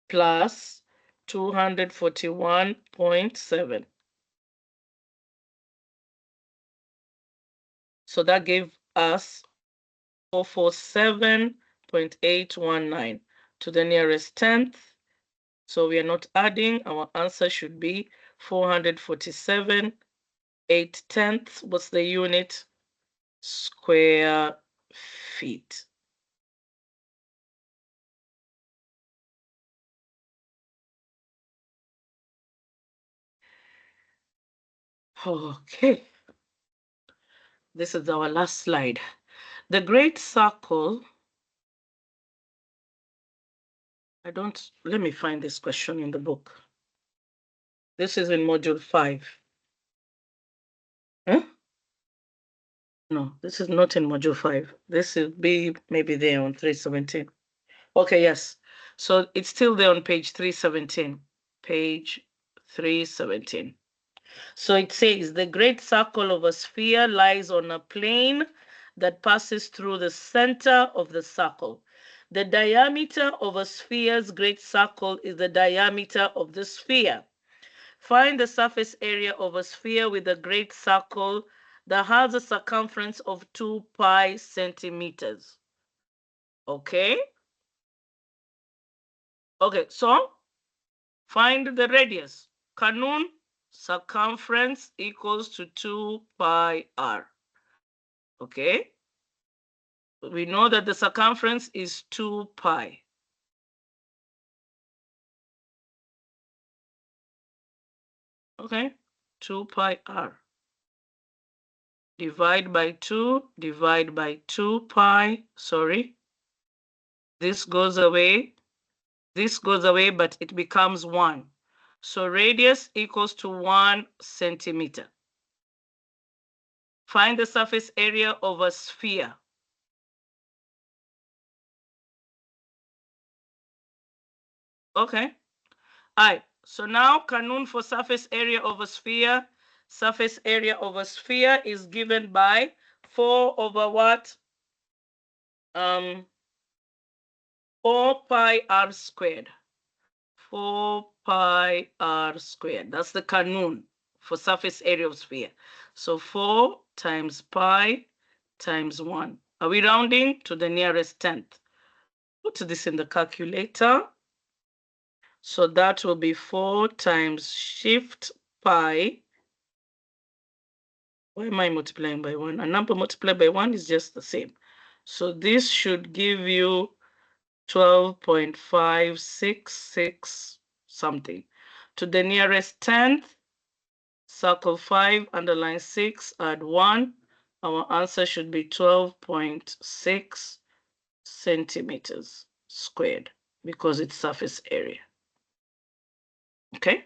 plus 241.7. So that gave us 447.819 to the nearest tenth. So we are not adding. Our answer should be 447.8/10. What's the unit? Square feet. Okay. This is our last slide. The great circle. Let me find this question in the book. This is in module 5. Huh? No, this is not in module 5. This will be maybe there on 317. Okay, yes. So it's still there on page 317. Page 317. So it says the great circle of a sphere lies on a plane that passes through the center of the circle. The diameter of a sphere's great circle is the diameter of the sphere. Find the surface area of a sphere with a great circle that has a circumference of 2 pi centimeters. Okay? Okay, so find the radius. Kanun, circumference equals to 2 pi r. Okay? We know that the circumference is 2 pi. Okay? 2 pi r. Divide by 2, divide by 2 pi. Sorry. This goes away. This goes away, but it becomes 1. So radius equals to 1 centimeter. Find the surface area of a sphere. Okay. All right. So now Kanun for surface area of a sphere. Surface area of a sphere is given by 4 over what? 4 pi r squared. 4 pi r squared. That's the Kanun for surface area of sphere. So 4 times pi times 1. Are we rounding to the nearest tenth? Put this in the calculator. So that will be 4 times shift pi. Why am I multiplying by 1? A number multiplied by 1 is just the same. So this should give you 12.566 something. To the nearest tenth, circle 5, underline 6, add 1. Our answer should be 12.6 centimeters squared because it's surface area. Okay?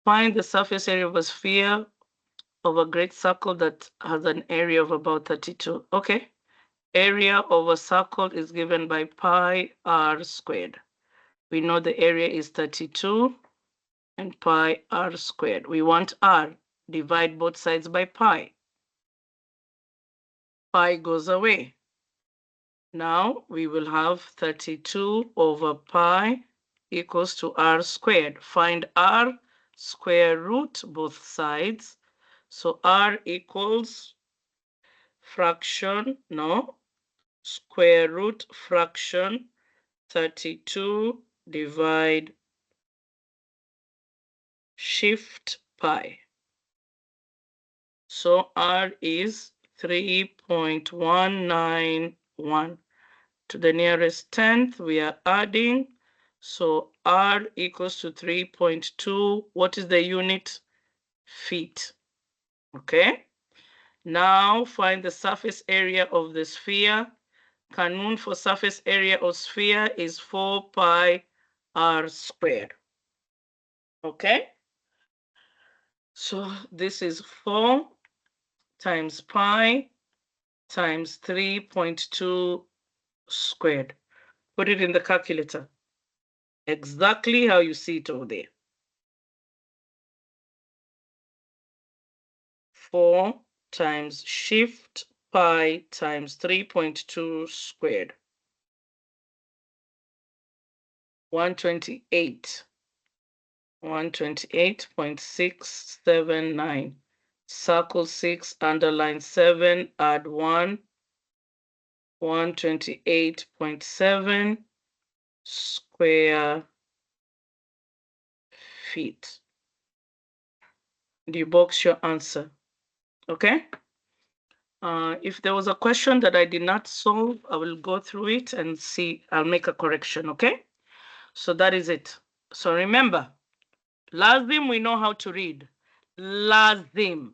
Find the surface area of a sphere of a great circle that has an area of about 32. Okay. Area of a circle is given by pi r squared. We know the area is 32 and pi r squared. We want r. Divide both sides by pi. Pi goes away. Now we will have 32 over pi equals to r squared. Find r, square root both sides. So r equals fraction, no, square root fraction 32 divide shift pi. So r is 3.191. To the nearest tenth, we are adding. So r equals to 3.2. What is the unit? Feet. Okay. Now find the surface area of the sphere. Kanun for surface area of sphere is 4 pi r squared. Okay. So this is 4 times pi times 3.2 squared. Put it in the calculator. Exactly how you see it over there. 4 times shift pi times 3.2 squared. 128. 128.679. Circle 6, underline 7, add 1. 128.7 square feet. Do you box your answer? Okay. If there was a question that I did not solve, I will go through it and see. I'll make a correction. Okay. So that is it. So remember, lazim we know how to read. Lazim.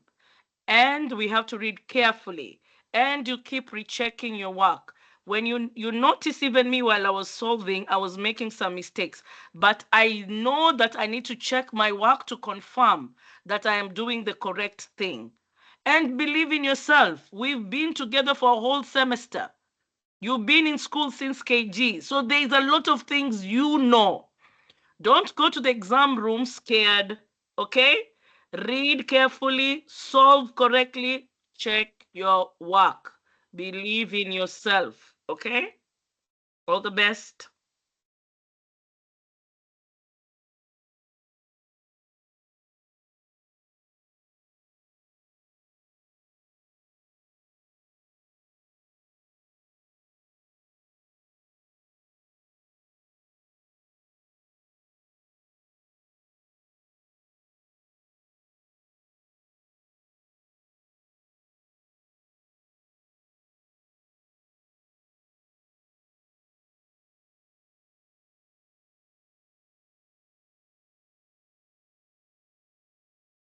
And we have to read carefully. And you keep rechecking your work. When you notice, even me while I was solving, I was making some mistakes. But I know that I need to check my work to confirm that I am doing the correct thing. And believe in yourself. We've been together for a whole semester. You've been in school since KG. So there's a lot of things you know. Don't go to the exam room scared, okay? Read carefully, solve correctly, check your work. Believe in yourself. Okay? All the best.